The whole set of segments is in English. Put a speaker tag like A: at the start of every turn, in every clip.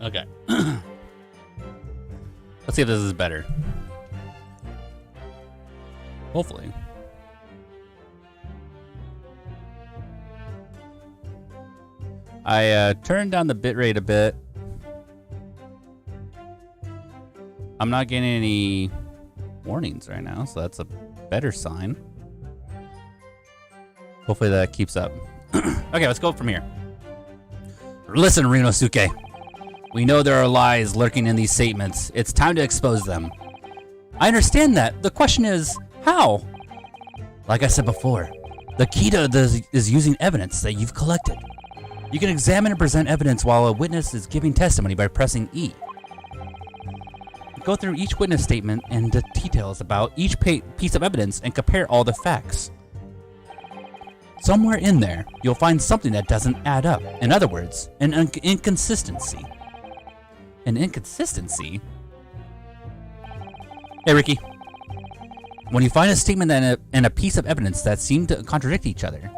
A: Okay. Let's see if this is better. Hopefully. I turned down the bitrate a bit. I'm not getting any warnings right now, so that's a better sign. Hopefully that keeps up. Okay, let's go from here. Listen, Rinosuke. We know there are lies lurking in these statements. It's time to expose them. I understand that. The question is, how? Like I said before, the key to this is using evidence that you've collected. You can examine and present evidence while a witness is giving testimony by pressing E. Go through each witness statement and the details about each piece of evidence and compare all the facts. Somewhere in there, you'll find something that doesn't add up. In other words, an inconsistency. An inconsistency? Hey, Ricky. When you find a statement and a piece of evidence that seem to contradict each other,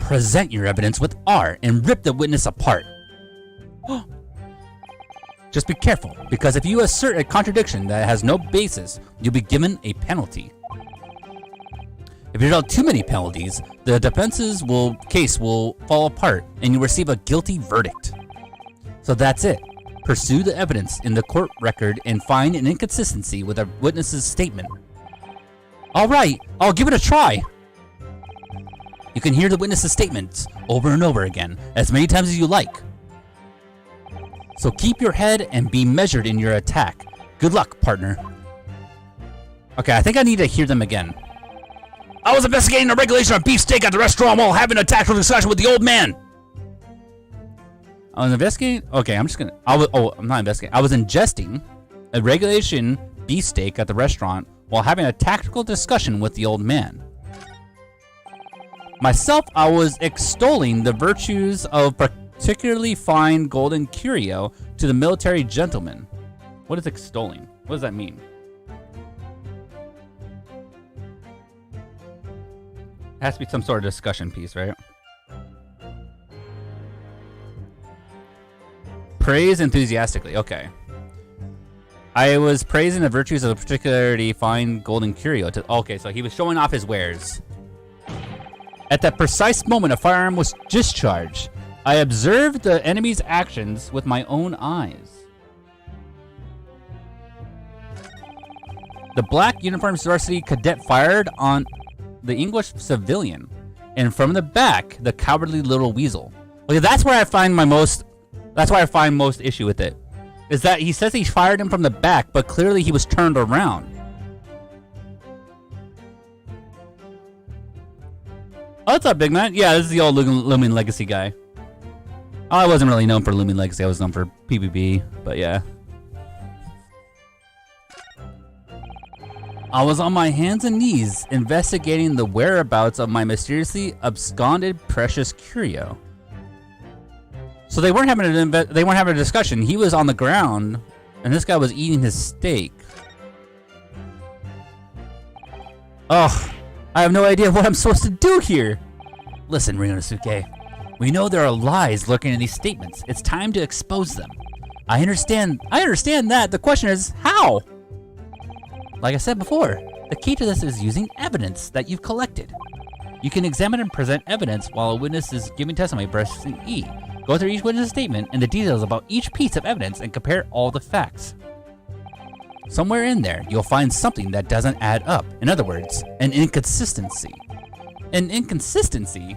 A: present your evidence with R and rip the witness apart. Just be careful, because if you assert a contradiction that has no basis, you'll be given a penalty. If you dealt too many penalties, the defense's case will fall apart and you'll receive a guilty verdict. So that's it. Pursue the evidence in the court record and find an inconsistency with a witness's statement. Alright, I'll give it a try. You can hear the witness's statements over and over again, as many times as you like. So keep your head and be measured in your attack. Good luck, partner. Okay, I think I need to hear them again. I was investigating the regulation of beefsteak at the restaurant while having a tactful discussion with the old man. I was investigating? Okay, I'm not investigating. I was ingesting a regulation beefsteak at the restaurant while having a tactical discussion with the old man. Myself, I was extolling the virtues of particularly fine golden curio to the military gentleman. What is extolling? What does that mean? It has to be some sort of discussion piece, right? Praise enthusiastically. Okay. I was praising the virtues of a particularly fine golden curio. Okay, so he was showing off his wares. At that precise moment, a firearm was discharged. I observed the enemy's actions with my own eyes. The black uniformed varsity cadet fired on the English civilian, and from the back, the cowardly little weasel. Okay, that's where I find most issue with it. Is that he says he fired him from the back, but clearly he was turned around. Oh, what's up, big man? Yeah, this is the old Looming Legacy guy. Oh, I wasn't really known for Looming Legacy. I was known for PvP, but yeah. I was on my hands and knees investigating the whereabouts of my mysteriously absconded precious curio. So they weren't having a discussion. He was on the ground, and this guy was eating his steak. Ugh, I have no idea what I'm supposed to do here. Listen, Rinosuke. We know there are lies lurking in these statements. It's time to expose them. I understand that. The question is, how? Like I said before, the key to this is using evidence that you've collected. You can examine and present evidence while a witness is giving testimony by pressing E. Go through each witness statement and the details about each piece of evidence and compare all the facts. Somewhere in there, you'll find something that doesn't add up. In other words, an inconsistency. An inconsistency?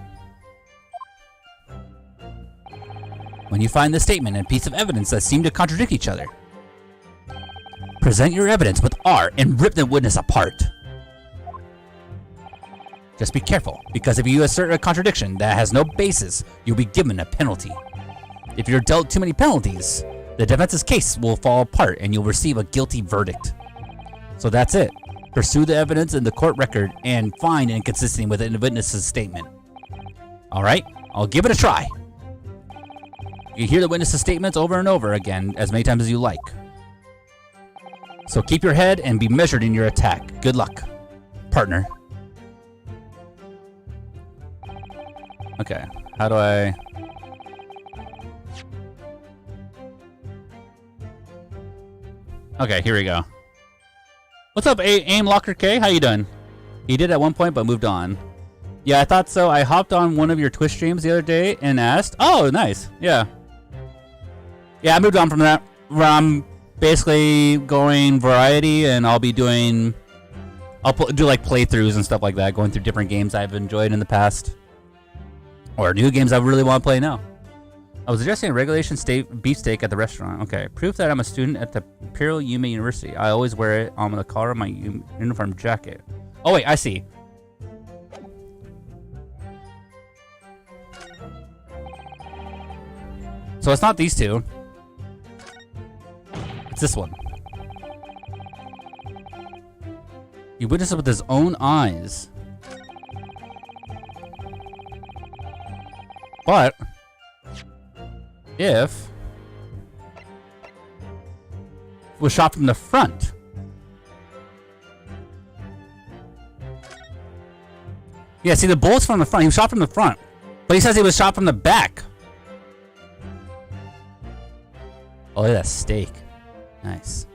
A: When you find the statement and piece of evidence that seem to contradict each other, present your evidence with R and rip the witness apart. Just be careful, because if you assert a contradiction that has no basis, you'll be given a penalty. If you're dealt too many penalties, the defense's case will fall apart and you'll receive a guilty verdict. So that's it. Pursue the evidence in the court record and find an inconsistency within the witness's statement. Alright, I'll give it a try. You hear the witness's statements over and over again as many times as you like. So keep your head and be measured in your attack. Good luck, partner. Okay, how do I... Okay, here we go. What's up, Aim Locker K? How you doing? He did at one point, but moved on. Yeah, I thought so. I hopped on one of your Twitch streams the other day and asked. Oh, nice. Yeah. Yeah, I moved on from that. I'm basically going variety, and I'll be doing... I'll do like playthroughs and stuff like that, going through different games I've enjoyed in the past. Or new games I really want to play now. I was suggesting a regulation beefsteak at the restaurant. Okay. Proof that I'm a student at the Imperial Yuma University. I always wear it on the collar of my uniform jacket. Oh, wait. I see. So it's not these two. It's this one. He witnessed it with his own eyes. But... if was shot from the front. Yeah, see the bullets from the front. He was shot from the front. But he says he was shot from the back. Oh, look at that steak. Nice.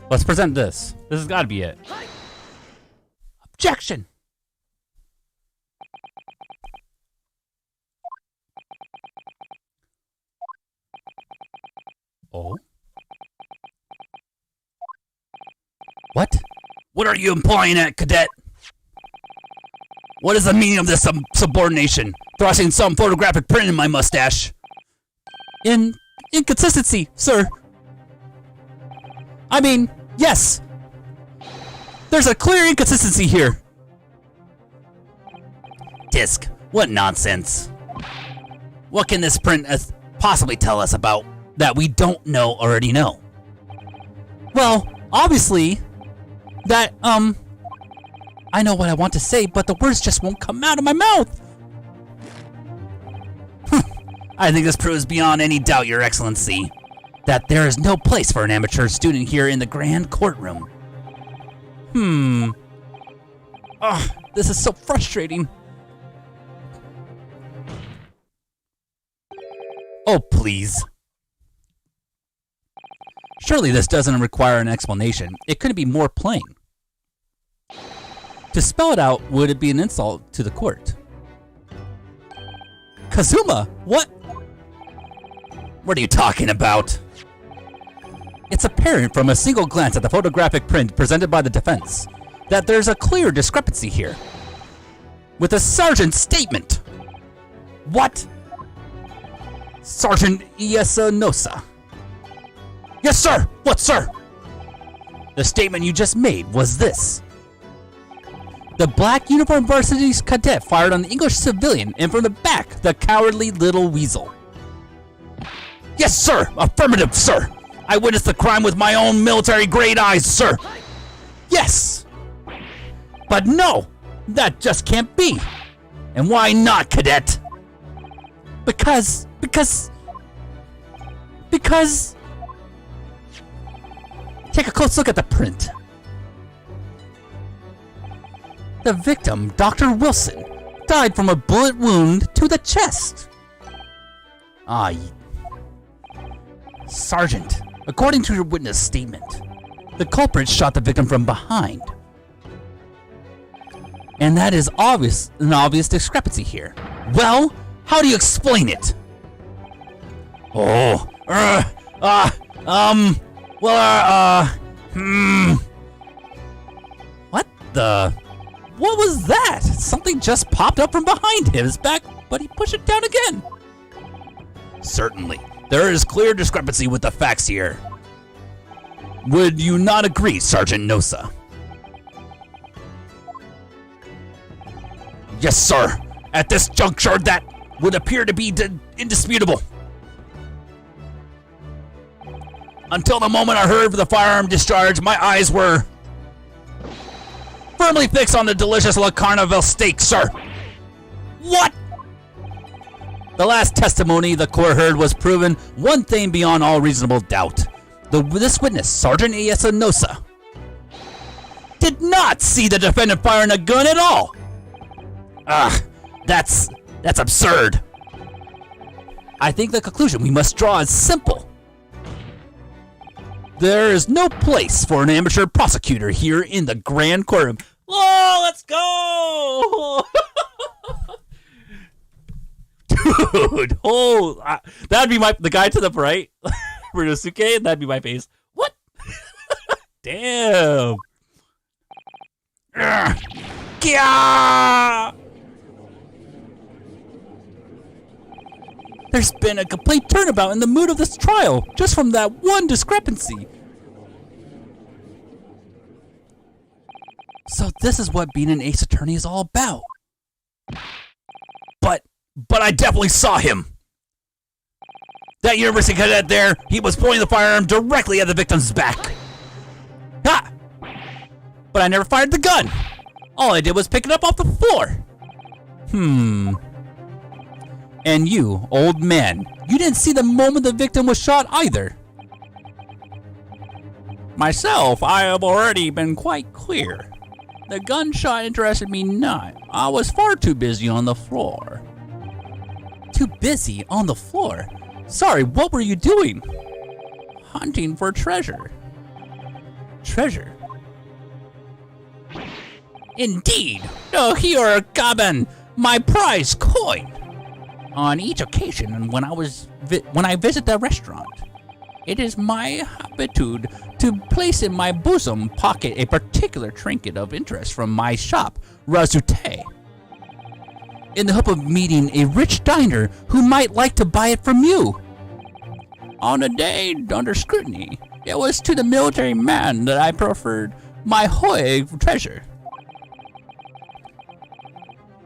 A: Let's present this. This has got to be it. Objection! Oh? What? What are you implying at, cadet? What is the meaning of this subordination? Thrusting some photographic print in my mustache. Inconsistency, sir. I mean, yes. There's a clear inconsistency here. Disc, what nonsense. What can this print possibly tell us about that we don't already know? Well, obviously, that, I know what I want to say, but the words just won't come out of my mouth. I think this proves beyond any doubt, Your Excellency, that there is no place for an amateur student here in the grand courtroom. This is so frustrating. Oh, please. Surely this doesn't require an explanation. It couldn't be more plain. To spell it out, would it be an insult to the court? Kazuma, what? What are you talking about? It's apparent from a single glance at the photographic print presented by the defense that there's a clear discrepancy here with the sergeant's statement. What? Sergeant Iesanosa. Yes, sir! What, sir? The statement you just made was this. The black uniformed varsity cadet fired on the English civilian, and from the back, the cowardly little weasel. Yes, sir! Affirmative, sir! I witnessed the crime with my own military-grade eyes, sir! Yes! But no! That just can't be! And why not, cadet? Because... Take a close look at the print. The victim, Dr. Wilson, died from a bullet wound to the chest. Sergeant, according to your witness statement, the culprit shot the victim from behind. And that is an obvious discrepancy here. Well, how do you explain it? What the? What was that? Something just popped up from behind his back, but he pushed it down again. Certainly, there is clear discrepancy with the facts here. Would you not agree, Sergeant Nosa? Yes, sir. At this juncture, that would appear to be indisputable. Until the moment I heard the firearm discharge, my eyes were firmly fixed on the delicious La Carnival steak, sir. What? The last testimony the court heard was proven one thing beyond all reasonable doubt. This witness, Sergeant Iesanosa, did not see the defendant firing a gun at all. That's absurd. I think the conclusion we must draw is simple. There is no place for an amateur prosecutor here in the grand courtroom. Oh, let's go! Dude, that'd be the guy to the right, Ryunosuke, and that'd be my face. What? Damn. There's been a complete turnabout in the mood of this trial, just from that one discrepancy. So this is what being an ace attorney is all about. But I definitely saw him. That university cadet there, he was pointing the firearm directly at the victim's back. Ha! But I never fired the gun. All I did was pick it up off the floor. And you, old man, you didn't see the moment the victim was shot either. Myself, I have already been quite clear. The gunshot interested me not. I was far too busy on the floor. Too busy on the floor? Sorry, what were you doing? Hunting for treasure. Treasure? Indeed! No, here, Gaben, my prize coin. On each occasion when I visit the restaurant, it is my habitude to place in my bosom pocket a particular trinket of interest from my shop, Razute, in the hope of meeting a rich diner who might like to buy it from you. On a day under scrutiny, it was to the military man that I preferred my Hoy treasure.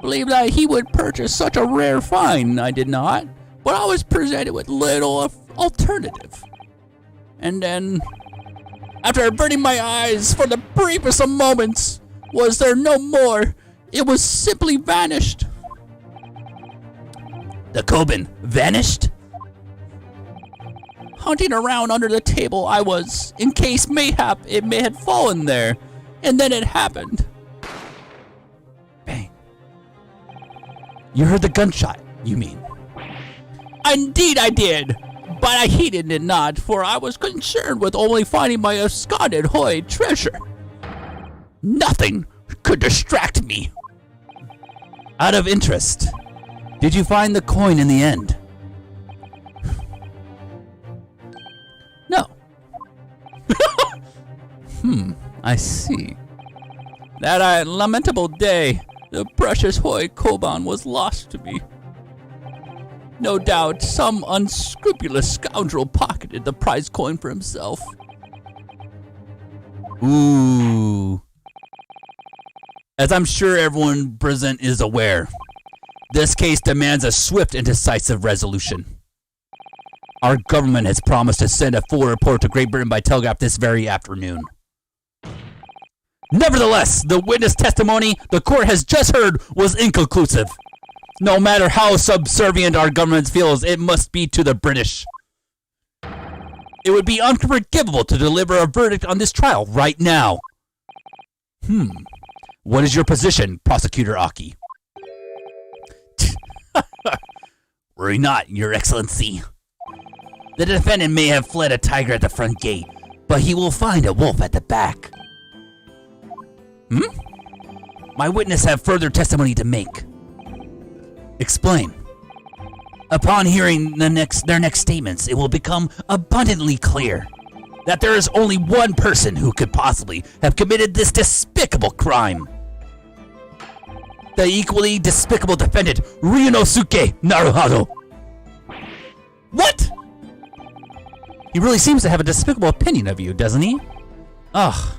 A: Believed that he would purchase such a rare find, I did not, but I was presented with little alternative. And then, after averting my eyes for the briefest of moments, was there no more? It was simply vanished. The Koban vanished? Hunting around under the table I was, in case mayhap it may have fallen there, and then it happened. Bang. You heard the gunshot, you mean? Indeed I did, but I heeded it not, for I was concerned with only finding my absconded Hoy treasure. Nothing could distract me. Out of interest, did you find the coin in the end? No. I see. That lamentable day, the precious Hoy Koban was lost to me. No doubt, some unscrupulous scoundrel pocketed the prize coin for himself. Ooh. As I'm sure everyone present is aware, this case demands a swift and decisive resolution. Our government has promised to send a full report to Great Britain by telegraph this very afternoon. Nevertheless, the witness testimony the court has just heard was inconclusive. No matter how subservient our government feels, it must be to the British. It would be unforgivable to deliver a verdict on this trial right now. What is your position, Prosecutor Aki? Worry not, Your Excellency. The defendant may have fled a tiger at the front gate, but he will find a wolf at the back. My witness have further testimony to make. Explain. Upon hearing their next statements, it will become abundantly clear that there is only one person who could possibly have committed this despicable crime. The equally despicable defendant, Ryunosuke Naruhado. What? He really seems to have a despicable opinion of you, doesn't he? Ugh.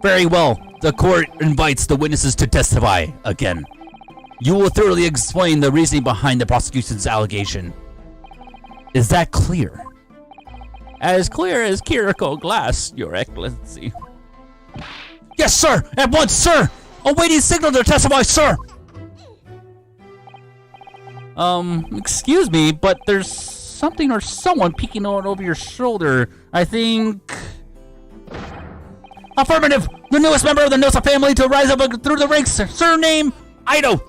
A: Very well. The court invites the witnesses to testify again. You will thoroughly explain the reasoning behind the prosecution's allegation. Is that clear? As clear as Kiriko glass, Your Excellency. Yes, sir! At once, sir! Awaiting signal to testify, sir! Excuse me, but there's something or someone peeking out over your shoulder. I think... Affirmative! The newest member of the Nosa family to rise up through the ranks, surname Ido.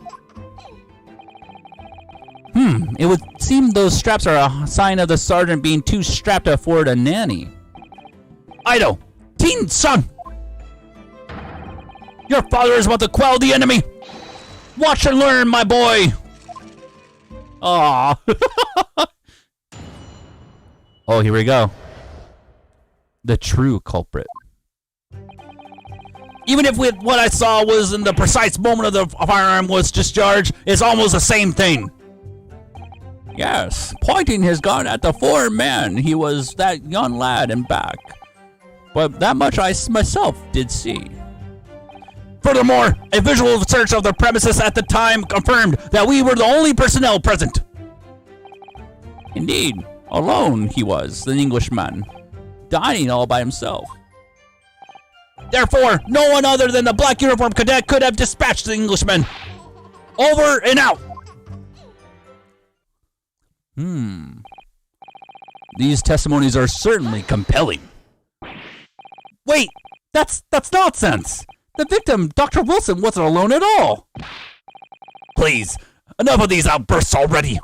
A: It would seem those straps are a sign of the sergeant being too strapped to afford a nanny. Ido! Teen son! Your father is about to quell the enemy! Watch and learn, my boy! Aww. Oh, here we go. The true culprit. Even if what I saw was in the precise moment of the firearm was discharged, it's almost the same thing. Yes, pointing his gun at the foreign man, he was that young lad in back. But that much I myself did see. Furthermore, a visual search of the premises at the time confirmed that we were the only personnel present. Indeed, alone he was, the Englishman, dining all by himself. Therefore, no one other than the black uniform cadet could have dispatched the Englishman. Over and out. These testimonies are certainly compelling. Wait, that's nonsense. The victim, Dr. Wilson, wasn't alone at all. Please, enough of these outbursts already.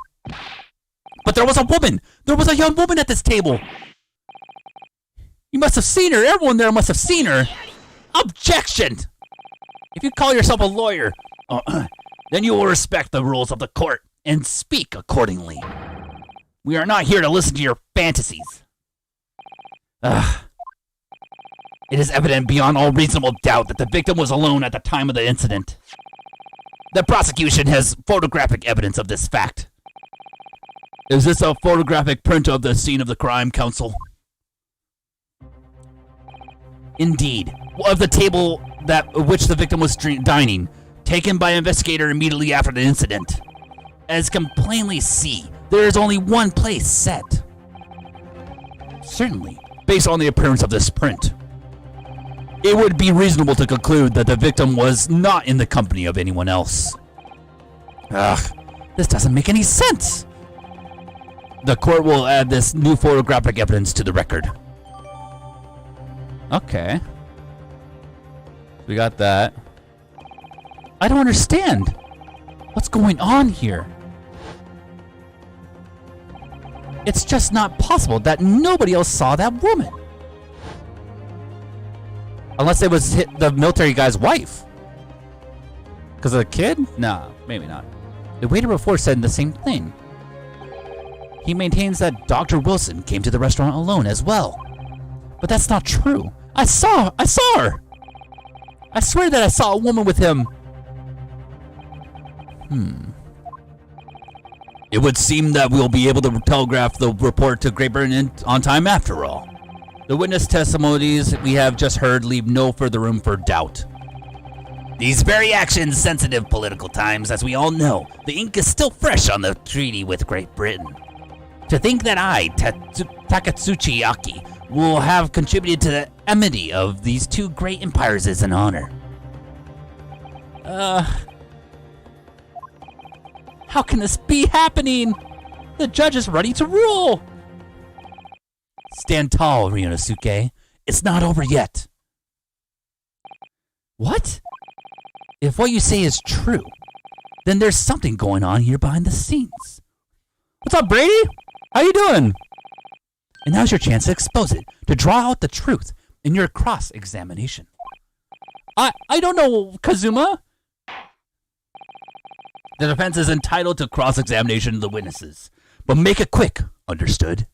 A: But there was a woman. There was a young woman at this table. You must have seen her. Everyone there must have seen her. Objection! If you call yourself a lawyer, then you will respect the rules of the court and speak accordingly. We are not here to listen to your fantasies. It is evident beyond all reasonable doubt that the victim was alone at the time of the incident. The prosecution has photographic evidence of this fact. Is this a photographic print of the scene of the crime, counsel? Indeed, of the table at which the victim was dining, taken by an investigator immediately after the incident. As can plainly see, there is only one place set. Certainly, based on the appearance of this print, it would be reasonable to conclude that the victim was not in the company of anyone else. This doesn't make any sense. The court will add this new photographic evidence to the record. Okay. We got that. I don't understand. What's going on here? It's just not possible that nobody else saw that woman. Unless it was the military guy's wife. Because of the kid? Nah, maybe not. The waiter before said the same thing. He maintains that Dr. Wilson came to the restaurant alone as well. But that's not true. I saw her. I swear that I saw a woman with him. It would seem that we'll be able to telegraph the report to Great Britain on time after all. The witness testimonies we have just heard leave no further room for doubt. These very action-sensitive political times, as we all know, the ink is still fresh on the treaty with Great Britain. To think that I, Takatsuchi Aki, will have contributed to the amity of these two great empires is an honor. How can this be happening? The judge is ready to rule. Stand tall, Ryunosuke. It's not over yet. What? If what you say is true, then there's something going on here behind the scenes. What's up, Brady? How you doing? And now's your chance to expose it, to draw out the truth in your cross-examination. I don't know, Kazuma. The defense is entitled to cross-examination of the witnesses, but make it quick, understood?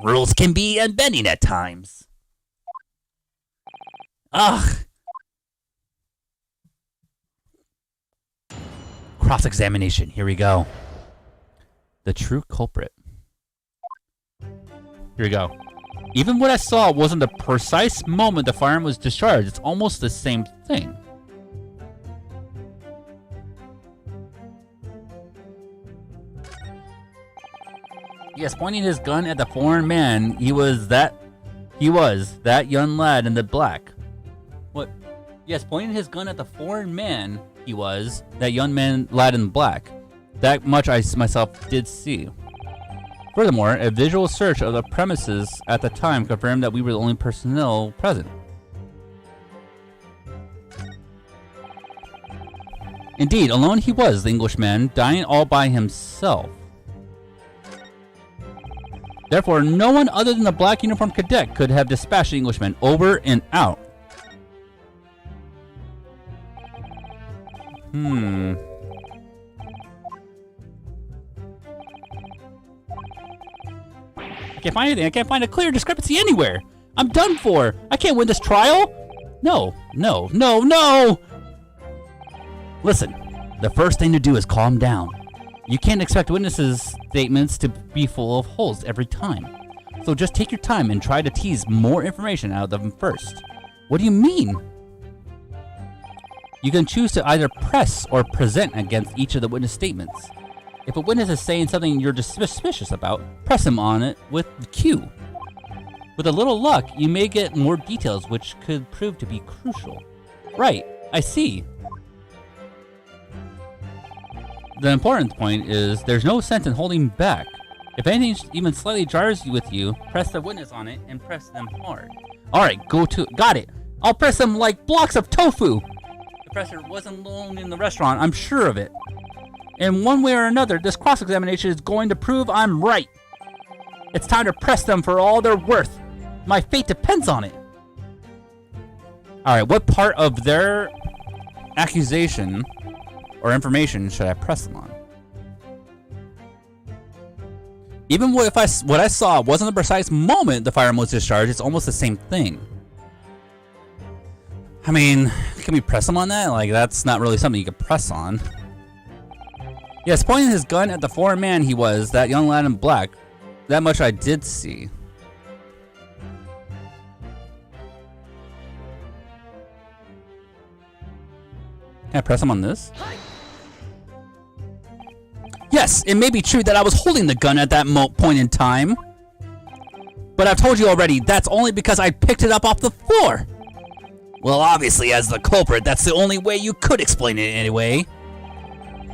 A: Rules can be unbending at times. Cross-examination, here we go. The true culprit. Here we go. Even what I saw wasn't the precise moment the firearm was discharged. It's almost the same thing. Yes, pointing his gun at the foreign man, he was that young lad in the black. What? Yes, pointing his gun at the foreign man, he was that young lad in black. That much I myself did see. Furthermore, a visual search of the premises at the time confirmed that we were the only personnel present. Indeed, alone he was, the Englishman, dying all by himself. Therefore, no one other than the black uniformed cadet could have dispatched the Englishman over and out. I can't find anything. I can't find a clear discrepancy anywhere. I'm done for. I can't win this trial. No. Listen, the first thing to do is calm down. You can't expect witnesses' statements to be full of holes every time. So just take your time and try to tease more information out of them first. What do you mean? You can choose to either press or present against each of the witness statements. If a witness is saying something you're just suspicious about, press him on it with the Q. With a little luck, you may get more details which could prove to be crucial. Right, I see. The important point is there's no sense in holding back. If anything even slightly jars with you, press the witness on it and press them hard. Alright, got it. I'll press them like blocks of tofu. The presser wasn't alone in the restaurant, I'm sure of it. In one way or another, this cross-examination is going to prove I'm right. It's time to press them for all they're worth. My fate depends on it. Alright, what part of their accusation or information should I press them on? Even what I saw wasn't the precise moment the firearm was discharged, it's almost the same thing. I mean, can we press him on that? Like, that's not really something you can press on. Yes, pointing his gun at the foreign man he was, that young lad in black. That much I did see. Can I press him on this? Yes, it may be true that I was holding the gun at that point in time. But I've told you already, that's only because I picked it up off the floor. Well, obviously, as the culprit, that's the only way you could explain it anyway.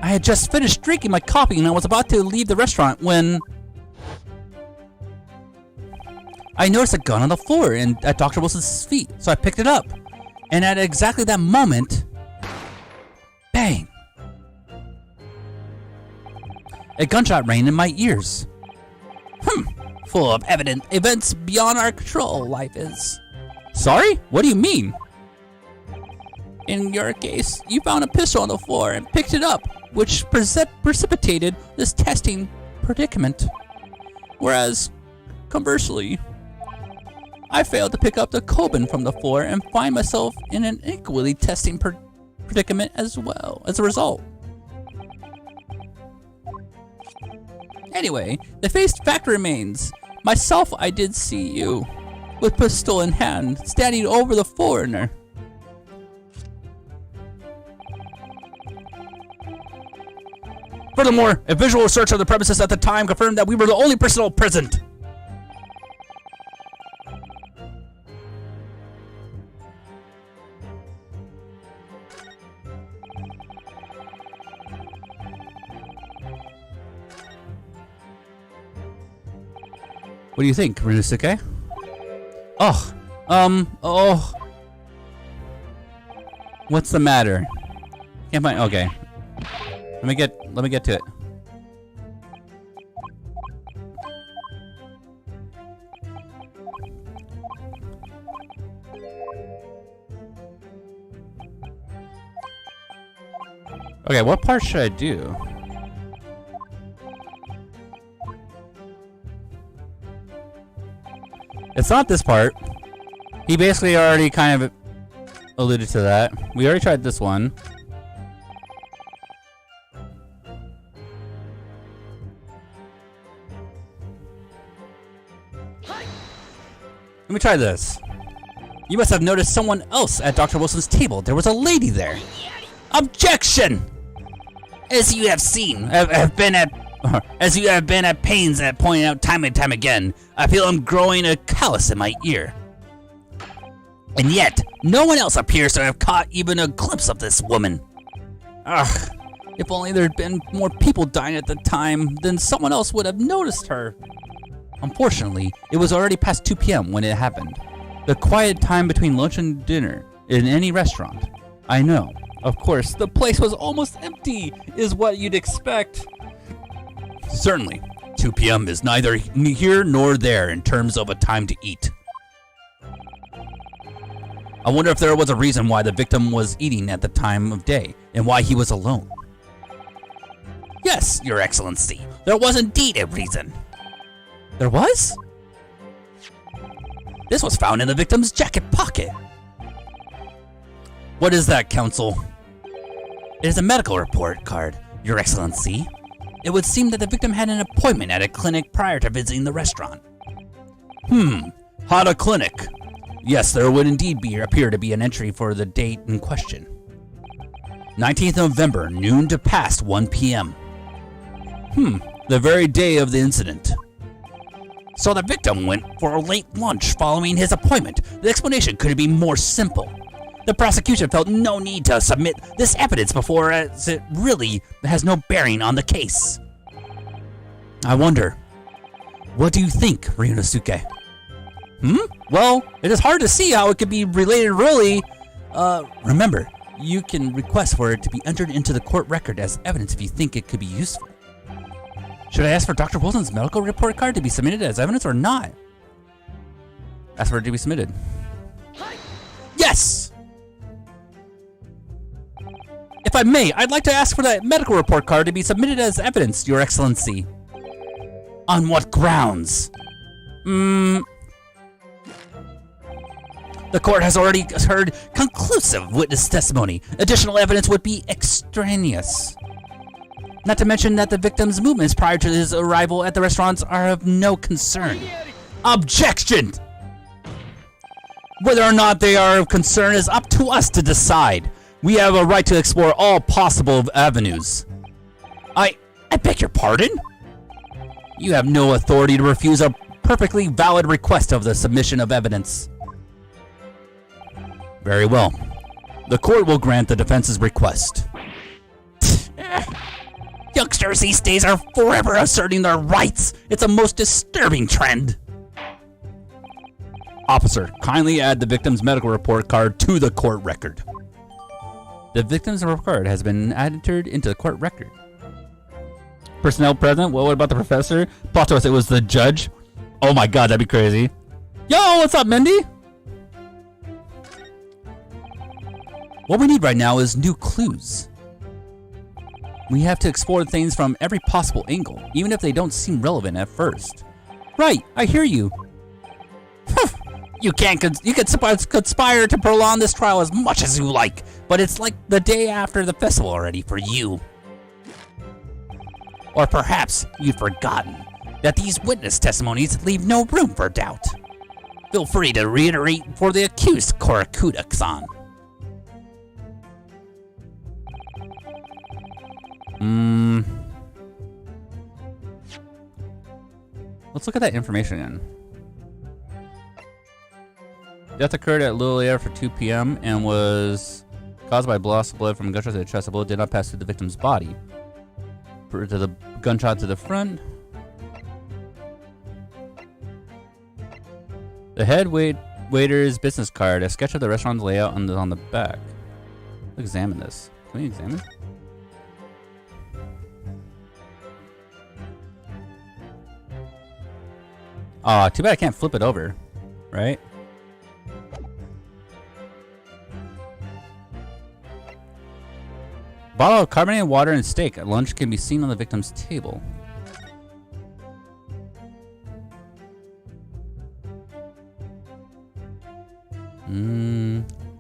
A: I had just finished drinking my coffee and I was about to leave the restaurant when I noticed a gun on the floor and at Dr. Wilson's feet, so I picked it up. And at exactly that moment, bang! A gunshot rang in my ears. Full of evident events beyond our control, life is. Sorry? What do you mean? In your case, you found a pistol on the floor and picked it up, which precipitated this testing predicament. Whereas, conversely, I failed to pick up the Coben from the floor and find myself in an equally testing predicament as well as a result. Anyway, the fact remains. Myself, I did see you, with pistol in hand, standing over the foreigner. Furthermore, a visual search of the premises at the time confirmed that we were the only personnel present. What do you think, Ryusuke? Oh. What's the matter? Can't find. Okay. Let me get to it. Okay, what part should I do? It's not this part. He basically already kind of alluded to that. We already tried this one. Let me try this. You must have noticed someone else at Dr. Wilson's table. There was a lady there. Objection! As you have seen, as you have been at pains at pointing out time and time again, I feel I'm growing a callus in my ear. And yet, no one else appears to have caught even a glimpse of this woman. Ugh, if only there had been more people dying at the time, then someone else would have noticed her. Unfortunately, it was already past 2 p.m. when it happened. The quiet time between lunch and dinner in any restaurant. I know. Of course, the place was almost empty, is what you'd expect. Certainly, 2 p.m. is neither here nor there in terms of a time to eat. I wonder if there was a reason why the victim was eating at the time of day, and why he was alone. Yes, Your Excellency, there was indeed a reason. There was? This was found in the victim's jacket pocket. What is that, Counsel? It is a medical report card, Your Excellency. It would seem that the victim had an appointment at a clinic prior to visiting the restaurant. Hada Clinic. Yes, there would indeed appear to be an entry for the date in question. 19th November, noon to past 1 p.m. The very day of the incident. So the victim went for a late lunch following his appointment. The explanation couldn't be more simple. The prosecution felt no need to submit this evidence before, as it really has no bearing on the case. I wonder, what do you think, Ryunosuke? Well, it is hard to see how it could be related really. Remember, you can request for it to be entered into the court record as evidence if you think it could be useful. Should I ask for Dr. Wilson's medical report card to be submitted as evidence or not? Ask for it to be submitted. Yes! If I may, I'd like to ask for that medical report card to be submitted as evidence, Your Excellency. On what grounds? The court has already heard conclusive witness testimony. Additional evidence would be extraneous. Not to mention that the victim's movements prior to his arrival at the restaurants are of no concern. Objection! Whether or not they are of concern is up to us to decide. We have a right to explore all possible avenues. I beg your pardon? You have no authority to refuse a perfectly valid request of the submission of evidence. Very well. The court will grant the defense's request. Youngsters these days are forever asserting their rights. It's a most disturbing trend. Officer, kindly add the victim's medical report card to the court record. The victim's report card has been entered into the court record. Personnel present? Well, what about the professor? Plot twist, it was the judge. Oh my god, that'd be crazy. Yo, what's up, Mindy? What we need right now is new clues. We have to explore things from every possible angle, even if they don't seem relevant at first. Right, I hear you. You can conspire to prolong this trial as much as you like, but it's like the day after the festival already for you. Or perhaps you've forgotten that these witness testimonies leave no room for doubt. Feel free to reiterate for the accused, Korakuda-san. Let's look at that information again. Death occurred at Little Air for 2 p.m. and was caused by loss of blood from a gunshot to the chest. The bullet did not pass through the victim's body. To the gunshot to the front. The head waiter's business card. A sketch of the restaurant's layout on the back. Let's examine this. Can we examine? Aw, too bad I can't flip it over, right? Bottle of carbonated water and steak at lunch can be seen on the victim's table. I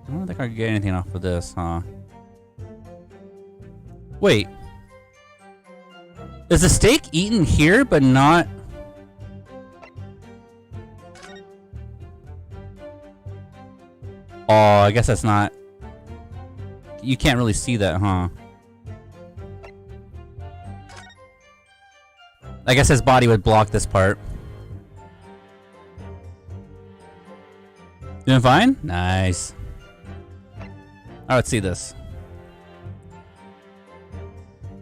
A: don't think I can get anything off of this, huh? Wait. Is the steak eaten here, but not... Oh, I guess that's not... You can't really see that, huh? I guess his body would block this part. Doing fine? Nice. Alright, let's see this.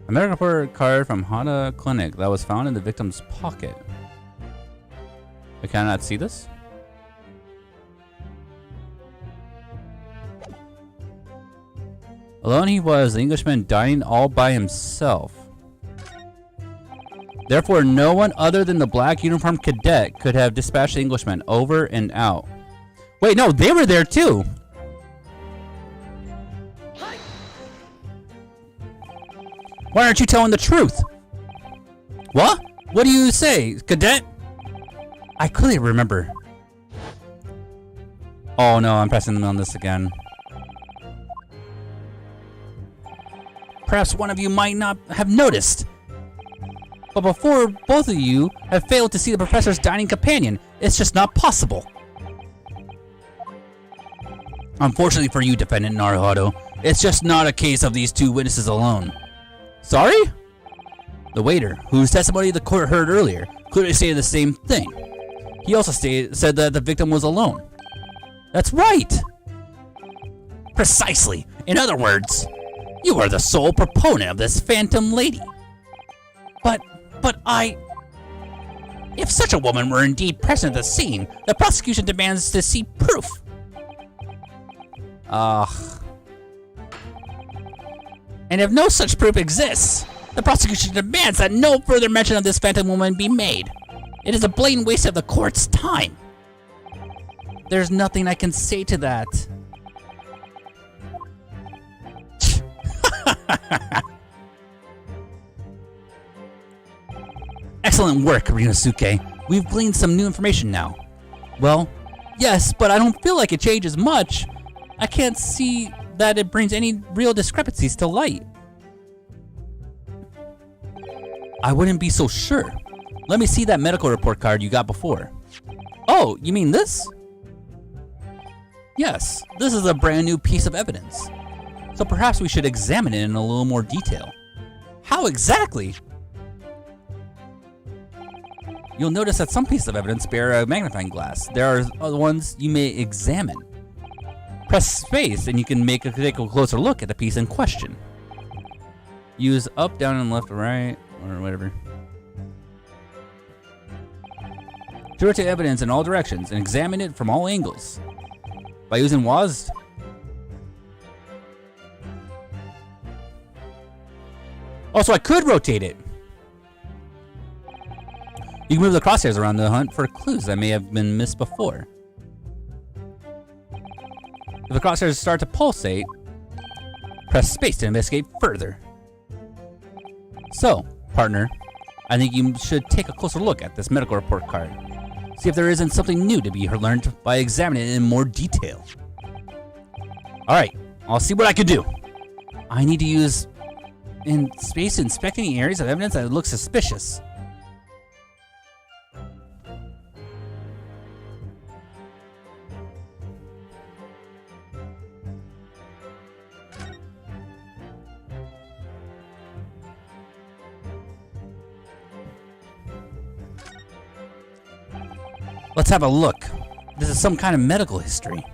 A: A medical report card from Hada Clinic that was found in the victim's pocket. I cannot see this? Alone he was, the Englishman dining all by himself. Therefore, no one other than the black uniformed cadet could have dispatched the Englishman over and out. Wait, no, they were there too. Why aren't you telling the truth? What? What do you say, cadet? I clearly remember. Oh no, I'm pressing them on this again. Perhaps one of you might not have noticed. But before both of you have failed to see the professor's dining companion, it's just not possible. Unfortunately for you, Defendant Naruhodo, it's just not a case of these two witnesses alone. Sorry? The waiter, whose testimony the court heard earlier, clearly stated the same thing. He also said that the victim was alone. That's right! Precisely. In other words, you are the sole proponent of this phantom lady. But if such a woman were indeed present at the scene, the prosecution demands to see proof. And if no such proof exists, the prosecution demands that no further mention of this phantom woman be made. It is a blatant waste of the court's time. There's nothing I can say to that. Excellent work, Ryunosuke. We've gleaned some new information now. Well, yes, but I don't feel like it changes much. I can't see that it brings any real discrepancies to light. I wouldn't be so sure. Let me see that medical report card you got before. Oh, you mean this? Yes, this is a brand new piece of evidence. So perhaps we should examine it in a little more detail. How exactly? You'll notice that some pieces of evidence bear a magnifying glass. There are other ones you may examine. Press space and you can take a closer look at the piece in question. Use up, down, and left, right, or whatever. To rotate evidence in all directions and examine it from all angles. By using WASD. Also, I could rotate it. You can move the crosshairs around to hunt for clues that may have been missed before. If the crosshairs start to pulsate, press space to investigate further. So, partner, I think you should take a closer look at this medical report card. See if there isn't something new to be learned by examining it in more detail. Alright, I'll see what I can do. I need to use in space to inspect any areas of evidence that look suspicious. Let's have a look. This is some kind of medical history.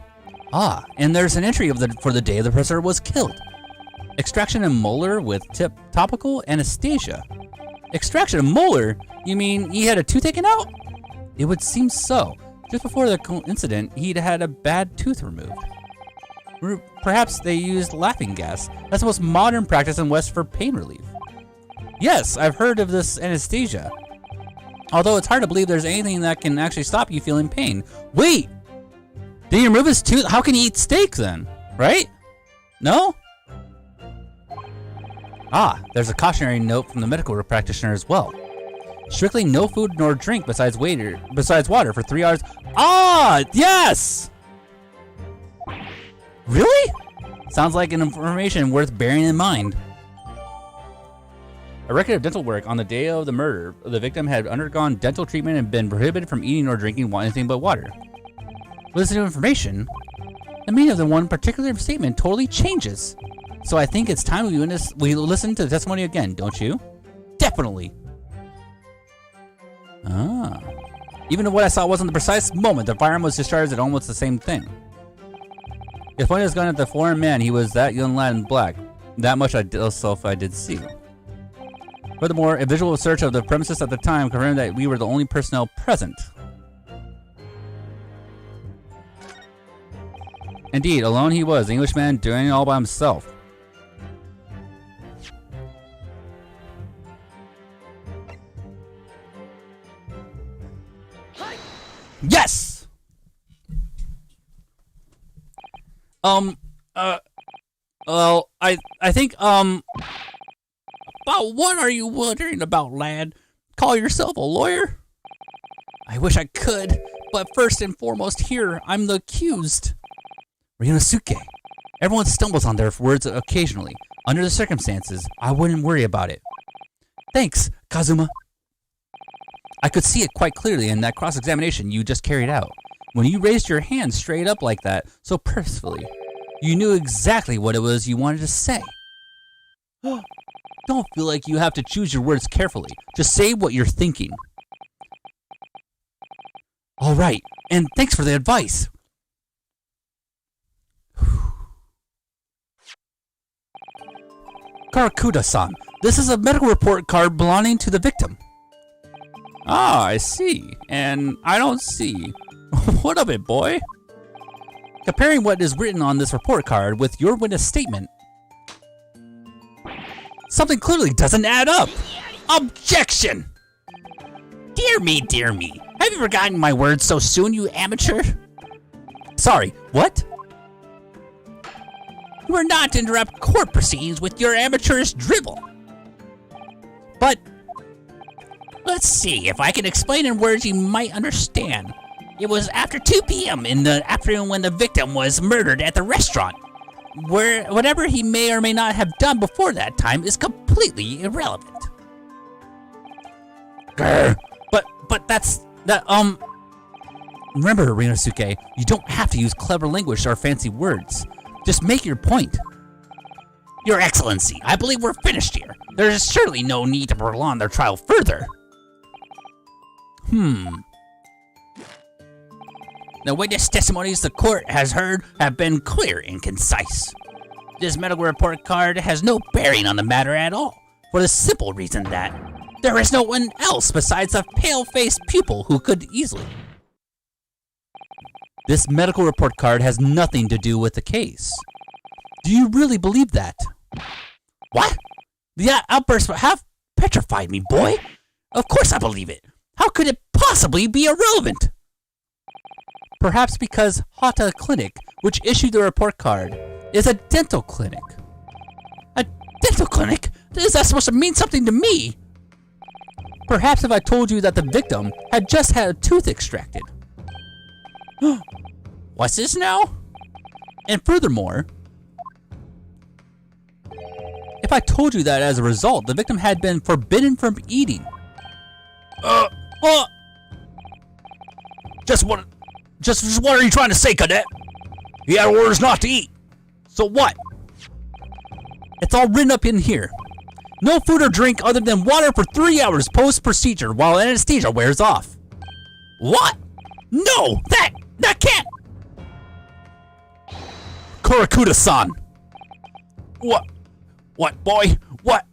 A: Ah, and there's an entry for the day the professor was killed. Extraction of molar with topical anesthesia. Extraction of molar? You mean he had a tooth taken out? It would seem so. Just before the incident, he'd had a bad tooth removed. Perhaps they used laughing gas. That's the most modern practice in West for pain relief. Yes, I've heard of this anesthesia. Although it's hard to believe there's anything that can actually stop you feeling pain. Wait! Did he remove his tooth? How can he eat steak then? Right? No? Ah, there's a cautionary note from the medical practitioner as well. Strictly no food nor drink besides water for 3 hours. Ah, yes! Really? Sounds like an information worth bearing in mind. A record of dental work on the day of the murder. The victim had undergone dental treatment and been prohibited from eating or drinking anything but water. With this new information, the meaning of the one particular statement totally changes. So I think it's time we listen to the testimony again, don't you? Definitely. Ah. Even if what I saw wasn't the precise moment the firearm was discharged at almost the same thing. If pointing his gun at the foreign man, he was that young lad in black. That much I did see. Furthermore, a visual search of the premises at the time confirmed that we were the only personnel present. Indeed, alone he was, the Englishman doing it all by himself. Yes! Well, I think, about what are you wondering about, lad? Call yourself a lawyer? I wish I could, but first and foremost here, I'm the accused. Ryunosuke. Everyone stumbles on their words occasionally. Under the circumstances, I wouldn't worry about it. Thanks, Kazuma. I could see it quite clearly in that cross-examination you just carried out. When you raised your hand straight up like that, so purposefully, you knew exactly what it was you wanted to say. Don't feel like you have to choose your words carefully. Just say what you're thinking. All right, and thanks for the advice. Karakuda-san, this is a medical report card belonging to the victim. Ah, I see. And I don't see. What of it, boy? Comparing what is written on this report card with your witness statement, something clearly doesn't add up. Objection! Dear me, dear me. Have you forgotten my words so soon, you amateur? Sorry, what? You are not to interrupt court proceedings with your amateurish dribble. But, let's see if I can explain in words you might understand. It was after 2 p.m. in the afternoon when the victim was murdered at the restaurant. Where whatever he may or may not have done before that time is completely irrelevant. Grr. But that's that remember, Ryunosuke, you don't have to use clever language or fancy words. Just make your point. Your Excellency, I believe we're finished here. There is surely no need to prolong their trial further. The witness testimonies the court has heard have been clear and concise. This medical report card has no bearing on the matter at all, for the simple reason that there is no one else besides a pale-faced pupil who could easily. This medical report card has nothing to do with the case. Do you really believe that? What? The outburst have petrified me, boy. Of course I believe it. How could it possibly be irrelevant? Perhaps because Hata Clinic, which issued the report card, is a dental clinic. A dental clinic? Is that supposed to mean something to me? Perhaps if I told you that the victim had just had a tooth extracted. What's this now? And furthermore, if I told you that as a result, the victim had been forbidden from eating. Just what are you trying to say, Cadet? He had orders not to eat. So what? It's all written up in here. No food or drink other than water for 3 hours post-procedure while anesthesia wears off. What? No! That can't! Karakuda-san! What, boy? What?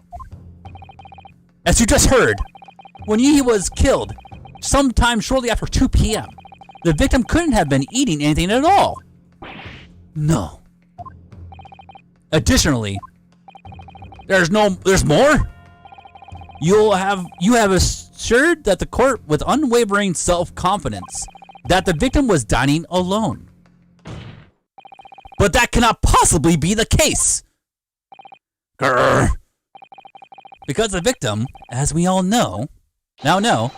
A: As you just heard, when he was killed, sometime shortly after 2 p.m., the victim couldn't have been eating anything at all. No. Additionally, there's more? You have assured that the court with unwavering self-confidence that the victim was dining alone. But that cannot possibly be the case. Grr. Because the victim, as we all now know,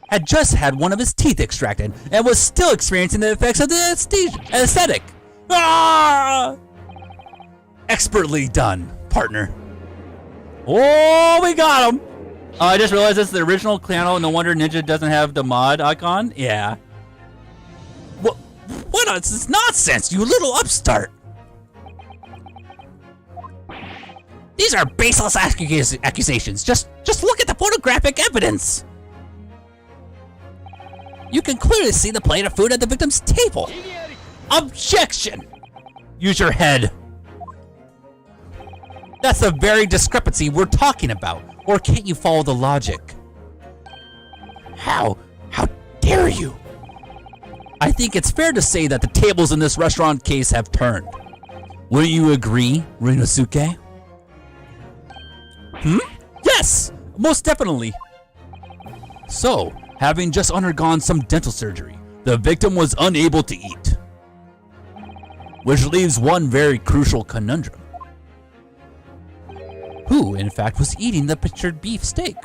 A: had just had one of his teeth extracted and was still experiencing the effects of the anesthetic. Ah! Expertly done, partner. Oh, we got him! I just realized this is the original channel. No wonder Ninja doesn't have the mod icon. Yeah. What is this nonsense, you little upstart? These are baseless accusations. Just look at the photographic evidence. You can clearly see the plate of food at the victim's table. Objection! Use your head. That's the very discrepancy we're talking about. Or can't you follow the logic? How dare you? I think it's fair to say that the tables in this restaurant case have turned. Wouldn't you agree, Ryunosuke? Yes, most definitely. So, having just undergone some dental surgery, the victim was unable to eat. Which leaves one very crucial conundrum. Who, in fact, was eating the pictured beef steak?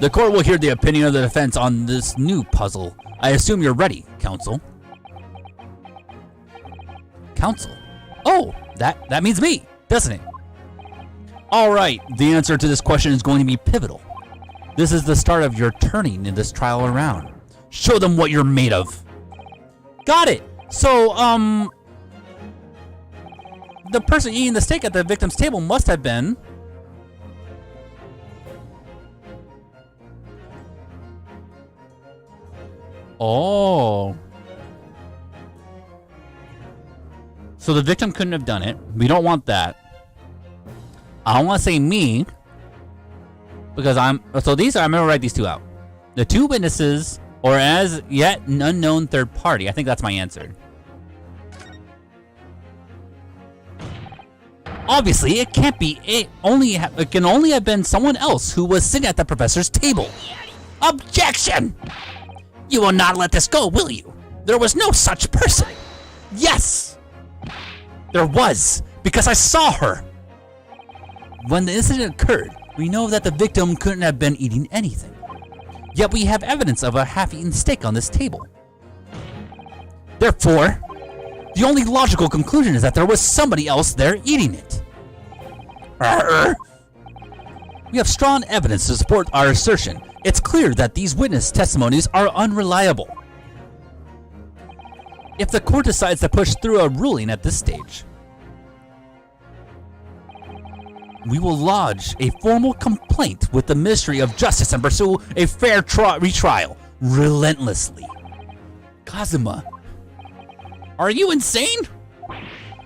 A: The court will hear the opinion of the defense on this new puzzle. I assume you're ready, counsel. Counsel? Oh, that means me, doesn't it? Alright, the answer to this question is going to be pivotal. This is the start of your turning in this trial around. Show them what you're made of. Got it! So, the person eating the steak at the victim's table must have been... Oh. So the victim couldn't have done it. We don't want that. I don't want to say me, because I'm going to write these two out. The two witnesses, or as yet an unknown third party. I think that's my answer. Obviously, it can't be. It can only have been someone else who was sitting at the professor's table. Objection! You will not let this go, will you? There was no such person. Yes! There was, because I saw her. When the incident occurred, we know that the victim couldn't have been eating anything. Yet we have evidence of a half-eaten steak on this table. Therefore, the only logical conclusion is that there was somebody else there eating it. We have strong evidence to support our assertion. It's clear that these witness testimonies are unreliable. If the court decides to push through a ruling at this stage, we will lodge a formal complaint with the Ministry of Justice and pursue a fair retrial relentlessly. Kazuma, are you insane?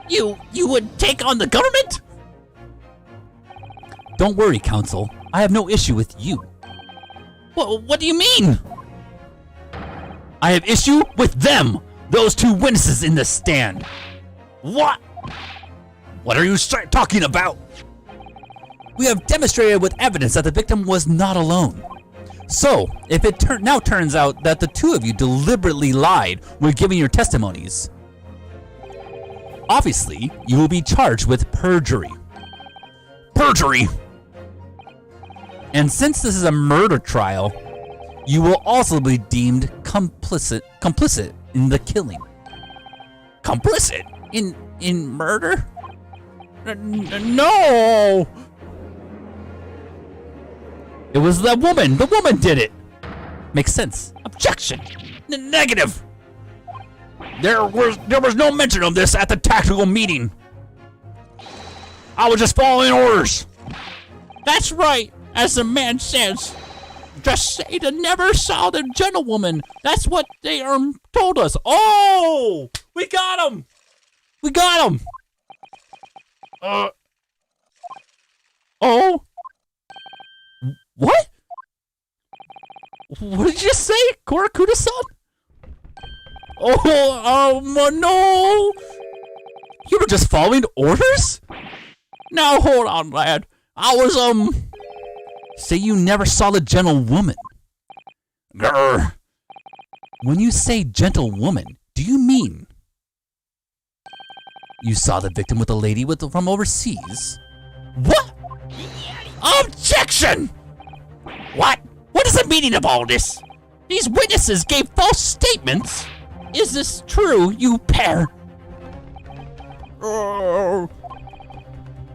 A: You would take on the government? Don't worry, counsel. I have no issue with you. What do you mean? I have issue with them, those two witnesses in the stand. What? What are you talking about? We have demonstrated with evidence that the victim was not alone. So, if it now turns out that the two of you deliberately lied when giving your testimonies, obviously, you will be charged with perjury. Perjury! And since this is a murder trial, you will also be deemed complicit in the killing. Complicit? In murder? No! It was the woman! The woman did it! Makes sense. Objection! Negative! There was no mention of this at the tactical meeting. I was just following orders. That's right, as the man says. Just say they never saw the gentlewoman. That's what they told us. Oh! We got him! We got him! Oh? What? What did you say, Korakuda-san? Oh, no! You were just following orders? Now, hold on, lad. I was, Say you never saw the gentlewoman. Grr. When you say gentlewoman, do you mean you saw the victim with a lady from overseas? What? Objection! What? What is the meaning of all this? These witnesses gave false statements. Is this true, you pair?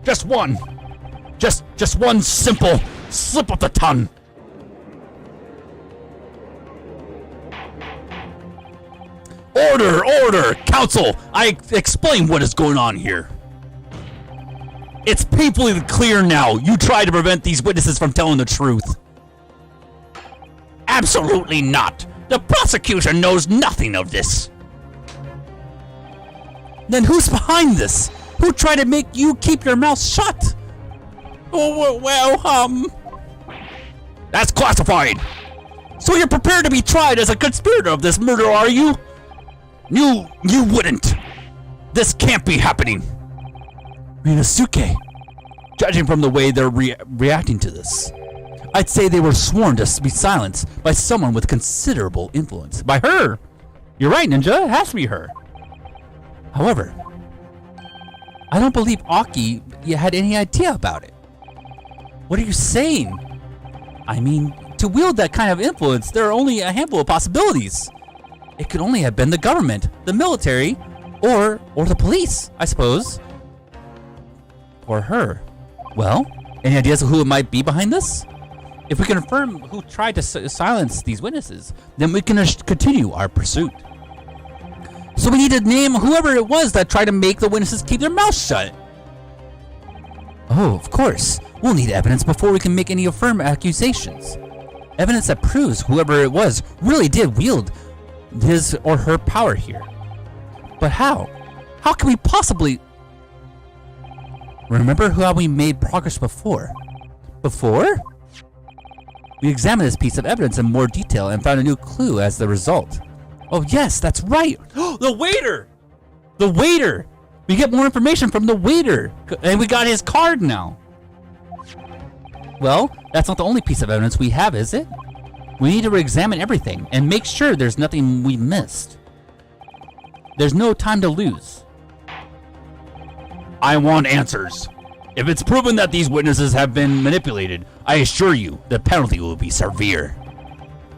A: Just one. Just one simple slip of the tongue. Order! Counsel, I explain what is going on here. It's painfully clear now. You tried to prevent these witnesses from telling the truth. Absolutely not. The prosecution knows nothing of this. Then who's behind this? Who tried to make you keep your mouth shut? Oh, well, that's classified. So you're prepared to be tried as a conspirator of this murder, are you? You wouldn't. This can't be happening. Rinosuke, judging from the way they're reacting to this, I'd say they were sworn to be silenced by someone with considerable influence. By her! You're right, Ninja. It has to be her. However, I don't believe Aki had any idea about it. What are you saying? I mean, to wield that kind of influence, there are only a handful of possibilities. It could only have been the government, the military, or the police, I suppose. Or her. Well, any ideas of who it might be behind this? If we confirm who tried to silence these witnesses, then we can continue our pursuit. So we need to name whoever it was that tried to make the witnesses keep their mouths shut. Oh, of course. We'll need evidence before we can make any firm accusations. Evidence that proves whoever it was really did wield his or her power here. But how? How can we possibly... Remember how we made progress before? Before? We examined this piece of evidence in more detail and found a new clue as the result. Oh yes, that's right! The waiter! The waiter! We get more information from the waiter! And we got his card now! Well, that's not the only piece of evidence we have, is it? We need to re-examine everything and make sure there's nothing we missed. There's no time to lose. I want answers. If it's proven that these witnesses have been manipulated, I assure you the penalty will be severe.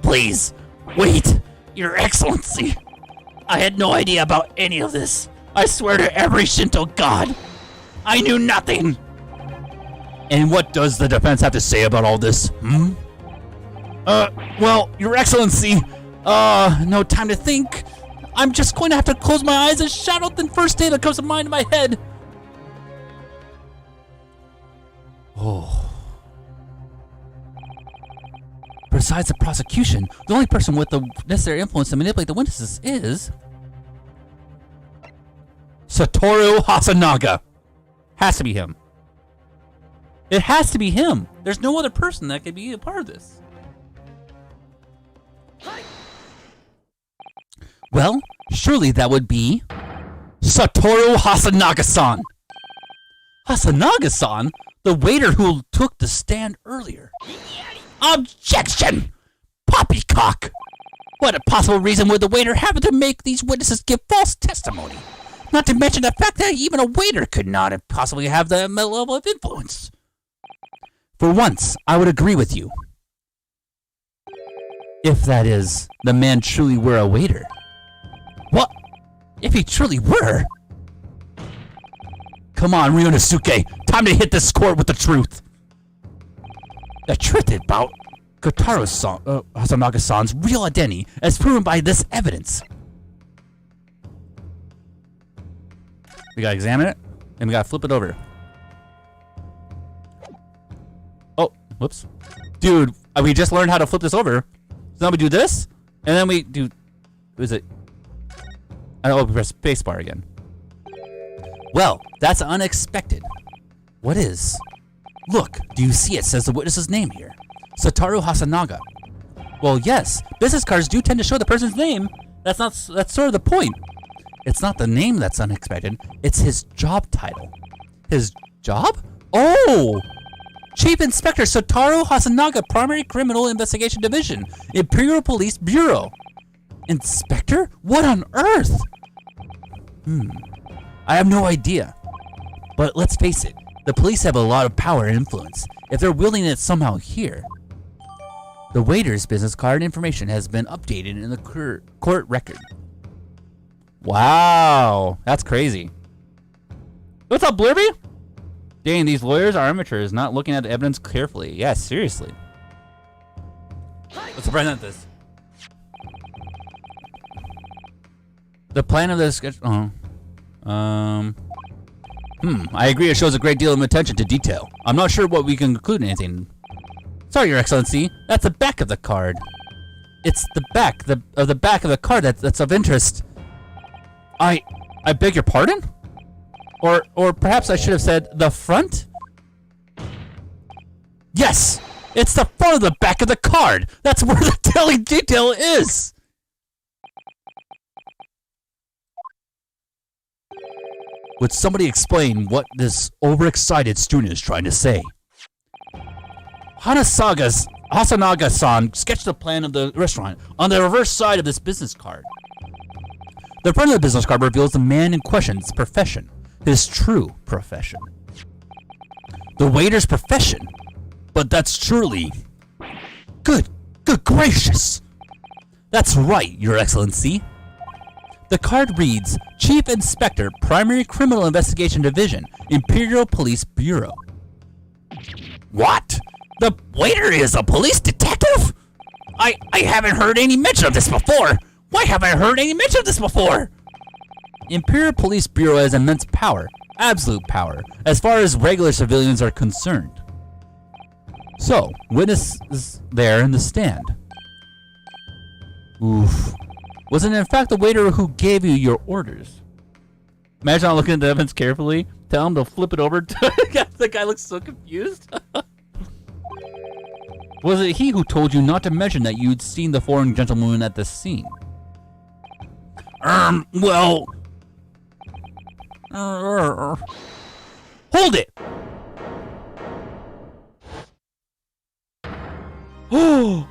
A: Please, wait, Your Excellency. I had no idea about any of this. I swear to every Shinto god, I knew nothing. And what does the defense have to say about all this, well, Your Excellency, no time to think. I'm just going to have to close my eyes and shout out the first name that comes to mind in my head. Oh. Besides the prosecution, the only person with the necessary influence to manipulate the witnesses is... Satoru Hasanaga. Has to be him. It has to be him. There's no other person that could be a part of this. Well, surely that would be Satoru Hasanaga-san. Hasanaga-san? The waiter who took the stand earlier. Objection! Poppycock! What possible reason would the waiter have to make these witnesses give false testimony? Not to mention the fact that even a waiter could not have possibly have that level of influence. For once, I would agree with you. If that is, the man truly were a waiter. What? If he truly were? Come on, Ryunosuke. Time to hit this court with the truth. The truth about Hasanaga-san's real identity as proven by this evidence. We gotta examine it, and we gotta flip it over. Oh, whoops. Dude, we just learned how to flip this over. So now we do this, and then we do... What is it? Oh, we press spacebar again. Well, that's unexpected. What is? Look, do you see it says the witness's name here? Satoru Hasanaga. Well, yes, business cards do tend to show the person's name. That's sort of the point. It's not the name that's unexpected, it's his job title. His job? Oh! Chief Inspector Satoru Hasanaga, Primary Criminal Investigation Division, Imperial Police Bureau. Inspector? What on earth? I have no idea. But let's face it, the police have a lot of power and influence. If they're wielding it somehow here. The waiter's business card information has been updated in the court record. Wow, that's crazy. What's up, Blurby? Dang, these lawyers are amateurs, not looking at the evidence carefully. Yeah, seriously. Let's present this. The plan of the sketch... I agree it shows a great deal of attention to detail. I'm not sure what we can conclude in anything. Sorry, Your Excellency. That's the back of the card. It's the back of the card that's of interest. I beg your pardon? Or perhaps I should have said the front? Yes! It's the front of the back of the card! That's where the telling detail is! Would somebody explain what this overexcited student is trying to say? Hasanaga-san sketched the plan of the restaurant on the reverse side of this business card. The front of the business card reveals the man in question's profession, his true profession. The waiter's profession? But that's truly... Good gracious! That's right, Your Excellency. The card reads, Chief Inspector, Primary Criminal Investigation Division, Imperial Police Bureau. What? The waiter is a police detective? I haven't heard any mention of this before. Why haven't I heard any mention of this before? Imperial Police Bureau has immense power, absolute power, as far as regular civilians are concerned. So, witness is there in the stand. Oof. Was it in fact the waiter who gave you your orders? Imagine not looking at the evidence carefully. Tell him to flip it over. The guy looks so confused. Was it he who told you not to mention that you'd seen the foreign gentlewoman at the scene? Well... Hold it! Oh!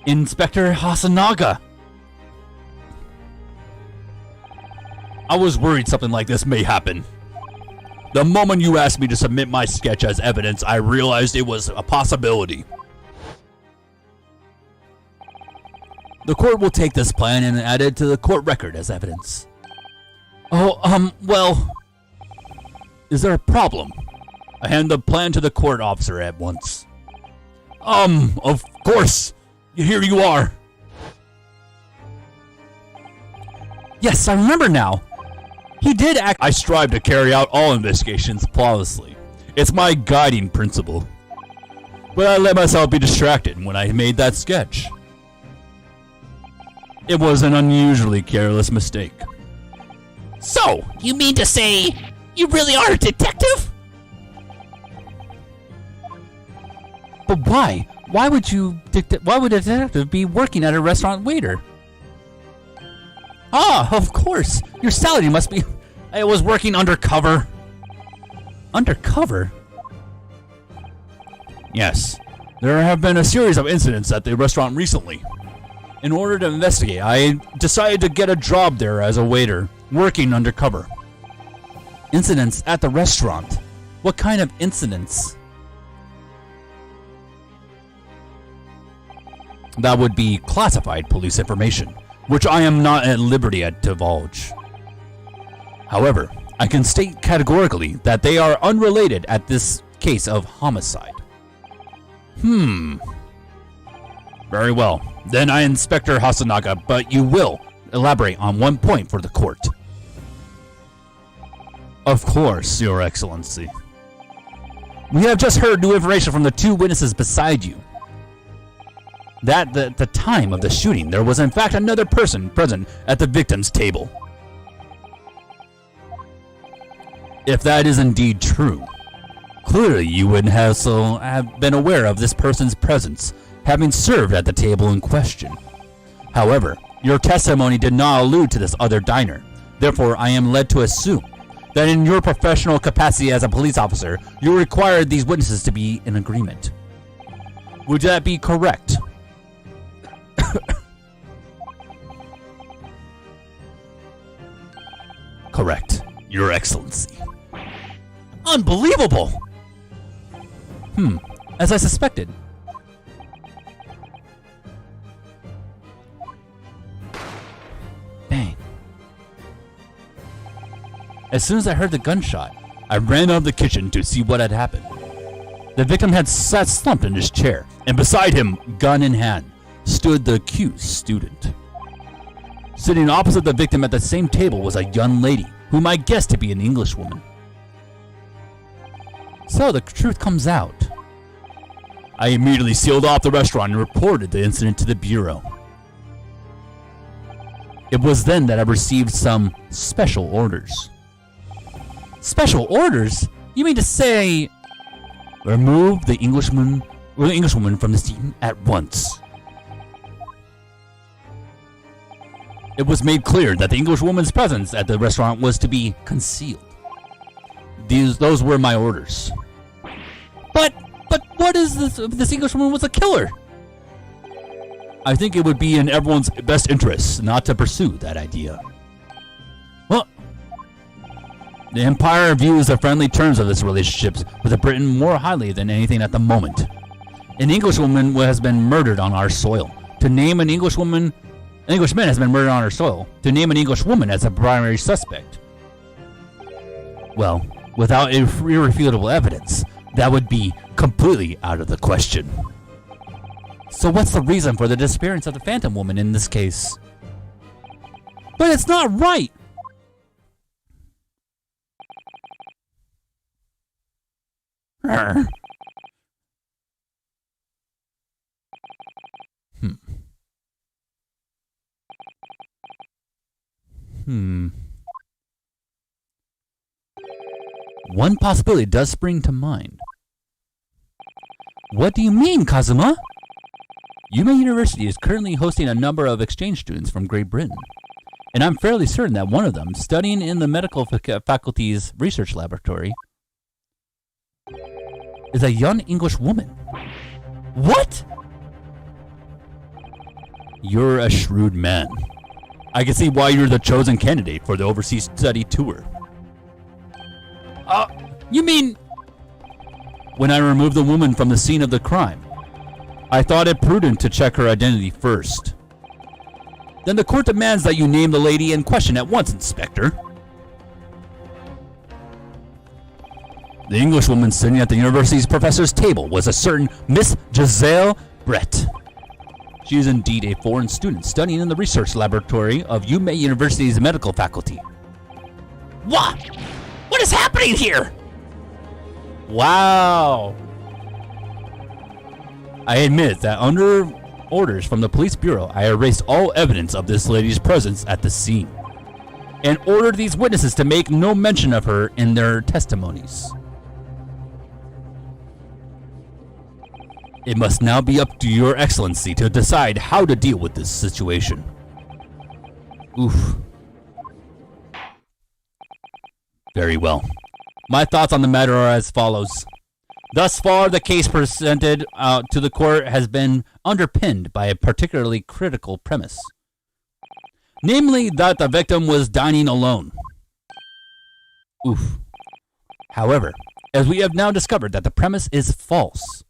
A: Inspector Hasanaga! I was worried something like this may happen. The moment you asked me to submit my sketch as evidence, I realized it was a possibility. The court will take this plan and add it to the court record as evidence. Oh, well... Is there a problem? I hand the plan to the court officer at once. Of course! Here you are! Yes, I remember now! He did act. I strive to carry out all investigations flawlessly. It's my guiding principle. But I let myself be distracted when I made that sketch. It was an unusually careless mistake. So, you mean to say you really are a detective? But why? Why would a detective be working at a restaurant waiter? Ah, of course. Your salary must be... I was working undercover. Undercover? Yes. There have been a series of incidents at the restaurant recently. In order to investigate, I decided to get a job there as a waiter, working undercover. Incidents at the restaurant? What kind of incidents? That would be classified police information, which I am not at liberty to divulge. However, I can state categorically that they are unrelated at this case of homicide. Very well. Then I, Inspector Hasanaga, but you will elaborate on one point for the court. Of course, Your Excellency. We have just heard new information from the two witnesses beside you. That at the time of the shooting, there was in fact another person present at the victim's table. If that is indeed true, clearly you would have been aware of this person's presence, having served at the table in question. However, your testimony did not allude to this other diner. Therefore, I am led to assume that in your professional capacity as a police officer, you required these witnesses to be in agreement. Would that be correct? Correct, Your Excellency. Unbelievable! As I suspected. Bang. As soon as I heard the gunshot, I ran out of the kitchen to see what had happened. The victim had sat slumped in his chair, and beside him, gun in hand, stood the accused student. Sitting opposite the victim at the same table was a young lady, whom I guessed to be an Englishwoman. So the truth comes out. I immediately sealed off the restaurant and reported the incident to the Bureau. It was then that I received some special orders. Special orders? You mean to say... Remove the Englishwoman from the scene at once. It was made clear that the Englishwoman's presence at the restaurant was to be concealed. Those were my orders. But But what is this if this Englishwoman was a killer? I think it would be in everyone's best interest not to pursue that idea. Well, the Empire views the friendly terms of its relationships with Britain more highly than anything at the moment. An Englishwoman has been murdered on our soil. To name an Englishman has been murdered on our soil. To name an Englishwoman as a primary suspect, well, without irrefutable evidence, that would be completely out of the question. So what's the reason for the disappearance of the Phantom Woman in this case? But it's not right! One possibility does spring to mind. What do you mean, Kazuma? Yuma University is currently hosting a number of exchange students from Great Britain, and I'm fairly certain that one of them, studying in the medical faculty's research laboratory, is a young English woman. What? You're a shrewd man. I can see why you're the chosen candidate for the overseas study tour. You mean... When I removed the woman from the scene of the crime, I thought it prudent to check her identity first. Then the court demands that you name the lady in question at once, Inspector. The Englishwoman sitting at the university's professor's table was a certain Miss Giselle Brett. She is indeed a foreign student studying in the research laboratory of Yuma University's medical faculty. What? What is happening here? Wow. I admit that under orders from the police bureau, I erased all evidence of this lady's presence at the scene and ordered these witnesses to make no mention of her in their testimonies. It must now be up to Your Excellency to decide how to deal with this situation. Oof. Very well. My thoughts on the matter are as follows. Thus far, the case presented to the court has been underpinned by a particularly critical premise. Namely, that the victim was dining alone. Oof. However, as we have now discovered that the premise is false,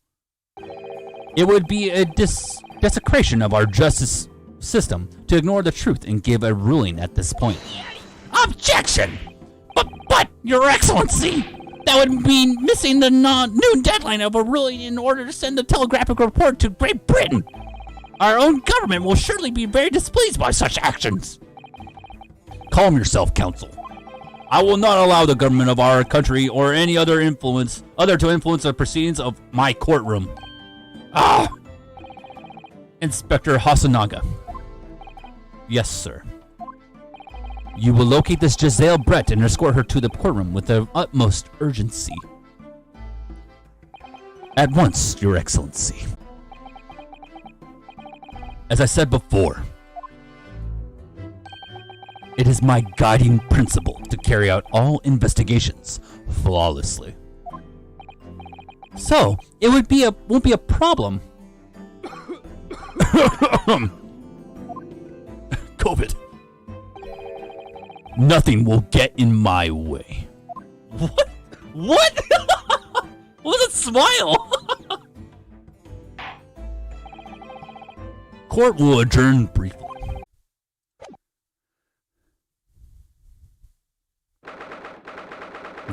A: it would be a desecration of our justice system to ignore the truth and give a ruling at this point. Objection! But, Your Excellency, that would mean missing the noon deadline of a ruling in order to send the telegraphic report to Great Britain. Our own government will surely be very displeased by such actions. Calm yourself, Counsel. I will not allow the government of our country or any other to influence the proceedings of my courtroom. Inspector Hasanaga. Yes, sir. You will locate this Giselle Brett and escort her to the courtroom with the utmost urgency. At once, Your Excellency. As I said before, it is my guiding principle to carry out all investigations flawlessly. So, it won't be a problem. COVID. Nothing will get in my way. What? What? What was that smile? Court will adjourn briefly.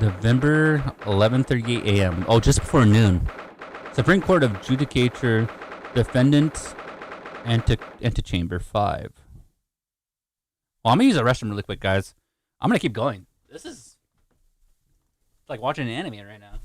A: November 11:38 a.m. Oh, just before noon. Supreme Court of Judicature, Defendant, Antechamber 5. Well, I'm gonna use the restroom really quick, guys. I'm gonna keep going. This is like watching an anime right now.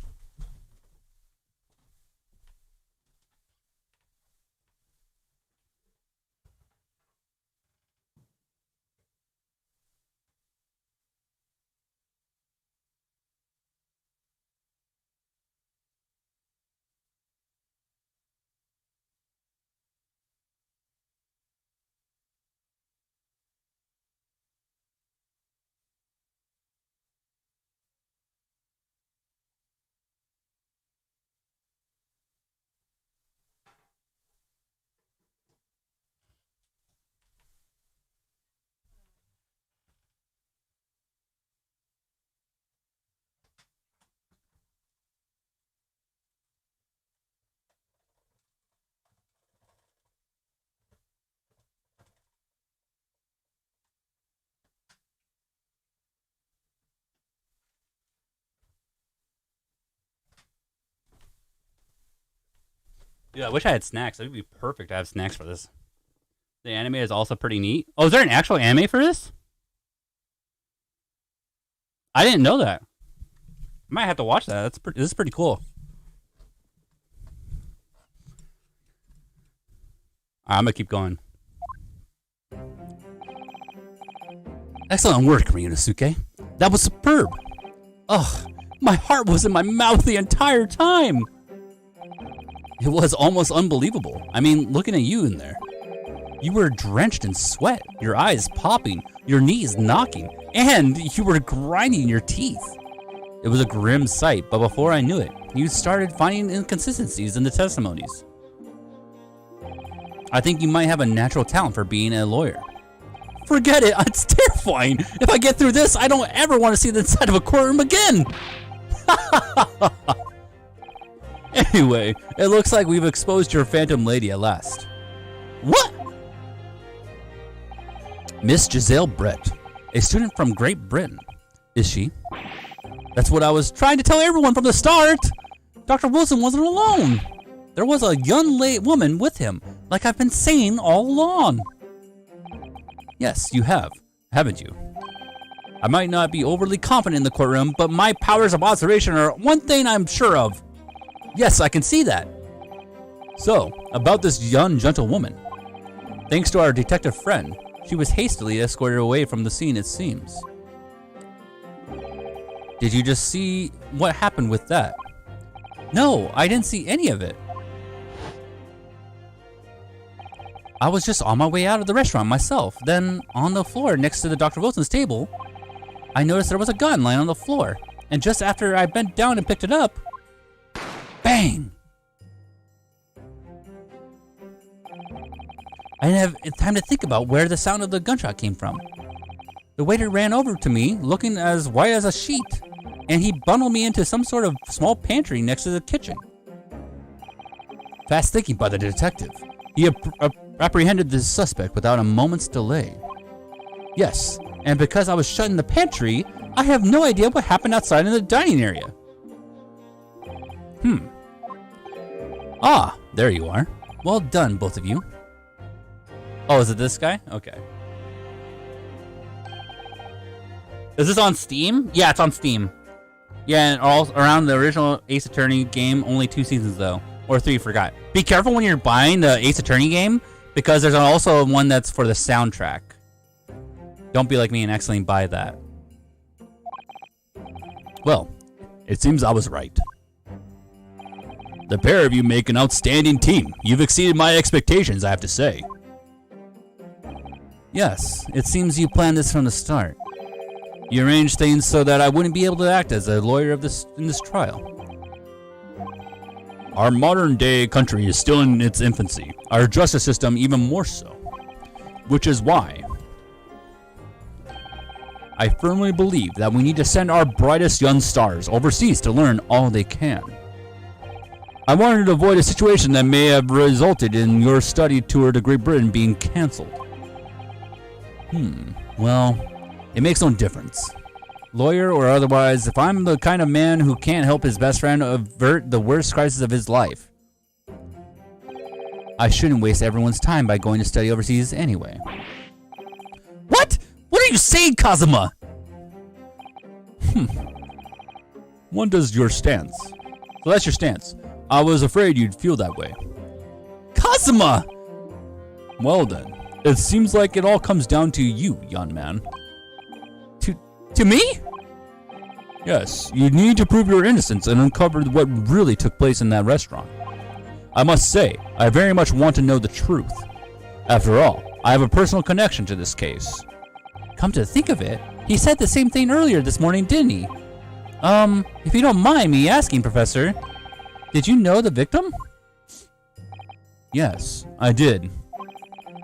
A: Dude, I wish I had snacks. It would be perfect to have snacks for this. The anime is also pretty neat. Oh, is there an actual anime for this? I didn't know that. I might have to watch that. This is pretty cool. I'm gonna keep going. Excellent work, Ryunosuke. That was superb. Ugh, my heart was in my mouth the entire time. It was almost unbelievable. I mean, looking at you in there. You were drenched in sweat, your eyes popping, your knees knocking, and you were grinding your teeth. It was a grim sight, but before I knew it, you started finding inconsistencies in the testimonies. I think you might have a natural talent for being a lawyer. Forget it, it's terrifying. If I get through this, I don't ever want to see the inside of a courtroom again. Anyway, it looks like we've exposed your phantom lady at last. What? Miss Giselle Brett, a student from Great Britain. Is she? That's what I was trying to tell everyone from the start. Dr. Wilson wasn't alone. There was a young woman with him, like I've been saying all along. Yes, you have, haven't you? I might not be overly confident in the courtroom, but my powers of observation are one thing I'm sure of. Yes, I can see that. So, about this young gentlewoman. Thanks to our detective friend, she was hastily escorted away from the scene, it seems. Did you just see what happened with that? No, I didn't see any of it. I was just on my way out of the restaurant myself. Then, on the floor next to the Dr. Wilson's table, I noticed there was a gun lying on the floor. And just after I bent down and picked it up, bang! I didn't have time to think about where the sound of the gunshot came from. The waiter ran over to me, looking as white as a sheet, and he bundled me into some sort of small pantry next to the kitchen. Fast thinking by the detective, he apprehended the suspect without a moment's delay. Yes, and because I was shut in the pantry, I have no idea what happened outside in the dining area. Ah, there you are. Well done, both of you. Oh, is it this guy? Okay. Is this on Steam? Yeah, it's on Steam. Yeah, and all around the original Ace Attorney game, only 2 seasons though. Or 3, forgot. Be careful when you're buying the Ace Attorney game, because there's also one that's for the soundtrack. Don't be like me and accidentally buy that. Well, it seems I was right. The pair of you make an outstanding team. You've exceeded my expectations, I have to say. Yes, it seems you planned this from the start. You arranged things so that I wouldn't be able to act as a lawyer in this trial. Our modern-day country is still in its infancy. Our justice system even more so. Which is why I firmly believe that we need to send our brightest young stars overseas to learn all they can. I wanted to avoid a situation that may have resulted in your study tour to Great Britain being cancelled. Well, it makes no difference. Lawyer or otherwise, if I'm the kind of man who can't help his best friend avert the worst crisis of his life, I shouldn't waste everyone's time by going to study overseas anyway. What? What are you saying, Kazuma? One does your stance. So that's your stance. I was afraid you'd feel that way. Kazuma! Well then, it seems like it all comes down to you, young man. To me? Yes, you need to prove your innocence and uncover what really took place in that restaurant. I must say, I very much want to know the truth. After all, I have a personal connection to this case. Come to think of it, he said the same thing earlier this morning, didn't he? If you don't mind me asking, Professor, did you know the victim? Yes, I did.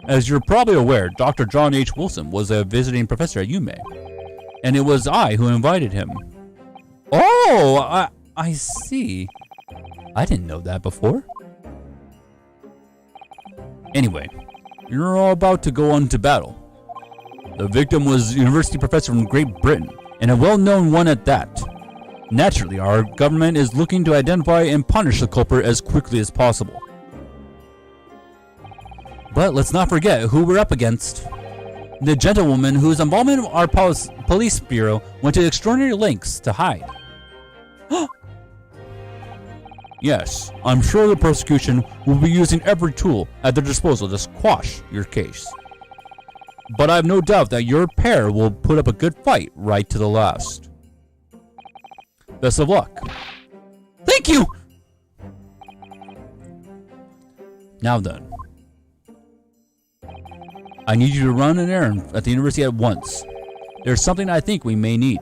A: As you're probably aware, Dr. John H. Wilson was a visiting professor at UMA, and it was I who invited him. Oh, I see. I didn't know that before. Anyway, you're all about to go on to battle. The victim was a university professor from Great Britain, and a well-known one at that. Naturally, our government is looking to identify and punish the culprit as quickly as possible. But let's not forget who we're up against. The gentlewoman whose involvement in our police bureau went to extraordinary lengths to hide. Yes, I'm sure the prosecution will be using every tool at their disposal to squash your case. But I have no doubt that your pair will put up a good fight right to the last. Best of luck. Thank you! Now then, I need you to run an errand at the university at once. There's something I think we may need.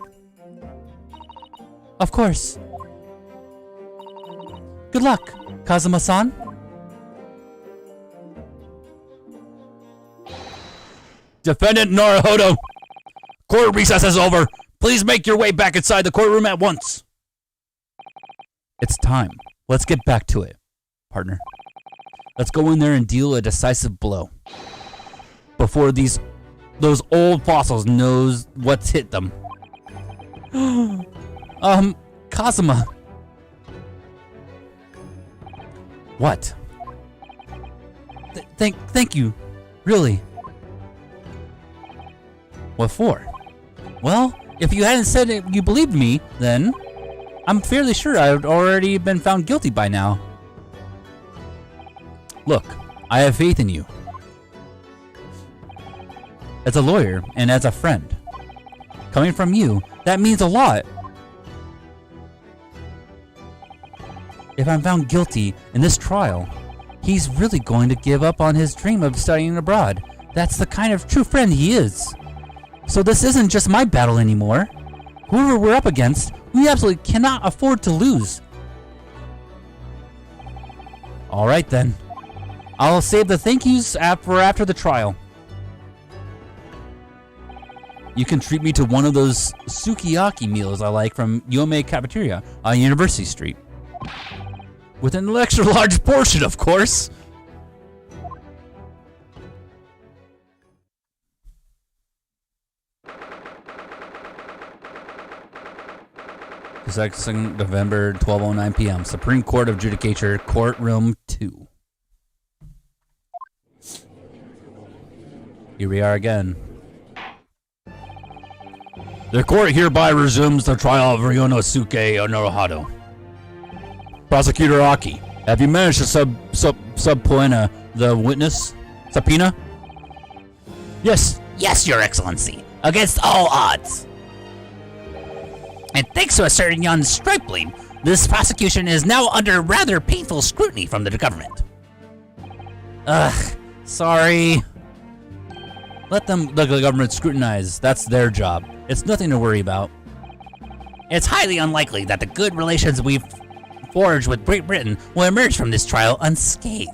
A: Of course. Good luck, Kazuma-san. Defendant Naruhodo, court recess is over. Please make your way back inside the courtroom at once. It's time. Let's get back to it, partner. Let's go in there and deal a decisive blow before those old fossils knows what's hit them. Kazuma. What? Thank you, really. What for? Well, if you hadn't said it, you believed me, then I'm fairly sure I'd already been found guilty by now. Look, I have faith in you. As a lawyer and as a friend. Coming from you, that means a lot. If I'm found guilty in this trial, he's really going to give up on his dream of studying abroad. That's the kind of true friend he is. So this isn't just my battle anymore. Whoever we're up against, we absolutely cannot afford to lose. Alright then. I'll save the thank yous for after the trial. You can treat me to one of those sukiyaki meals I like from Yome Cafeteria on University Street. With an extra large portion, of course. Second November, 12:09 p.m. Supreme Court of Judicature, Courtroom 2. Here we are again. The court hereby resumes the trial of Ryonosuke Naruhodo. Prosecutor Aki, have you managed to subpoena the witness? Subpoena?
B: Yes, Your Excellency. Against all odds. And thanks to a certain young stripling, this prosecution is now under rather painful scrutiny from the government.
A: Sorry. Let the government scrutinize. That's their job. It's nothing to worry about.
B: It's highly unlikely that the good relations we've forged with Great Britain will emerge from this trial unscathed.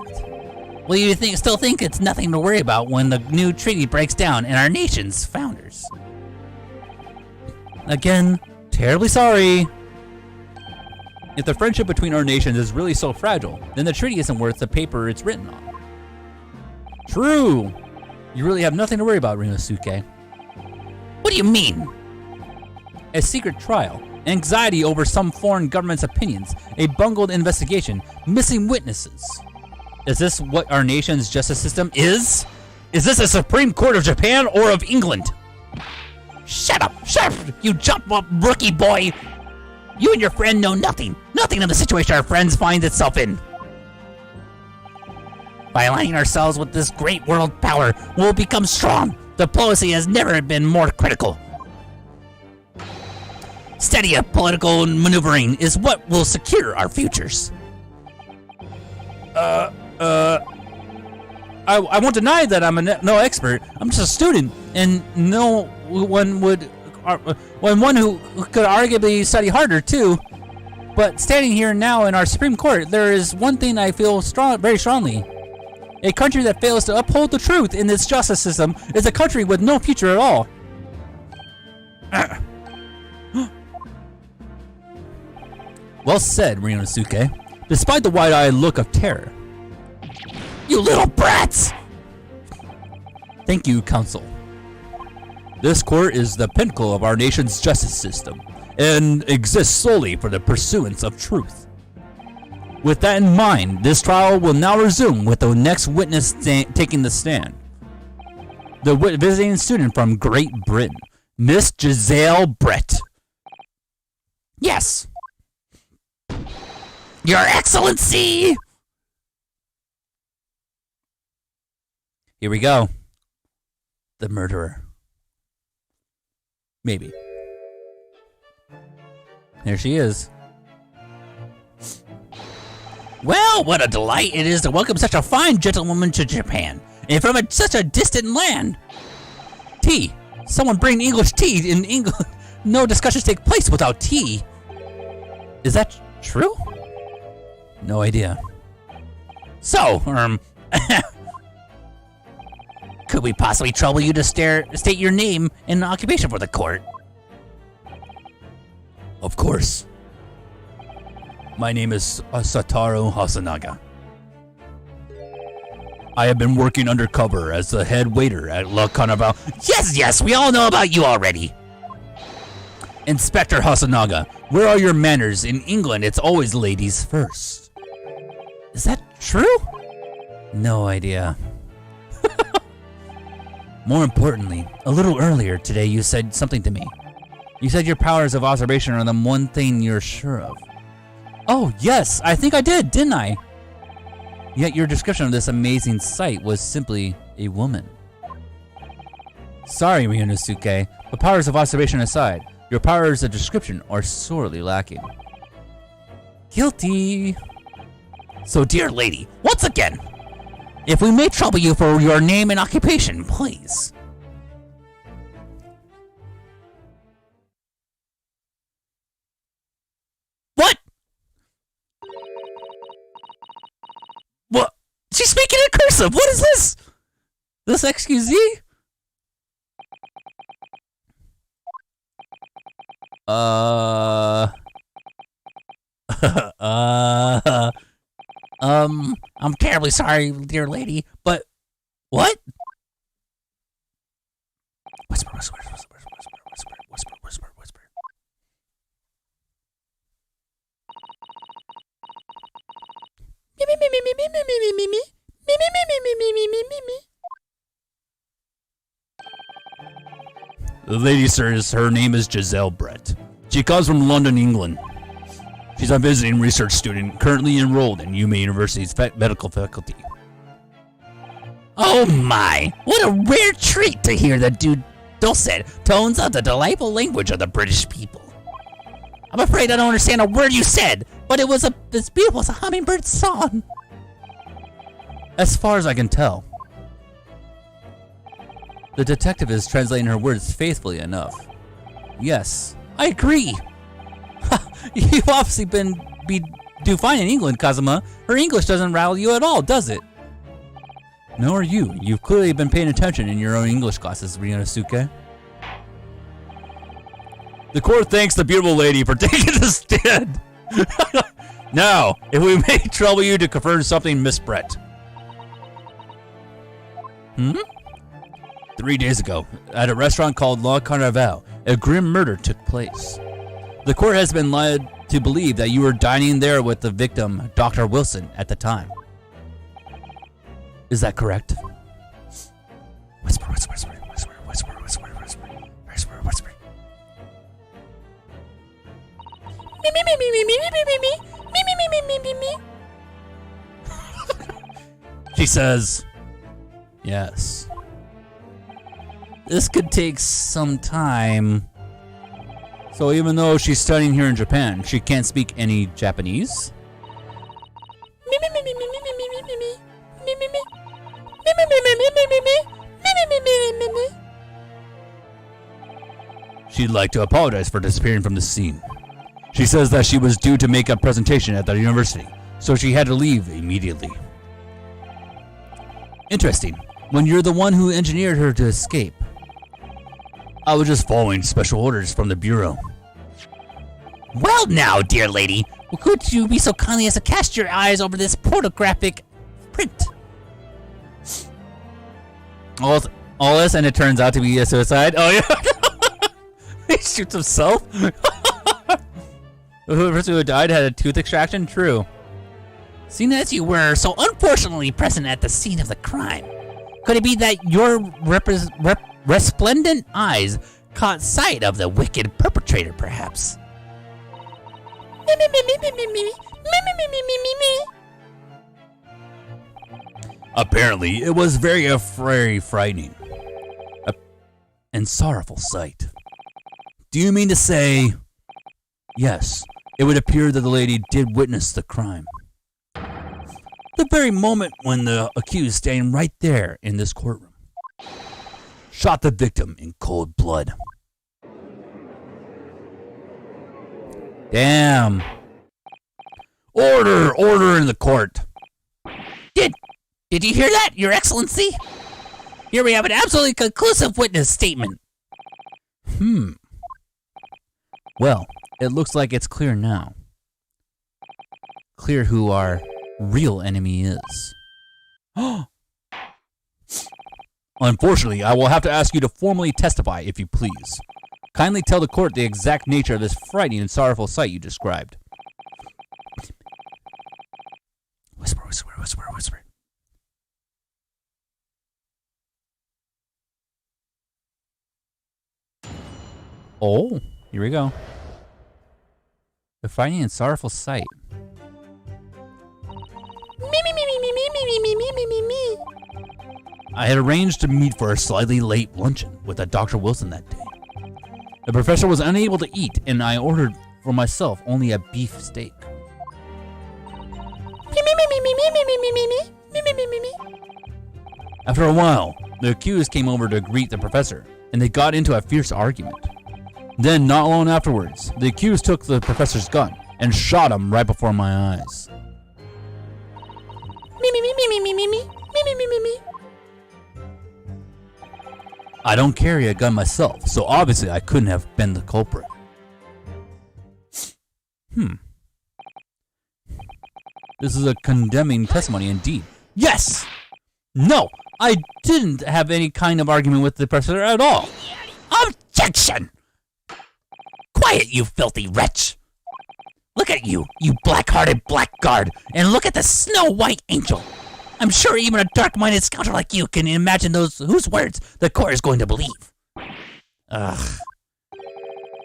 B: Will you still think it's nothing to worry about when the new treaty breaks down and our nation's founders?
A: Again, terribly sorry. If the friendship between our nations is really so fragile, then the treaty isn't worth the paper it's written on. True. You really have nothing to worry about, Ryonosuke.
B: What do you mean?
A: A secret trial, anxiety over some foreign government's opinions, a bungled investigation, missing witnesses. Is this what our nation's justice system is? Is this a Supreme Court of Japan or of England?
B: Shut up, you jump up, rookie boy! You and your friend know nothing of the situation our friends finds itself in. By aligning ourselves with this great world power, we'll become strong. Diplomacy has never been more critical. Steady political maneuvering is what will secure our futures.
A: I won't deny that I'm no expert. I'm just a student, and no one would, one who could arguably study harder too. But standing here now in our Supreme Court, there is one thing I feel very strongly. A country that fails to uphold the truth in its justice system is a country with no future at all. Well said, Ryonosuke. Despite the wide-eyed look of terror.
B: You little brats!
A: Thank you, Counsel. This court is the pinnacle of our nation's justice system and exists solely for the pursuance of truth. With that in mind, this trial will now resume with the next witness taking the stand. The visiting student from Great Britain, Miss Giselle Brett.
B: Yes. Your Excellency!
A: Here we go. The murderer. Maybe. There she is.
B: Well, what a delight it is to welcome such a fine gentlewoman to Japan, and from such a distant land.
A: Tea. Someone bring English tea in England. No discussions take place without tea. Is that true? No idea.
B: So, could we possibly trouble you to state your name and occupation for the court?
A: Of course. My name is Satoru Hasanaga. I have been working undercover as the head waiter at La Carnival.
B: Yes, we all know about you already.
A: Inspector Hasanaga, where are your manners? In England, it's always ladies first. Is that true? No idea. More importantly, a little earlier today you said something to me. You said your powers of observation are the one thing you're sure of. Oh, yes, I think I did, didn't I? Yet your description of this amazing sight was simply a woman. Sorry, Ryunosuke, but powers of observation aside, your powers of description are sorely lacking. Guilty.
B: So, dear lady, once again, if we may trouble you for your name and occupation, please. What? What? She's speaking in cursive. What is this?
A: This excusee?
B: I'm terribly sorry, dear lady, but what? Whisper.
A: The lady, sirs, her name is Giselle Brett. She comes from London, England. She's a visiting research student currently enrolled in Yuma University's medical faculty.
B: Oh my! What a rare treat to hear the dulcet tones of the delightful language of the British people. I'm afraid I don't understand a word you said, but it was as beautiful as a hummingbird's song.
A: As far as I can tell. The detective is translating her words faithfully enough. Yes, I agree. You've obviously do fine in England, Kazuma. Her English doesn't rattle you at all, does it? Nor you. You've clearly been paying attention in your own English classes, Ryunosuke. The court thanks the beautiful lady for taking the stand. Now, if we may trouble you to confirm something, Miss Brett. 3 days ago, at a restaurant called La Carnival, a grim murder took place. The court has been led to believe that you were dining there with the victim, Dr. Wilson, at the time. Is that correct? Whisper. She says, yes. This could take some time. So even though she's studying here in Japan, she can't speak any Japanese? She'd like to apologize for disappearing from the scene. She says that she was due to make a presentation at the university, so she had to leave immediately. Interesting, when you're the one who engineered her to escape. I was just following special orders from the Bureau.
B: Well now, dear lady, could you be so kindly as to cast your eyes over this pornographic print?
A: All this, and it turns out to be a suicide. Oh yeah, he shoots himself. The person who died had a tooth extraction. True.
B: Seeing as you were so unfortunately present at the scene of the crime, could it be that your resplendent eyes caught sight of the wicked perpetrator, perhaps?
A: Apparently, it was very frightening and sorrowful sight. Do you mean to say... Yes, it would appear that the lady did witness the crime. The very moment when the accused, standing right there in this courtroom, shot the victim in cold blood.
B: Damn.
A: Order in the court.
B: Did you hear that, Your Excellency? Here we have an absolutely conclusive witness statement.
A: Well, it looks like it's clear now. Clear who our real enemy is. Unfortunately, I will have to ask you to formally testify, if you please. Kindly tell the court the exact nature of this frightening and sorrowful sight you described. Whisper, whisper, whisper, whisper. Oh, here we go. The frightening and sorrowful sight. I had arranged to meet for a slightly late luncheon with a Dr. Wilson that day. The professor was unable to eat, and I ordered for myself only a beef steak. After a while, the accused came over to greet the professor, and they got into a fierce argument. Then, not long afterwards, the accused took the professor's gun and shot him right before my eyes. I don't carry a gun myself, so obviously I couldn't have been the culprit. This is a condemning testimony indeed. Yes! No, I didn't have any kind of argument with the professor at all.
B: Objection! Quiet, you filthy wretch! Look at you, you black-hearted blackguard, and look at the snow-white angel. I'm sure even a dark-minded scoundrel like you can imagine whose words the court is going to believe.
A: Ugh.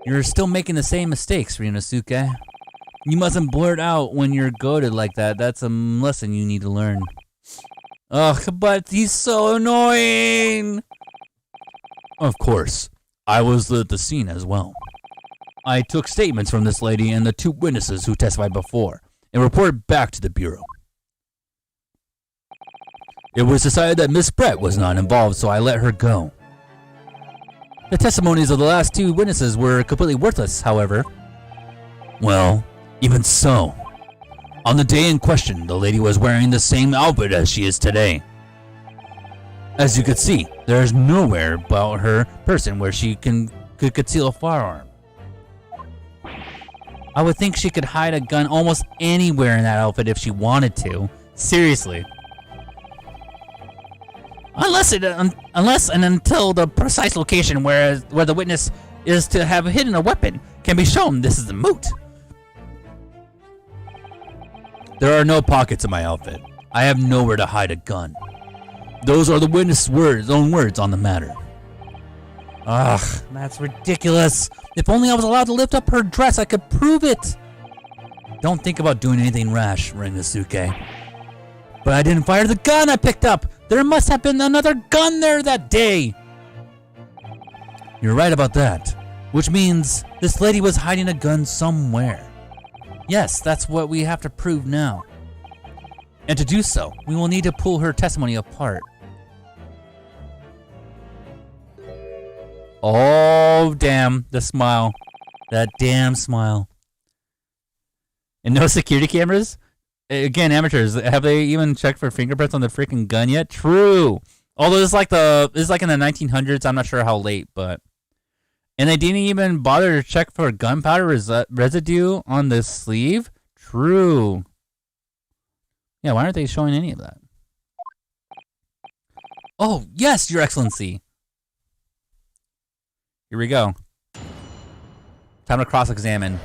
A: You're still making the same mistakes, Ryunosuke. You mustn't blurt out when you're goaded like that. That's a lesson you need to learn. Ugh, but he's so annoying! Of course, I was at the scene as well. I took statements from this lady and the two witnesses who testified before, and reported back to the Bureau. It was decided that Miss Brett was not involved, so I let her go. The testimonies of the last two witnesses were completely worthless, however. Well, even so. On the day in question, the lady was wearing the same outfit as she is today. As you could see, there is nowhere about her person where she could conceal a firearm. I would think she could hide a gun almost anywhere in that outfit if she wanted to. Seriously. Unless and until the precise location where the witness is to have hidden a weapon can be shown, this is a moot. There are no pockets in my outfit. I have nowhere to hide a gun. Those are the witness' own words on the matter. Ugh, that's ridiculous. If only I was allowed to lift up her dress, I could prove it. Don't think about doing anything rash, Ryunosuke. But I didn't fire the gun I picked up. There must have been another gun there that day. You're right about that. Which means this lady was hiding a gun somewhere. Yes, that's what we have to prove now. And to do so, we will need to pull her testimony apart. Oh, damn, the smile. That damn smile. And no security cameras? Again, amateurs, have they even checked for fingerprints on the freaking gun yet? True. Although this is like in the 1900s, I'm not sure how late, but... And they didn't even bother to check for gunpowder residue on the sleeve? True. Yeah, why aren't they showing any of that? Oh, yes, Your Excellency. Here we go. Time to cross-examine.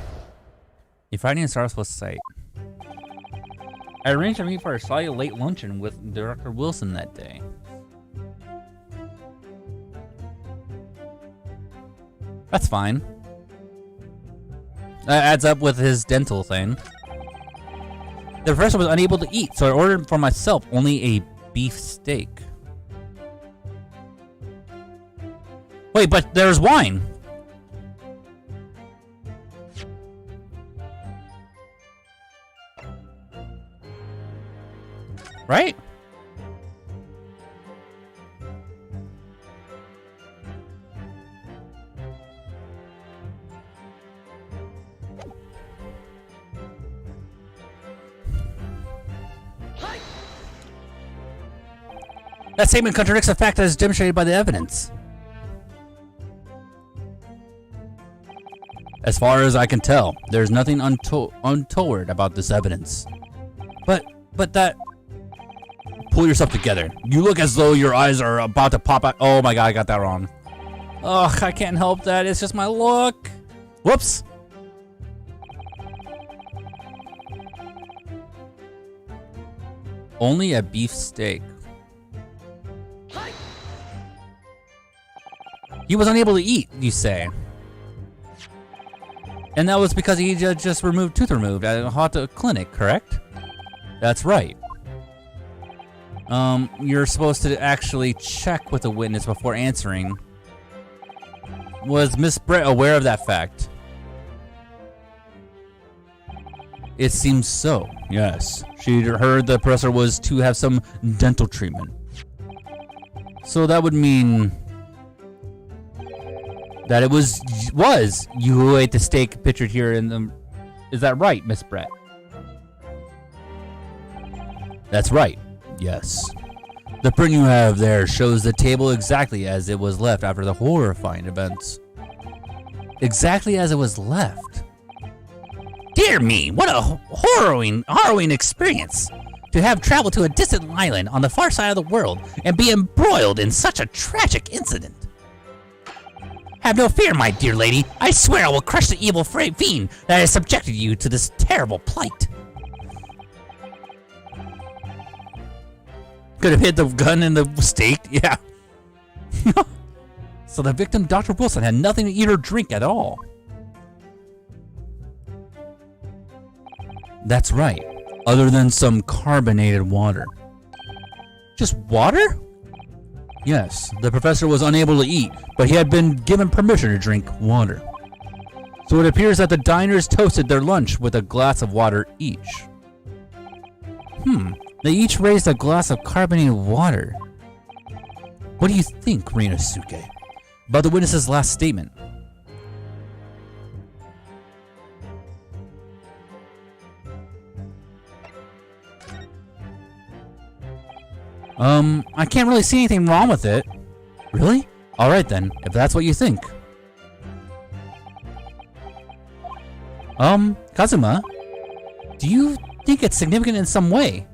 A: A frightening and sorrowful sight. I arranged to meet for a slightly late luncheon with Director Wilson that day. That's fine. That adds up with his dental thing. The professor was unable to eat, so I ordered for myself only a beef steak. Wait, but there's wine. Right? That statement contradicts the fact that is demonstrated by the evidence. As far as I can tell, there's nothing untoward about this evidence. But that... Pull yourself together. You look as though your eyes are about to pop out. Oh my god, I got that wrong. Ugh, I can't help that. It's just my look. Whoops. Only a beef steak. He was unable to eat, you say. And that was because he just removed tooth removed at a hot clinic, correct? That's right. You're supposed to actually check with the witness before answering. Was Miss Brett aware of that fact? It seems so, yes. She heard the professor was to have some dental treatment. So that would mean that it was you who ate the steak pictured here in the... Is that right, Miss Brett? That's right, yes. The print you have there shows the table exactly as it was left after the horrifying events. Exactly as it was left.
B: Dear me, what a harrowing experience. To have traveled to a distant island on the far side of the world and be embroiled in such a tragic incident. Have no fear, my dear lady. I swear I will crush the evil fiend that has subjected you to this terrible plight.
A: Could have hit the gun in the steak, yeah. So the victim, Dr. Wilson, had nothing to eat or drink at all. That's right, other than some carbonated water. Just water? Yes, the professor was unable to eat, but he had been given permission to drink water. So it appears that the diners toasted their lunch with a glass of water each. They each raised a glass of carbonated water. What do you think, Rinosuke, about the witness's last statement? I can't really see anything wrong with it. Really? Alright then, if that's what you think. Kazuma, do you think it's significant in some way?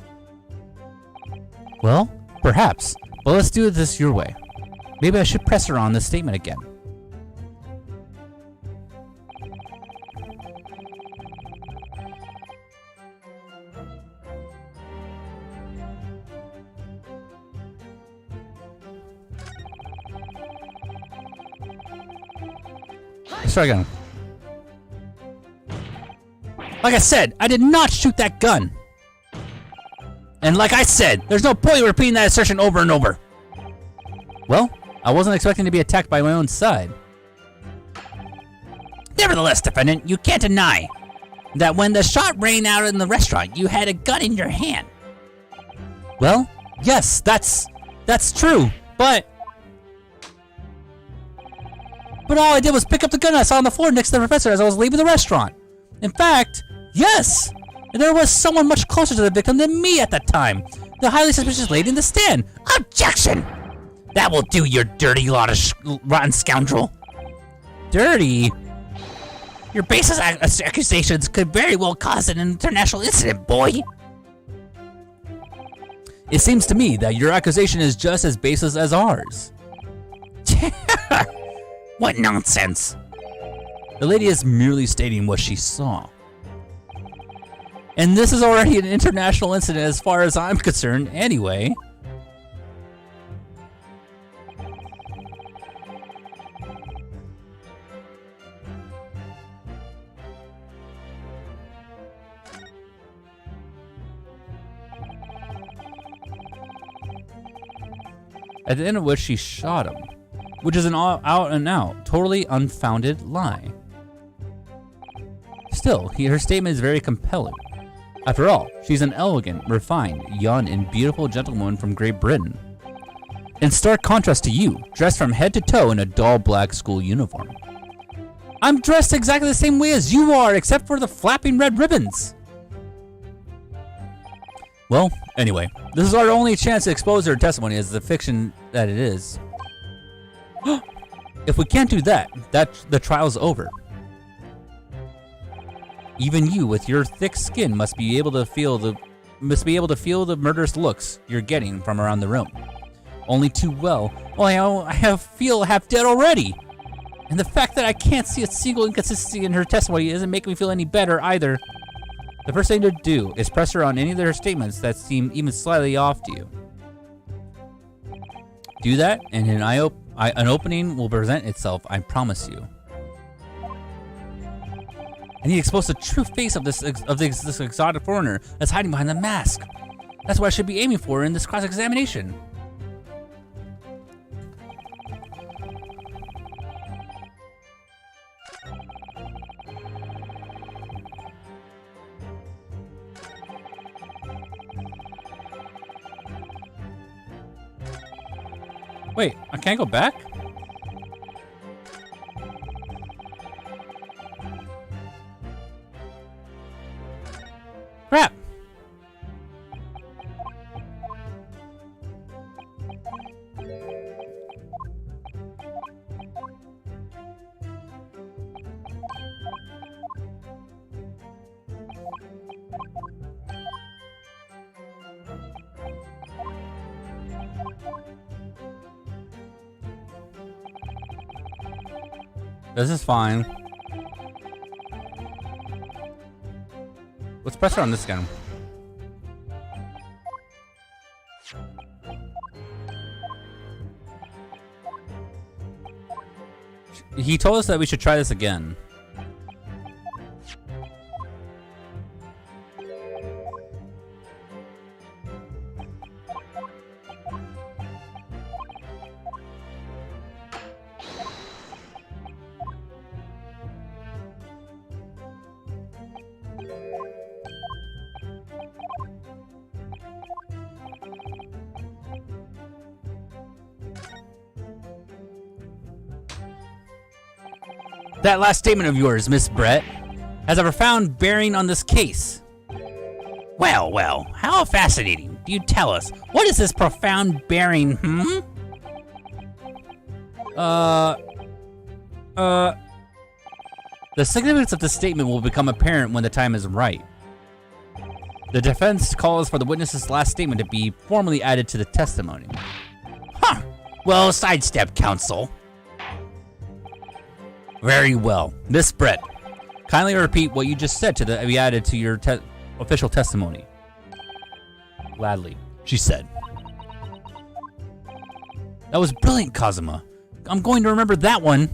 A: Well, perhaps, but let's do this your way. Maybe I should press her on this statement again. Let's try again. Like I said, I did not shoot that gun. And like I said, there's no point in repeating that assertion over and over. Well, I wasn't expecting to be attacked by my own side.
B: Nevertheless, defendant, you can't deny that when the shot rang out in the restaurant, you had a gun in your hand.
A: Well, yes, that's true, but all I did was pick up the gun I saw on the floor next to the professor as I was leaving the restaurant. In fact, yes, there was someone much closer to the victim than me at that time. The highly suspicious lady in the stand.
B: Objection! That will do, you dirty rotten scoundrel.
A: Dirty?
B: Your baseless accusations could very well cause an international incident, boy.
A: It seems to me that your accusation is just as baseless as ours.
B: What nonsense.
A: The lady is merely stating what she saw. And this is already an international incident as far as I'm concerned anyway. At the end of which she shot him, which is an out and out, totally unfounded lie. Still, her statement is very compelling. After all, she's an elegant, refined, young, and beautiful gentlewoman from Great Britain. In stark contrast to you, dressed from head to toe in a dull black school uniform. I'm dressed exactly the same way as you are, except for the flapping red ribbons. Well, anyway, this is our only chance to expose her testimony as the fiction that it is. If we can't do that, the trial's over. Even you, with your thick skin, must be able to feel the murderous looks you're getting from around the room. Only too well. Well, I feel half dead already. And the fact that I can't see a single inconsistency in her testimony isn't making me feel any better either. The first thing to do is press her on any of her statements that seem even slightly off to you. Do that, and an opening will present itself, I promise you. I need to expose the true face of this exotic foreigner that's hiding behind the mask. That's what I should be aiming for in this cross-examination. Wait, I can't go back? Crap! This is fine. Let's press her on this again. He told us that we should try this again. That last statement of yours, Miss Brett, has a profound bearing on this case.
B: Well, well, how fascinating. Do you tell us? What is this profound bearing,
A: The significance of this statement will become apparent when the time is right. The defense calls for the witness's last statement to be formally added to the testimony.
B: Huh. Well, sidestep, counsel.
A: Very well. Miss Brett, kindly repeat what you just said to be added to your official testimony. Gladly, she said. That was brilliant, Kazuma. I'm going to remember that one.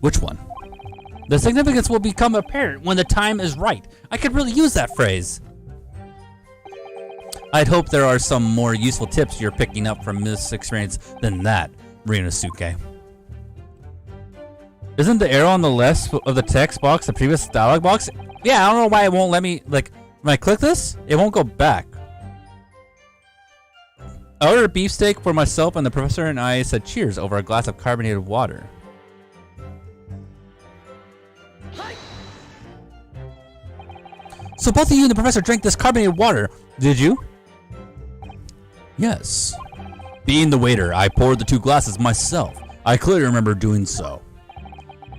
A: Which one? The significance will become apparent when the time is right. I could really use that phrase. I'd hope there are some more useful tips you're picking up from this experience than that, Ryunosuke. Isn't the arrow on the left of the text box the previous dialog box? Yeah, I don't know why it won't let me, like, when I click this, it won't go back. I ordered a beefsteak for myself, and the professor and I said cheers over a glass of carbonated water. So both of you and the professor drank this carbonated water, did you? Yes. Being the waiter, I poured the 2 glasses myself. I clearly remember doing so.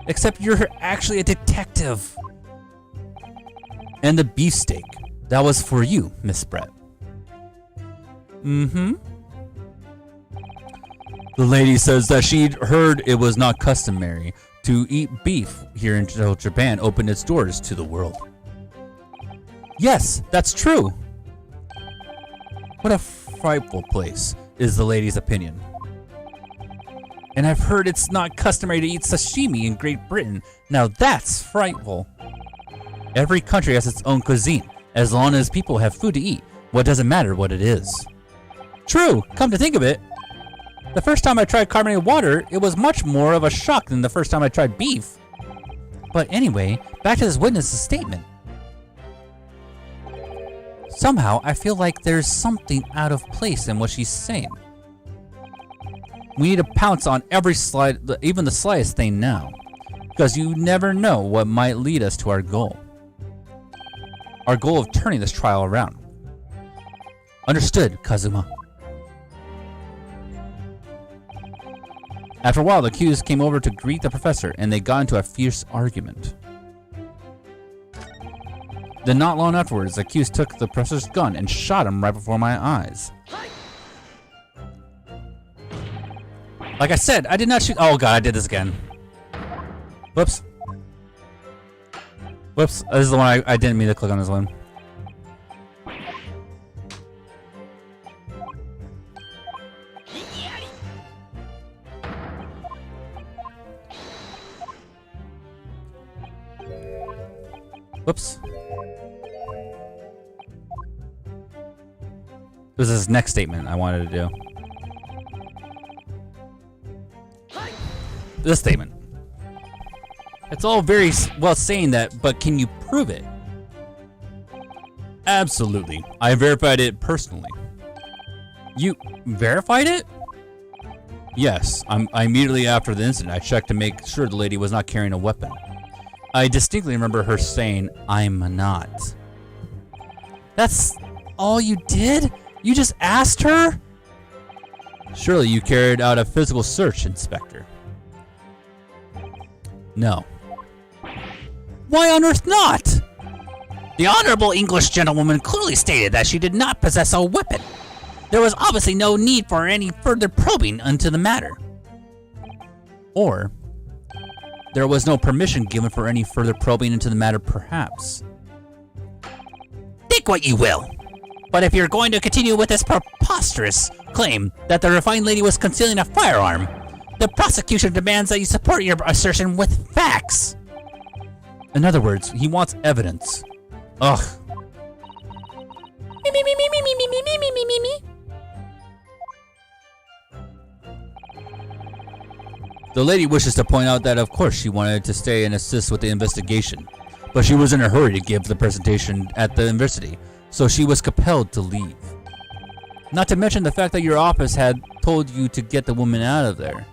A: Except you're actually a detective. And the beefsteak, that was for you, Miss Brett. Mm-hmm. The lady says that she'd heard it was not customary to eat beef here until Japan opened its doors to the world. Yes, that's true. What a frightful place, is the lady's opinion. And I've heard it's not customary to eat sashimi in Great Britain. Now that's frightful. Every country has its own cuisine. As long as people have food to eat, what doesn't matter what it is. True, come to think of it. The first time I tried carbonated water, it was much more of a shock than the first time I tried beef. But anyway, back to this witness's statement. Somehow, I feel like there's something out of place in what she's saying. We need to pounce on every even the slightest thing now, because you never know what might lead us to our goal. Our goal of turning this trial around. Understood, Kazuma. After a while, the accused came over to greet the professor, and they got into a fierce argument. Then not long afterwards, the accused took the professor's gun and shot him right before my eyes. Like I said, I did not shoot. Oh god, I did this again. Whoops. Whoops, this is the one I didn't mean to click on this one. Whoops. This is his next statement I wanted to do. This statement. It's all very well saying that, but can you prove it? Absolutely. I verified it personally. You verified it? Yes. I immediately after the incident, I checked to make sure the lady was not carrying a weapon. I distinctly remember her saying, "I'm not." That's all you did? You just asked her? Surely you carried out a physical search, Inspector. No. Why on earth not?
B: The honorable English gentlewoman clearly stated that she did not possess a weapon. There was obviously no need for any further probing into the matter.
A: Or, there was no permission given for any further probing into the matter, perhaps.
B: Think what you will. But if you're going to continue with this preposterous claim that the refined lady was concealing a firearm, the prosecution demands that you support your assertion with facts.
A: In other words, he wants evidence. Ugh.
B: Me.
A: The lady wishes to point out that of course she wanted to stay and assist with the investigation, but she was in a hurry to give the presentation at the university, so she was compelled to leave. Not to mention the fact that your office had told you to get the woman out of there.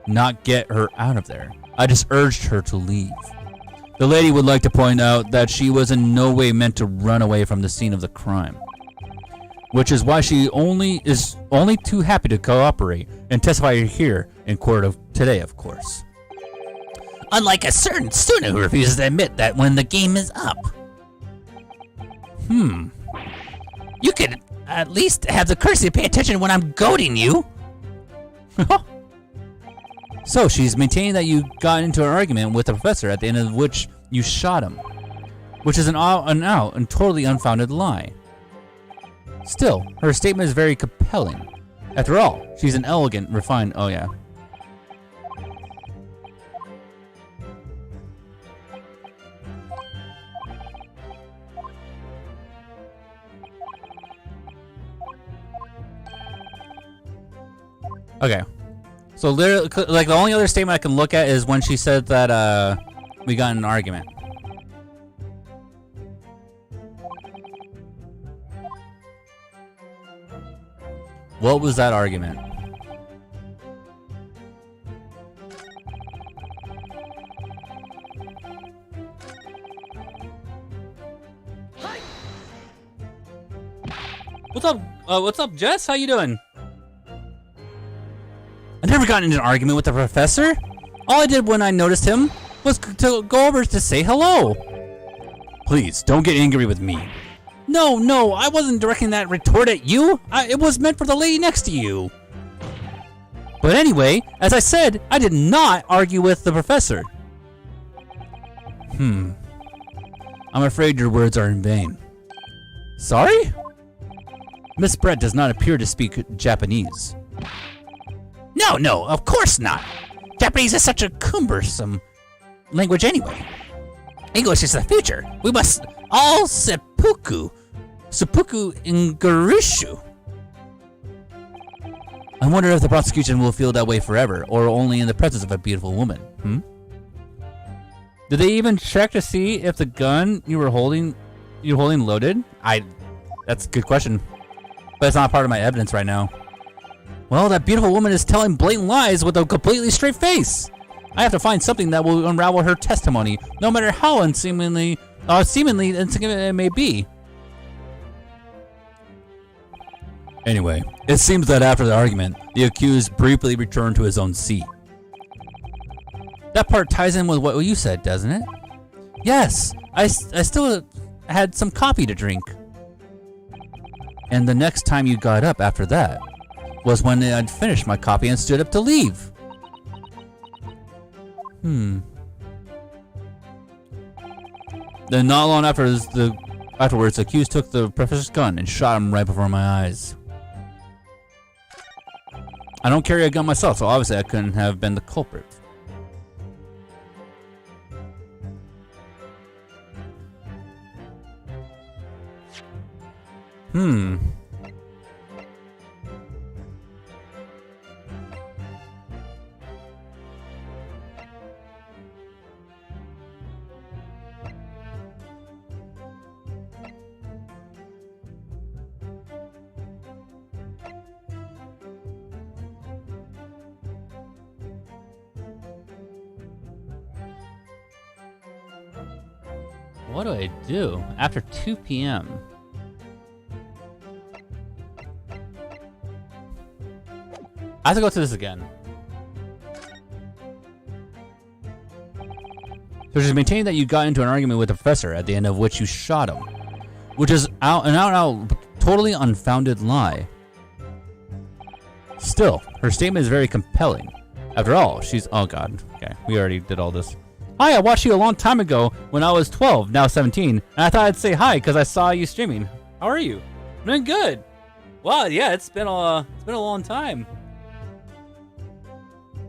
A: Not get her out of there. I just urged her to leave. The lady would like to point out that she was in no way meant to run away from the scene of the crime, which is why she is only too happy to cooperate and testify here in court of today, of course.
B: Unlike a certain student who refuses to admit that when the game is up. You could at least have the courtesy to pay attention when I'm goading you.
A: So she's maintaining that you got into an argument with the professor at the end of which you shot him, which is an out and totally unfounded lie. Still, her statement is very compelling. After all, she's an elegant, refined, oh yeah. Okay. So literally, like the only other statement I can look at is when she said that we got in an argument. What was that argument? What's up, Jess? How you doing? I never got into an argument with the professor. All I did when I noticed him was to go over to say hello. Please, don't get angry with me. No, I wasn't directing that retort at you. It was meant for the lady next to you. But anyway, as I said, I did not argue with the professor. I'm afraid your words are in vain. Sorry? Miss Brett does not appear to speak Japanese.
B: No, of course not. Japanese is such a cumbersome language anyway. English is the future. We must all seppuku in Garushu.
A: I wonder if the prosecution will feel that way forever, or only in the presence of a beautiful woman. Did they even check to see if the gun you're holding loaded? That's a good question. But it's not part of my evidence right now. Well, that beautiful woman is telling blatant lies with a completely straight face. I have to find something that will unravel her testimony, no matter how seemingly insignificant it may be. Anyway, it seems that after the argument, the accused briefly returned to his own seat. That part ties in with what you said, doesn't it? Yes, I still had some coffee to drink. And the next time you got up after that was when I'd finished my coffee and stood up to leave. Then not long afterwards, the accused took the professor's gun and shot him right before my eyes. I don't carry a gun myself, so obviously I couldn't have been the culprit. What do I do after 2 p.m.? I have to go through this again. So she's maintaining that you got into an argument with the professor, at the end of which you shot him, which is an out, totally unfounded lie. Still, her statement is very compelling. After all, she's... Oh god. Okay, we already did all this. Hi, I watched you a long time ago when I was 12, now 17, and I thought I'd say hi because I saw you streaming. How are you? I'm doing good. Wow, yeah, it's been a long time.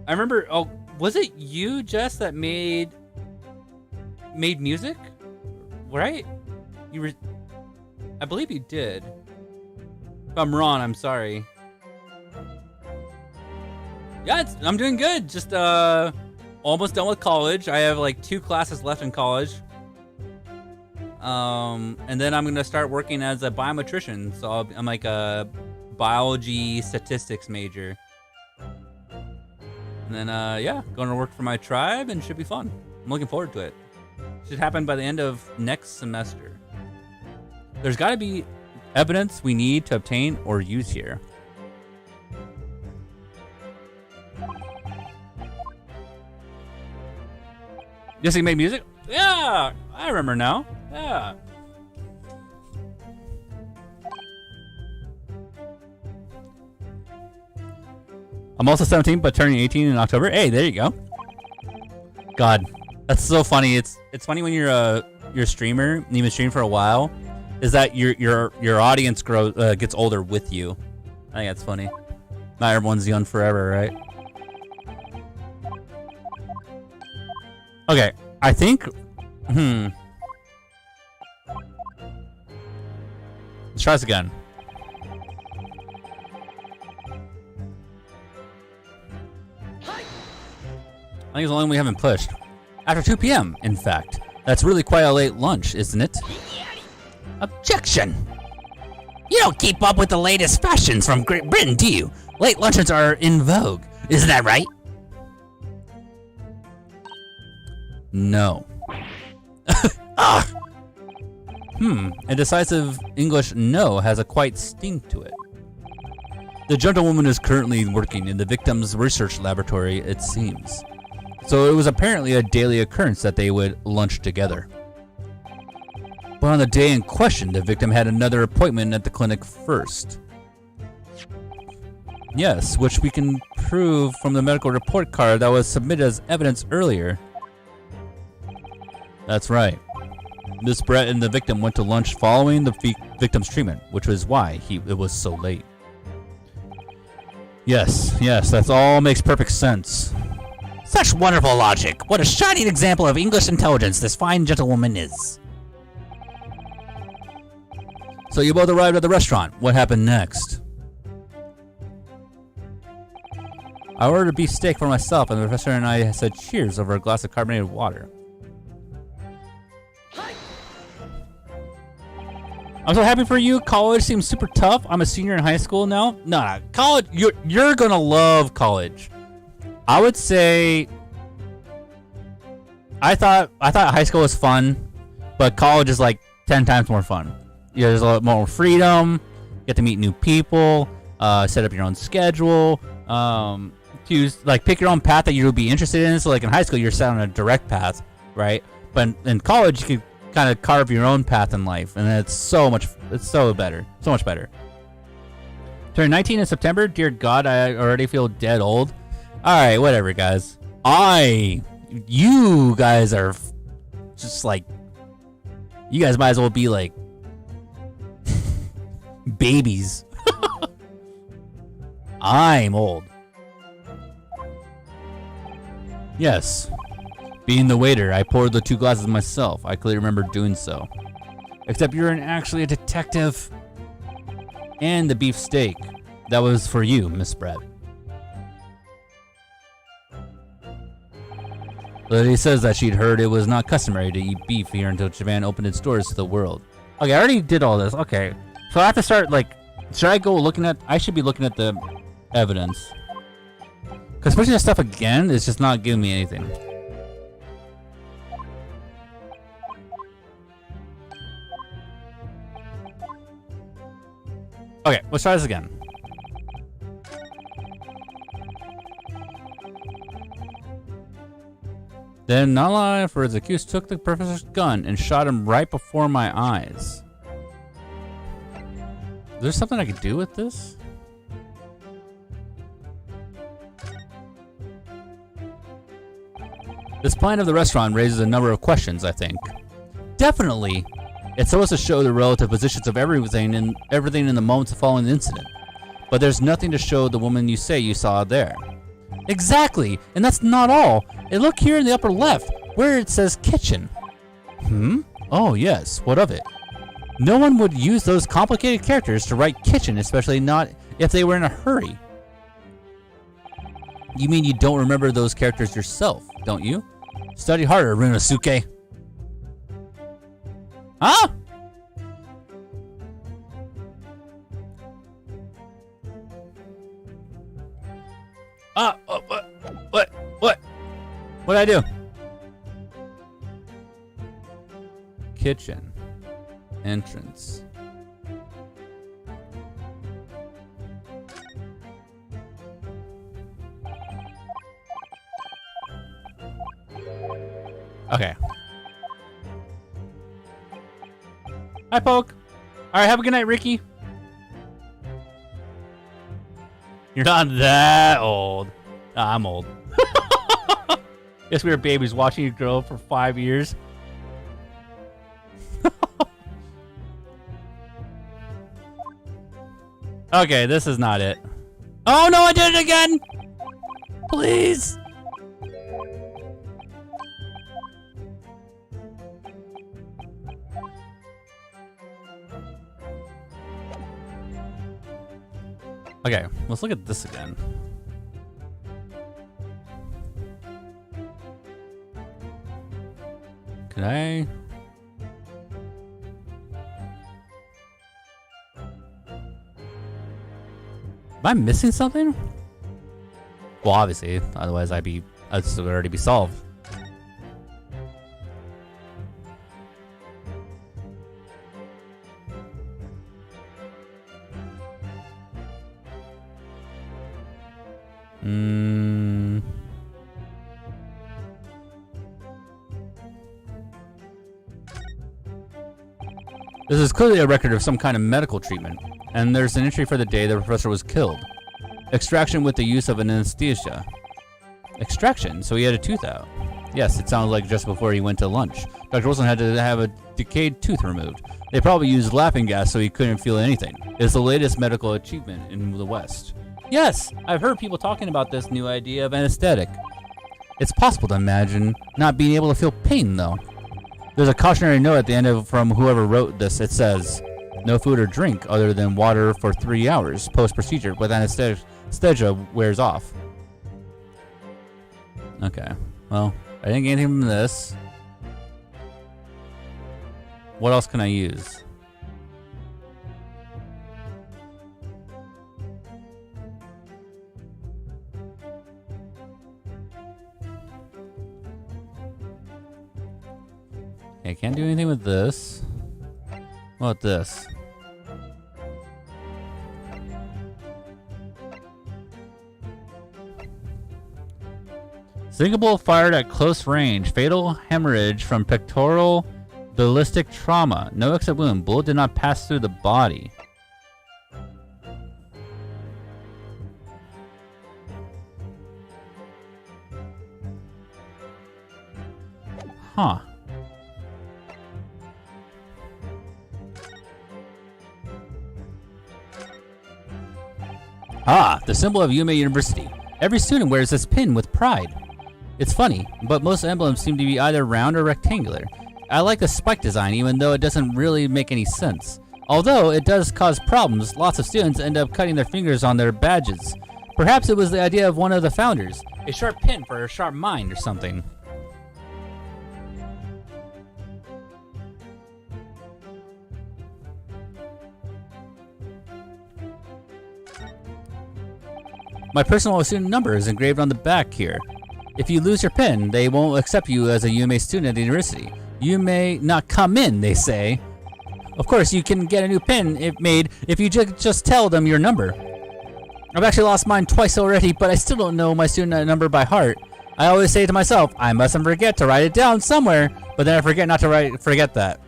A: I remember. Oh, was it you, Jess, that made music? Right? I believe you did. If I'm wrong, I'm sorry. Yeah, I'm doing good. Just almost done with college. I have like 2 classes left in college. And then I'm gonna start working as a biometrician. So I'm like a biology statistics major. And then yeah, going to work for my tribe and should be fun. I'm looking forward to it. Should happen by the end of next semester. There's got to be evidence we need to obtain or use here. Yes, he made music? Yeah, I remember now. Yeah. I'm also 17, but turning 18 in October. Hey, there you go. God, that's so funny. It's funny when you're a streamer and you've been streaming for a while, is that your audience gets older with you. I think that's funny. Not everyone's young forever, right? Okay, I think. Let's try this again. I think it's the only one we haven't pushed. After 2 p.m., in fact. That's really quite a late lunch, isn't it?
B: Objection! You don't keep up with the latest fashions from Great Britain, do you? Late luncheons are in vogue. Isn't that right?
A: No. A decisive English no has a quite sting to it. The gentlewoman is currently working in the victim's research laboratory, it seems. So it was apparently a daily occurrence that they would lunch together. But on the day in question, the victim had another appointment at the clinic first. Yes, which we can prove from the medical report card that was submitted as evidence earlier. That's right. Miss Brett and the victim went to lunch following the victim's treatment, which was why it was so late. Yes, that all makes perfect sense.
B: Such wonderful logic. What a shining example of English intelligence this fine gentlewoman is.
A: So you both arrived at the restaurant. What happened next? I ordered a beef steak for myself, and the professor and I said cheers over a glass of carbonated water. I'm so happy for you. College seems super tough. I'm a senior in high school now. No, college. You're gonna love college. I would say. I thought high school was fun, but college is like 10 times more fun. Yeah, there's a lot more freedom. You get to meet new people. Set up your own schedule. Pick your own path that you'll be interested in. So like in high school, you're set on a direct path, right? But in college, you can kind of carve your own path in life, and it's so much better. Turned 19 in September. Dear God, I already feel dead old. All right, whatever, guys. You guys are just like, you guys might as well be like babies. I'm old. Yes. Being the waiter, I poured the 2 glasses myself. I clearly remember doing so. Except you're actually a detective. And the beef steak. That was for you, Miss Brett. The lady says that she'd heard it was not customary to eat beef here until Japan opened its doors to the world. Okay, I already did all this. Okay. So I have to start, should I go looking at... I should be looking at the evidence. Because pushing this stuff again is just not giving me anything. Okay, let's try this again. Then Nala, for his accused, took the professor's gun and shot him right before my eyes. Is there something I could do with this? This plan of the restaurant raises a number of questions, I think. Definitely. It's supposed to show the relative positions of everything in the moments following the incident. But there's nothing to show the woman you say you saw there. Exactly, and that's not all. And look here in the upper left, where it says kitchen. Oh yes, what of it? No one would use those complicated characters to write kitchen, especially not if they were in a hurry. You mean you don't remember those characters yourself, don't you? Study harder, Runosuke. Huh? What? What'd I do? Kitchen. Entrance. Okay. Hi, Poke. Alright, have a good night, Ricky. You're not that old. I'm old. Guess we were babies watching you grow for 5 years. Okay, this is not it. Oh no, I did it again! Please! Okay, let's look at this again. Can I? Am I missing something? Well, obviously, otherwise I'd already be solved. This is clearly a record of some kind of medical treatment, and there's an entry for the day the professor was killed. Extraction with the use of an anesthesia. Extraction, so he had a tooth out. Yes, it sounds like just before he went to lunch. Dr. Wilson had to have a decayed tooth removed. They probably used laughing gas so he couldn't feel anything. It's the latest medical achievement in the West. Yes, I've heard people talking about this new idea of anesthetic. It's possible to imagine not being able to feel pain, though. There's a cautionary note at the end from whoever wrote this. It says, no food or drink other than water for 3 hours post-procedure with anesthesia wears off. Okay, well, I didn't get anything from this. What else can I use? Okay, I can't do anything with this. What about this? Zinkable fired at close range. Fatal hemorrhage from pectoral ballistic trauma. No exit wound. Bullet did not pass through the body. Huh. Ah, the symbol of Yume University. Every student wears this pin with pride. It's funny, but most emblems seem to be either round or rectangular. I like the spike design even though it doesn't really make any sense. Although it does cause problems, lots of students end up cutting their fingers on their badges. Perhaps it was the idea of one of the founders. A sharp pin for a sharp mind or something. My personal student number is engraved on the back here. If you lose your pin, they won't accept you as a UMA student at the university. You may not come in, they say. Of course, you can get a new pin made if you just tell them your number. I've actually lost mine twice already, but I still don't know my student number by heart. I always say to myself, I mustn't forget to write it down somewhere, but then I forget not to forget that.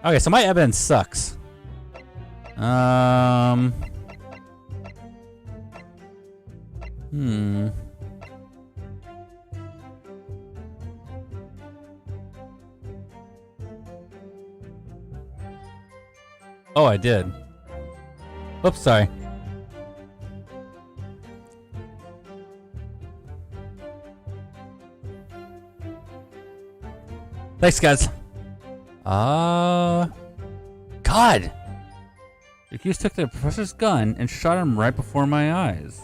A: Okay, so my evidence sucks. Oh, I did. Oops, sorry. Thanks, guys. God! The accused took the professor's gun and shot him right before my eyes.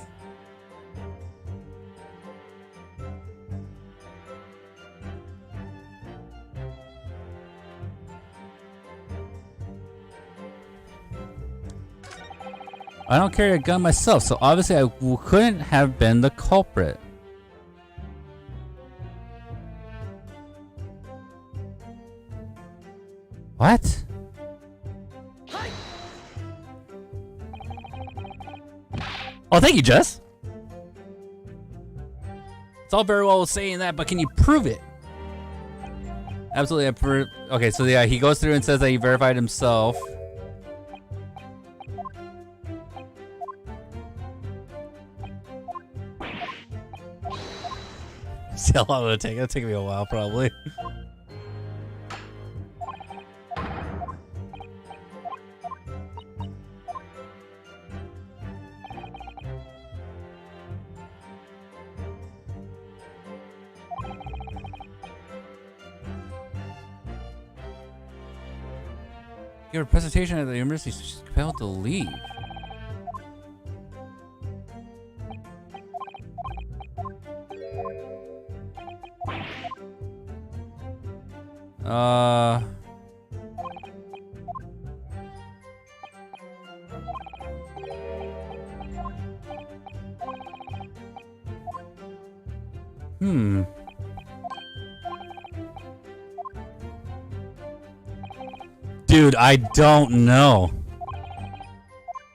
A: I don't carry a gun myself, so obviously I couldn't have been the culprit. What? Oh, thank you, Jess. It's all very well saying that, but can you prove it? Absolutely. Okay, so yeah, he goes through and says that he verified himself. See how long it'll take? It'll take me a while, probably. Give a presentation at the university, so she's compelled to leave. Dude, I don't know.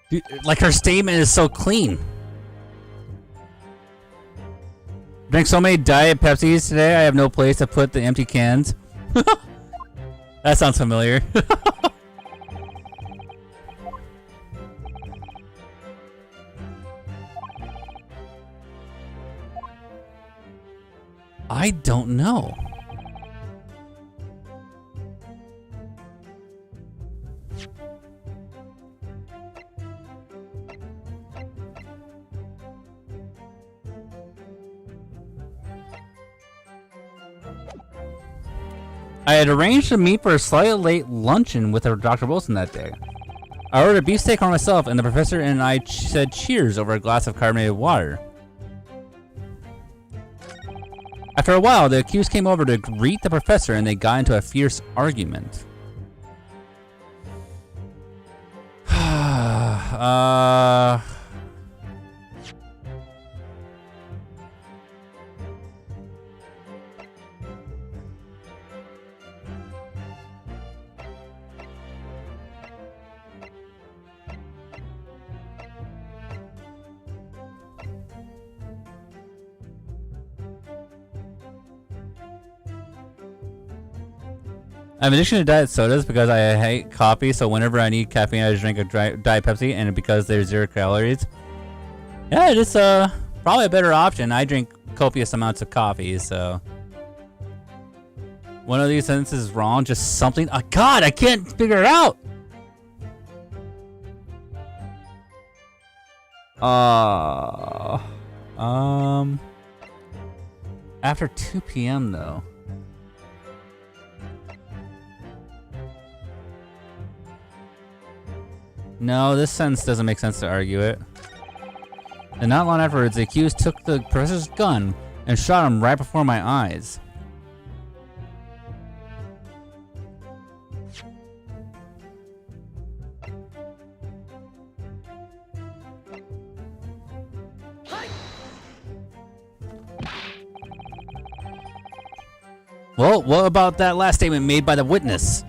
A: Dude, like, her statement is so clean. Drank so many Diet Pepsis today, I have no place to put the empty cans. That sounds familiar. I don't know. I had arranged to meet for a slightly late luncheon with Dr. Wilson that day. I ordered a beefsteak for myself, and the professor and I said cheers over a glass of carbonated water. After a while, the accused came over to greet the professor, and they got into a fierce argument. I have an addiction to diet sodas because I hate coffee, so whenever I need caffeine, I just drink a Diet Pepsi, and because there's 0 calories. Yeah, it is probably a better option. I drink copious amounts of coffee, so... One of these sentences is wrong, just something... Oh, God, I can't figure it out! After 2 p.m., though. No, this sentence doesn't make sense to argue it. And not long afterwards, the accused took the professor's gun and shot him right before my eyes. Well, what about that last statement made by the witness?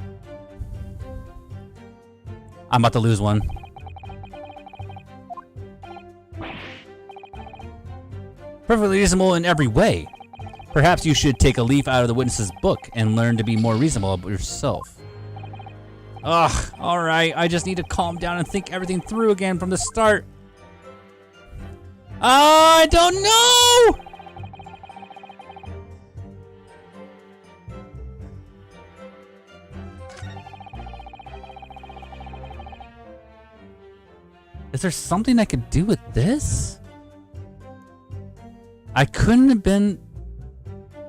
A: I'm about to lose one. Perfectly reasonable in every way. Perhaps you should take a leaf out of the witness's book and learn to be more reasonable about yourself. Ugh, alright, I just need to calm down and think everything through again from the start. I don't know! Is there something I could do with this? I couldn't have been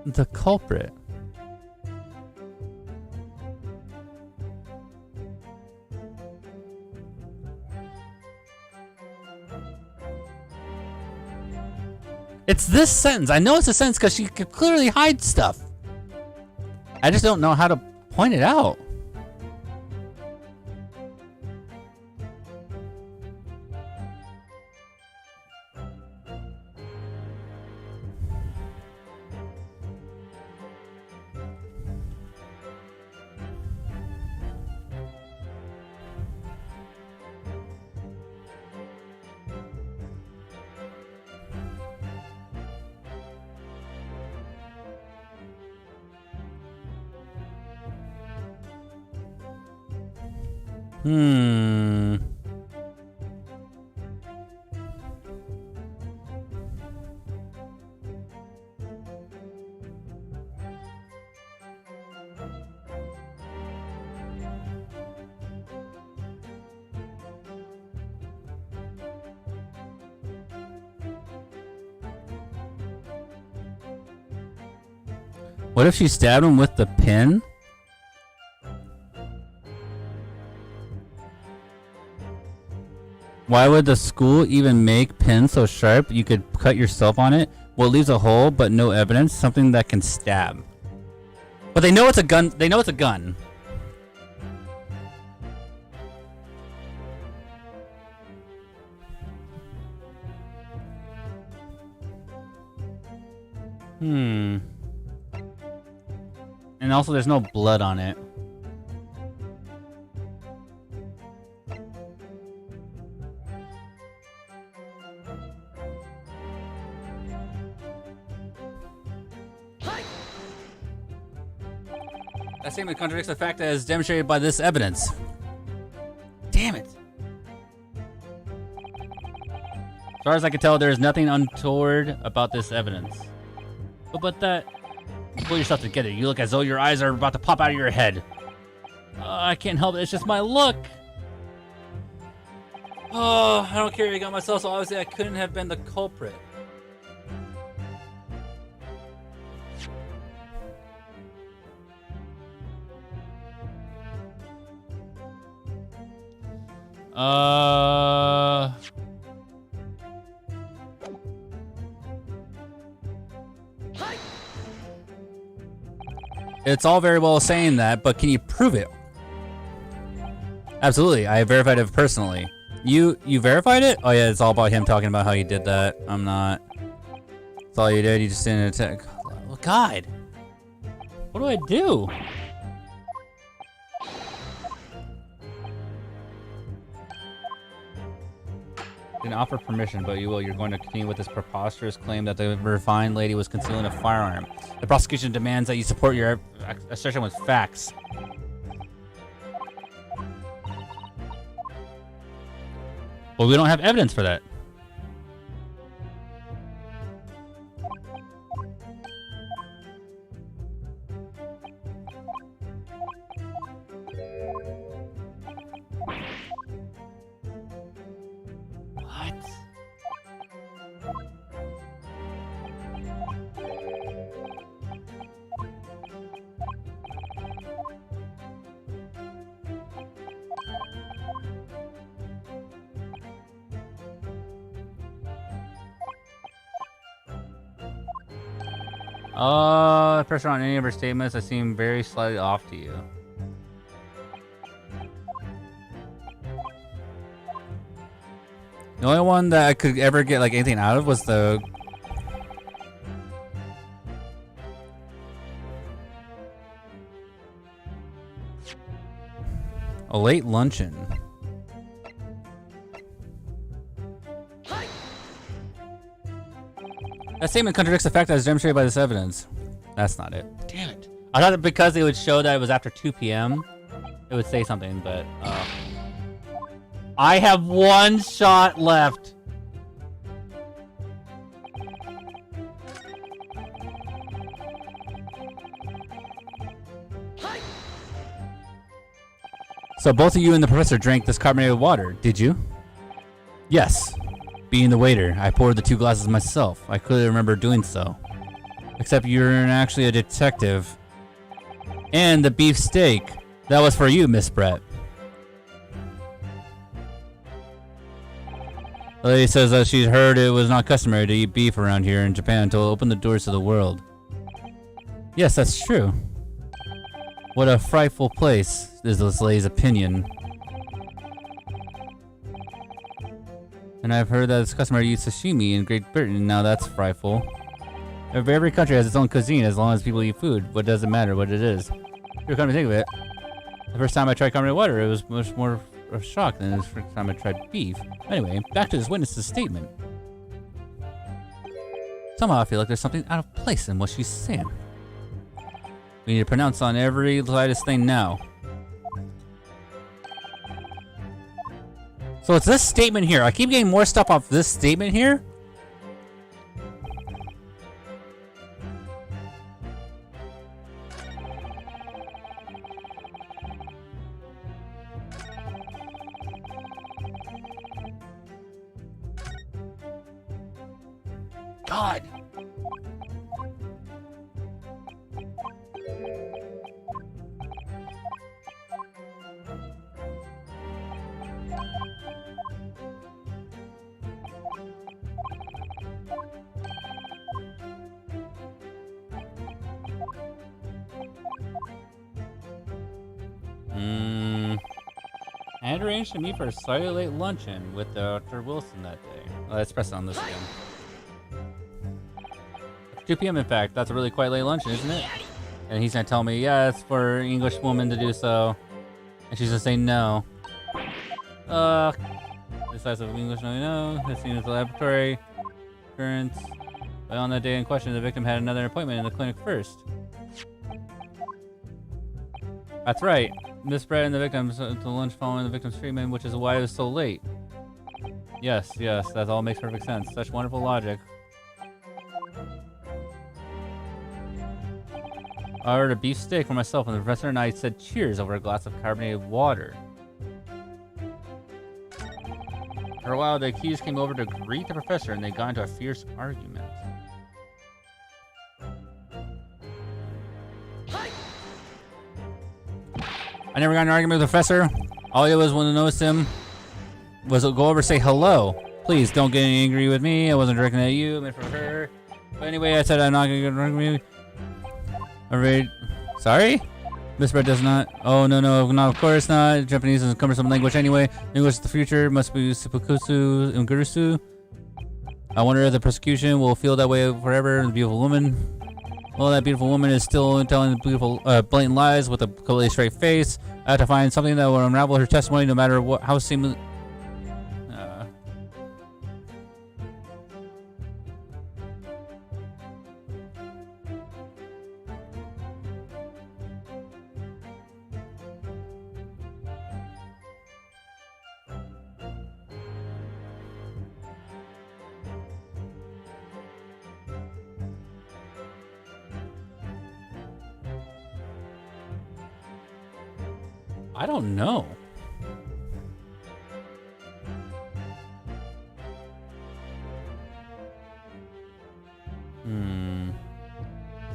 A: the culprit. It's this sentence. I know it's a sentence because she could clearly hide stuff. I just don't know how to point it out. What if she stabbed him with the pin? Why would the school even make pins so sharp you could cut yourself on it? Well, it leaves a hole, but no evidence. Something that can stab. But they know it's a gun. They know it's a gun. And also, there's no blood on it. That statement contradicts the fact that is demonstrated by this evidence. Damn it. As far as I can tell, there is nothing untoward about this evidence. But that... pull yourself together. You look as though your eyes are about to pop out of your head. I can't help it. It's just my look. Oh, I don't care if I got myself, so obviously I couldn't have been the culprit. It's all very well saying that, but can you prove it? Absolutely, I verified it personally. You verified it? Oh yeah, it's all about him talking about how he did that. I'm not. That's all you did. You just didn't attack. Oh God, what do I do? You can offer permission, but you will. You're going to continue with this preposterous claim that the refined lady was concealing a firearm. The prosecution demands that you support your assertion with facts. Well, we don't have evidence for that. Pressure on any of her statements that seem very slightly off to you. The only one that I could ever get like anything out of was the a late luncheon. That statement contradicts the fact that is demonstrated by this evidence. That's not it. Damn it. I thought that because it would show that it was after 2 p.m., it would say something, but... I have one shot left. So both of you and the professor drank this carbonated water, did you? Yes. Being the waiter, I poured the 2 glasses myself. I clearly remember doing so. Except you're actually a detective. And the beef steak, that was for you, Miss Brett. The lady says that she's heard it was not customary to eat beef around here in Japan until it opened the doors to the world. Yes, that's true. What a frightful place is this lady's opinion. And I've heard that it's customary to eat sashimi in Great Britain. Now that's frightful. Every country has its own cuisine as long as people eat food. What does it matter what it is? You're coming to think of it. The first time I tried carbonated water, it was much more of a shock than the first time I tried beef. Anyway, back to this witness's statement. Somehow I feel like there's something out of place in what she's saying. We need to pronounce on every slightest thing now. So it's this statement here. I keep getting more stuff off this statement here. God. I had arranged to meet for a slightly late luncheon with Dr. Wilson that day. Let's press on this again. 2 p.m. in fact, that's a really quite late luncheon, isn't it? And he's gonna tell me, yeah, it's for an English woman to do so. And she's gonna say no. The size of English, no. It's seen as a laboratory occurrence. But on that day in question, the victim had another appointment in the clinic first. That's right. Miss Brett and the victim to lunch following the victim's treatment, which is why it was so late. Yes, that all makes perfect sense. Such wonderful logic. I ordered a beef steak for myself, and the professor and I said cheers over a glass of carbonated water. For a while, the accused came over to greet the professor, and they got into a fierce argument. I never got in an argument with the professor. All I did was when I noticed him was go over and say hello. Please don't get angry with me. I wasn't directing at you. I meant for her. But anyway, I said I'm not going to get angry with you. Alright. Sorry? Miss Brett does not. Oh, no, of course not. Japanese is a cumbersome language anyway. English is the future. Must be Seppukusu and Gurusu. I wonder if the prosecution will feel that way forever. The beautiful woman. Well, that beautiful woman is still telling beautiful, blatant lies with a completely straight face. I have to find something that will unravel her testimony, no matter what, how seamless. I don't know.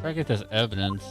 A: Try to get this evidence.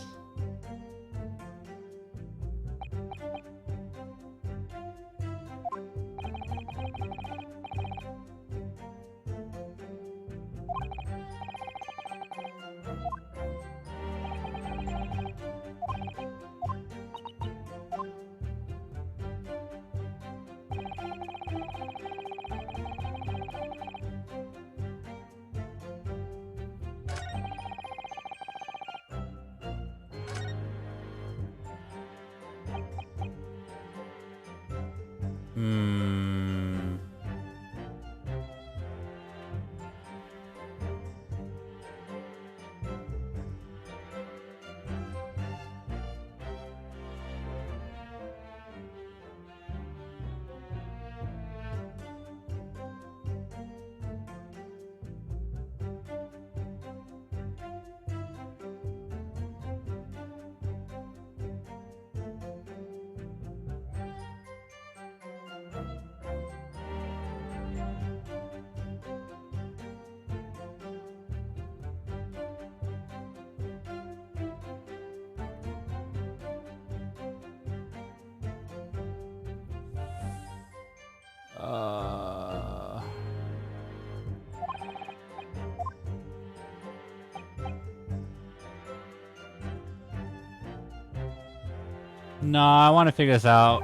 A: No, I want to figure this out.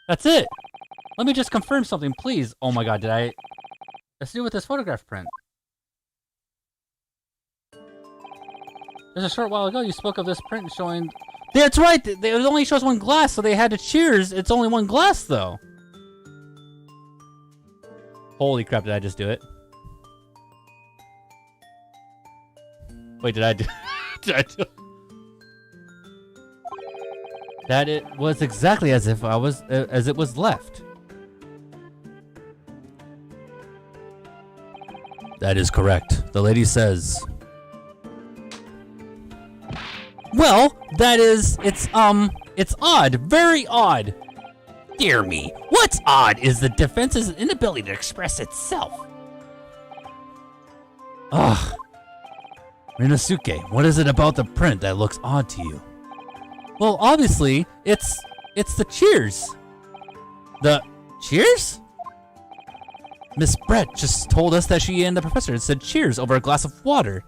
A: That's it. Let me just confirm something, please. Oh my god, did I... Let's do with this photograph print. Just a short while ago, you spoke of this print showing... That's right! It only shows one glass, so they had to cheers. It's only one glass, though. Holy crap, did I just do it? Wait, did I do... did I do... That it was exactly as if as it was left. That is correct. The lady says. Well, it's odd, very odd.
B: Dear me, what's odd is the defense's inability to express itself.
A: Ugh. Rinosuke, what is it about the print that looks odd to you? Well, obviously, it's the cheers. The cheers? Miss Brett just told us that she and the professor had said cheers over a glass of water.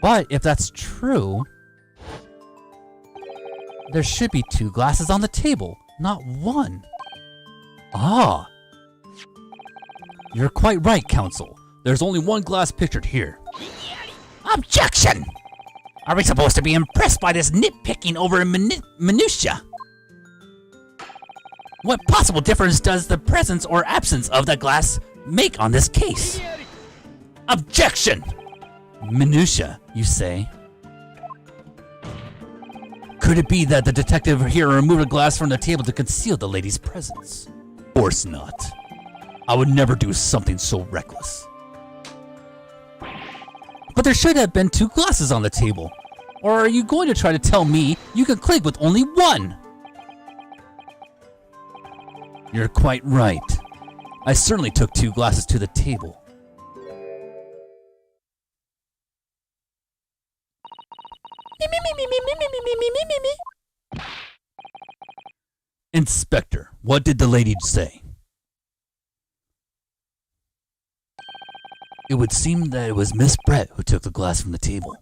A: But if that's true, there should be 2 glasses on the table, not 1. Ah. You're quite right, Counsel. There's only 1 glass pictured here.
B: Objection! Are we supposed to be impressed by this nitpicking over minutia? What possible difference does the presence or absence of the glass make on this case? Objection!
A: Minutia, you say? Could it be that the detective here removed a glass from the table to conceal the lady's presence? Of course not. I would never do something so reckless. But there should have been 2 glasses on the table. Or are you going to try to tell me you can clink with only 1? You're quite right. I certainly took 2 glasses to the table. Inspector, what did the lady say? It would seem that it was Miss Brett who took the glass from the table.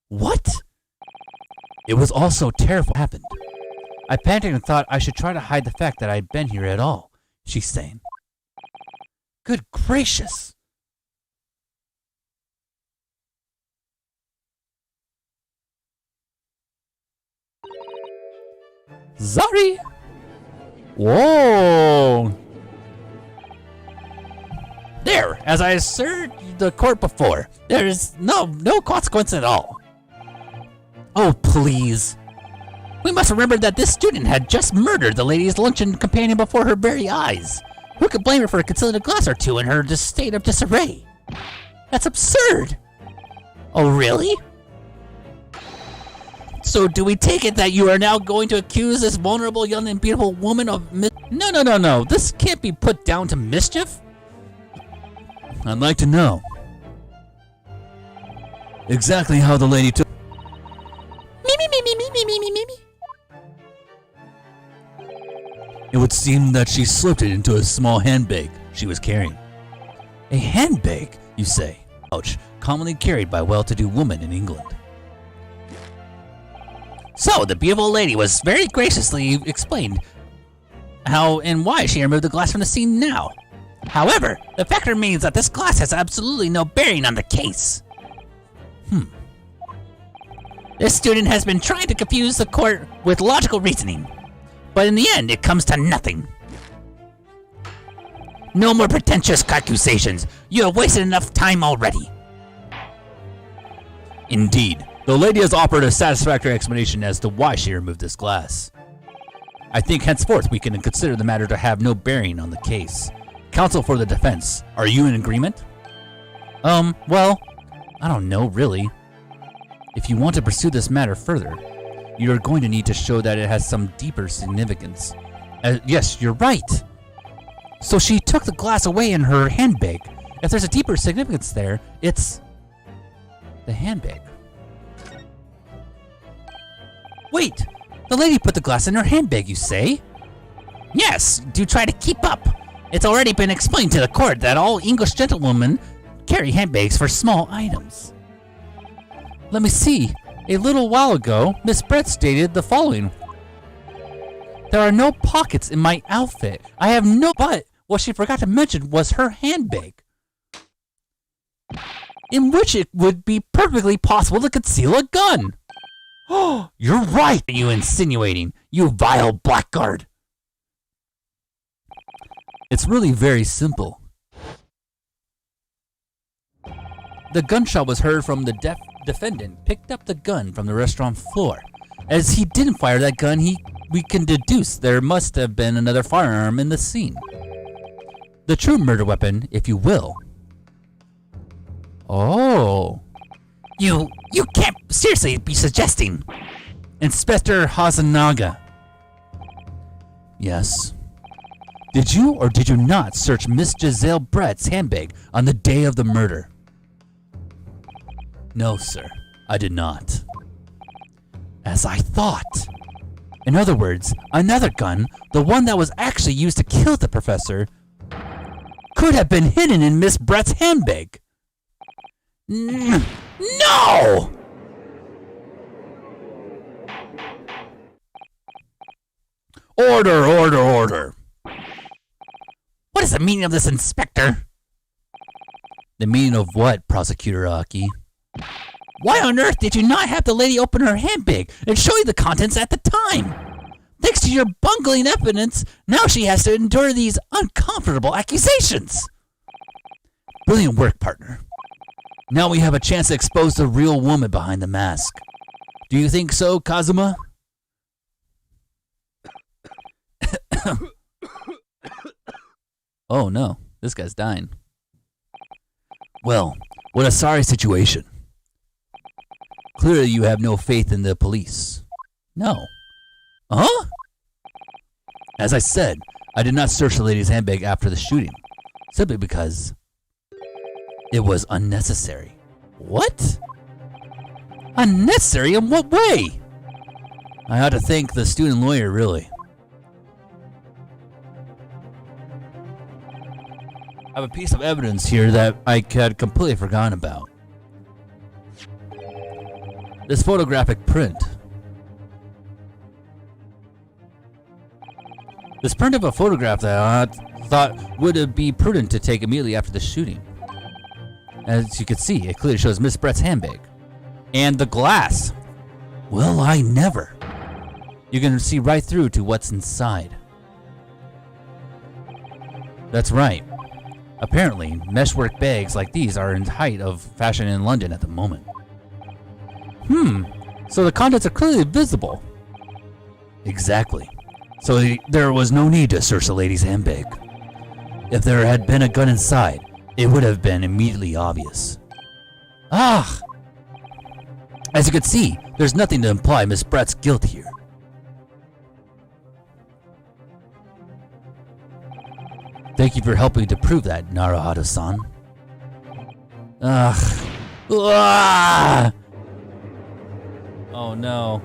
A: What? It was all so terrible happened. I panicked and thought I should try to hide the fact that I'd been here at all, she's saying. Good gracious! Sorry! Whoa! There, as I asserted the court before, there is no consequence at all. Oh, please. We must remember that this student had just murdered the lady's luncheon companion before her very eyes. Who could blame her for concealing a glass or 2 in her state of disarray? That's absurd. Oh, really? So do we take it that you are now going to accuse this vulnerable young and beautiful woman of No. This can't be put down to mischief. I'd like to know exactly how the lady took. It would seem that she slipped it into a small handbag she was carrying. A handbag, you say? Ouch, commonly carried by well-to-do women in England.
B: So, the beautiful lady was very graciously explained how and why she removed the glass from the scene now. However, the fact remains that this glass has absolutely no bearing on the case. This student has been trying to confuse the court with logical reasoning, but in the end, it comes to nothing. No more pretentious accusations. You have wasted enough time already.
A: Indeed, the lady has offered a satisfactory explanation as to why she removed this glass. I think henceforth we can consider the matter to have no bearing on the case. Counsel for the defense, are you in agreement? Well, I don't know, really. If you want to pursue this matter further, you're going to need to show that it has some deeper significance. Yes, you're right. So she took the glass away in her handbag. If there's a deeper significance there, it's the handbag. Wait, the lady put the glass in her handbag, you say?
B: Yes, do try to keep up. It's already been explained to the court that all English gentlewomen carry handbags for small items.
A: Let me see. A little while ago, Miss Brett stated the following. There are no pockets in my outfit. I have no... But what she forgot to mention was her handbag, in which it would be perfectly possible to conceal a gun. Oh, you're right.
B: What are you insinuating, you vile blackguard?
A: It's really very simple. The gunshot was heard from the defendant picked up the gun from the restaurant floor. As he didn't fire that gun, we can deduce there must have been another firearm in the scene. The true murder weapon, if you will. Oh.
B: You can't seriously be suggesting.
A: Inspector Hazanaga. Yes. Did you or did you not search Miss Giselle Brett's handbag on the day of the murder? No, sir. I did not. As I thought. In other words, another gun, the one that was actually used to kill the professor, could have been hidden in Miss Brett's handbag. No! Order.
B: What is the meaning of this, Inspector?
A: The meaning of what, Prosecutor Aki?
B: Why on earth did you not have the lady open her handbag and show you the contents at the time? Thanks to your bungling evidence, now she has to endure these uncomfortable accusations.
A: Brilliant work, partner. Now we have a chance to expose the real woman behind the mask. Do you think so, Kazuma? Oh no, this guy's dying. Well, what a sorry situation. Clearly you have no faith in the police.
B: No.
A: Huh? As I said, I did not search the lady's handbag after the shooting, simply because it was unnecessary.
B: What?
A: Unnecessary in what way? I ought to thank the student lawyer, really. I have a piece of evidence here that I had completely forgotten about. This photographic print. This print of a photograph that I thought would be prudent to take immediately after the shooting. As you can see, it clearly shows Miss Brett's handbag. And the glass. Well, I never. You can see right through to what's inside. That's right. Apparently, meshwork bags like these are in height of fashion in London at the moment. So the contents are clearly visible. Exactly. So there was no need to search the lady's handbag. If there had been a gun inside, it would have been immediately obvious. Ah! As you can see, there's nothing to imply Miss Brett's guilt here. Thank you for helping to prove that, Naruhito-san. Ugh. Ah! Oh no.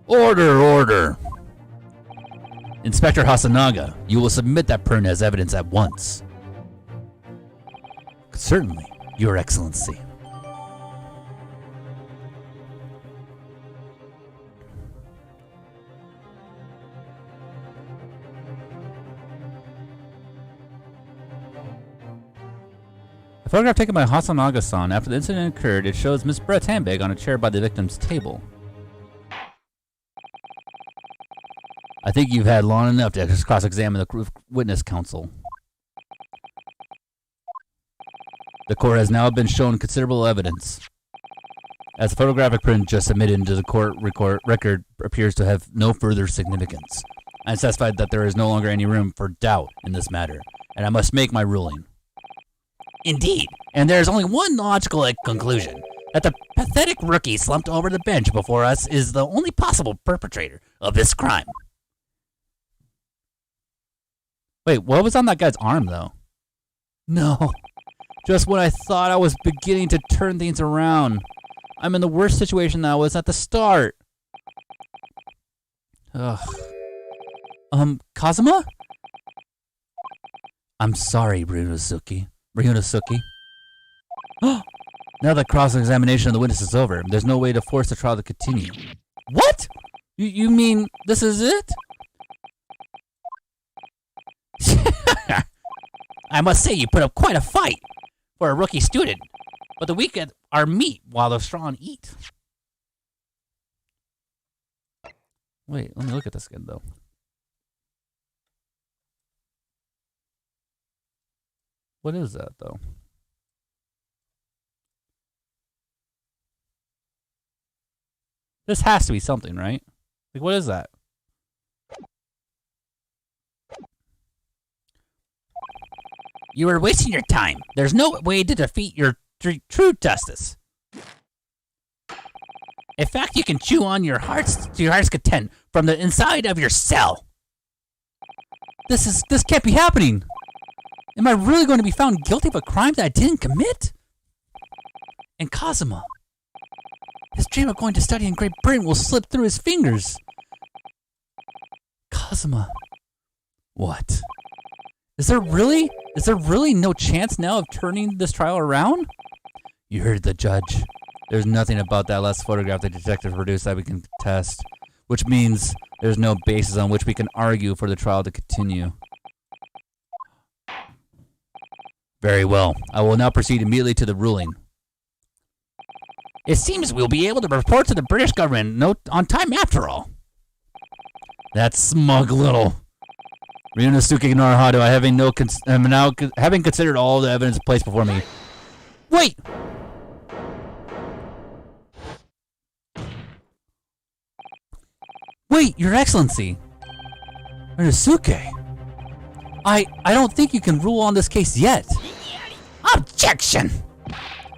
A: Order! Inspector Hasanaga, you will submit that print as evidence at once. Certainly, Your Excellency. A photograph taken by Hasanaga-san after the incident occurred, it shows Miss Brett's handbag on a chair by the victim's table. I think you've had long enough to cross-examine the witness counsel. The court has now been shown considerable evidence. As the photographic print just submitted into the court record appears to have no further significance, I am satisfied that there is no longer any room for doubt in this matter, and I must make my ruling.
B: Indeed, and there is only one logical conclusion, that the pathetic rookie slumped over the bench before us is the only possible perpetrator of this crime.
A: Wait, what was on that guy's arm, though? No, just when I thought I was beginning to turn things around. I'm in the worst situation that I was at the start. Ugh. Kazuma? I'm sorry, Ryunosuke. Now that cross-examination of the witness is over, there's no way to force the trial to continue. What? You mean this is it?
B: I must say you put up quite a fight for a rookie student, but the weak are meat while the strong eat.
A: Wait, let me look at this again, though. What is that, though? This has to be something, right? Like, what is that?
B: You are wasting your time. There's no way to defeat your true justice. In fact, you can chew on your heart's content from the inside of your cell.
A: This can't be happening. Am I really going to be found guilty of a crime that I didn't commit? And Kazuma, dream of going to study in Great Britain will slip through his fingers. Kazuma. What? Is there really no chance now of turning this trial around? You heard the judge. There's nothing about that last photograph the detective produced that we can test, which means there's no basis on which we can argue for the trial to continue. Very well. I will now proceed immediately to the ruling.
B: It seems we'll be able to report to the British government on time after all.
A: That smug little Ryunosuke Naruhado, having considered all the evidence placed before me. Wait! Wait, Your Excellency! Ryunosuke! I don't think you can rule on this case yet.
B: Objection!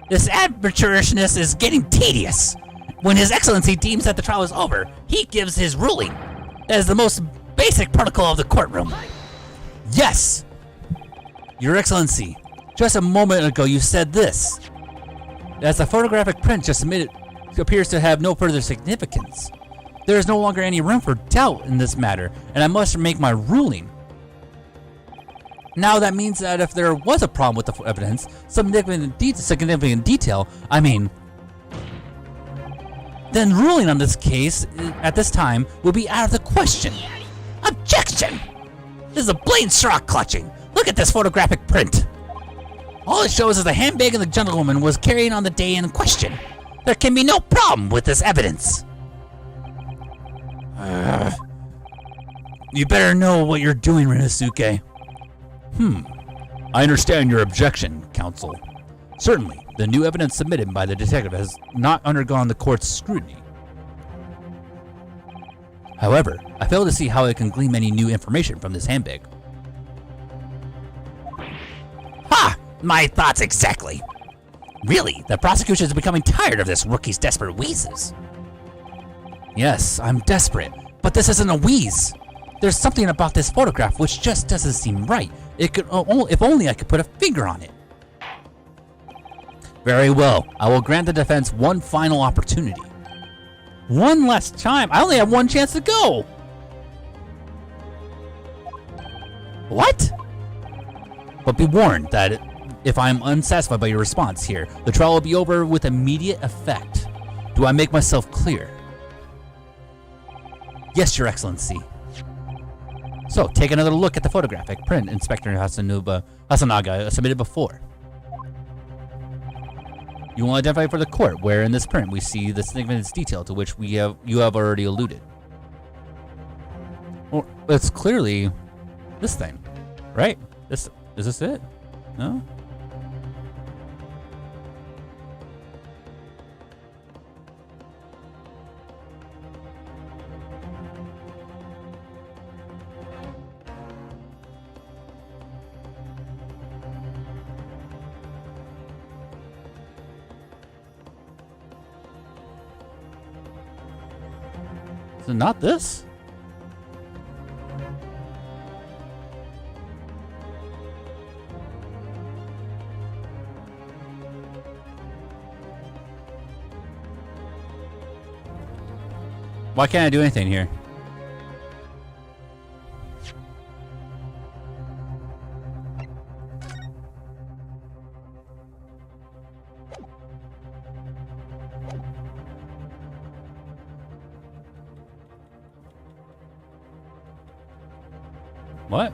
B: This arbitrariness is getting tedious. When His Excellency deems that the trial is over, he gives his ruling. That is the most basic protocol of the courtroom.
A: Yes! Your Excellency, just a moment ago you said this. As the photographic print just submitted appears to have no further significance, there is no longer any room for doubt in this matter, and I must make my ruling. Now that means that if there was a problem with the evidence, significant detail, then ruling on this case at this time will be out of the question.
B: Objection! This is a blatant straw clutching. Look at this photographic print. All it shows is the handbag the gentlewoman was carrying on the day in question. There can be no problem with this evidence.
A: You better know what you're doing, Ryunosuke. I understand your objection, counsel. Certainly, the new evidence submitted by the detective has not undergone the court's scrutiny. However, I fail to see how it can glean any new information from this handbag.
B: Ha! My thoughts exactly. Really, the prosecution is becoming tired of this rookie's desperate wheezes.
A: Yes, I'm desperate, but this isn't a wheeze. There's something about this photograph which just doesn't seem right. If only I could put a finger on it. Very well. I will grant the defense one final opportunity. One last time? I only have one chance to go.
B: What?
A: But be warned that if I am unsatisfied by your response here, the trial will be over with immediate effect. Do I make myself clear? Yes, Your Excellency. So, take another look at the photographic print Inspector Hasanaga submitted before. You will identify for the court where in this print we see the significant detail to which you have already alluded. Well, it's clearly this thing, right? Is this it? No? Is it not this? Why can't I do anything here? What?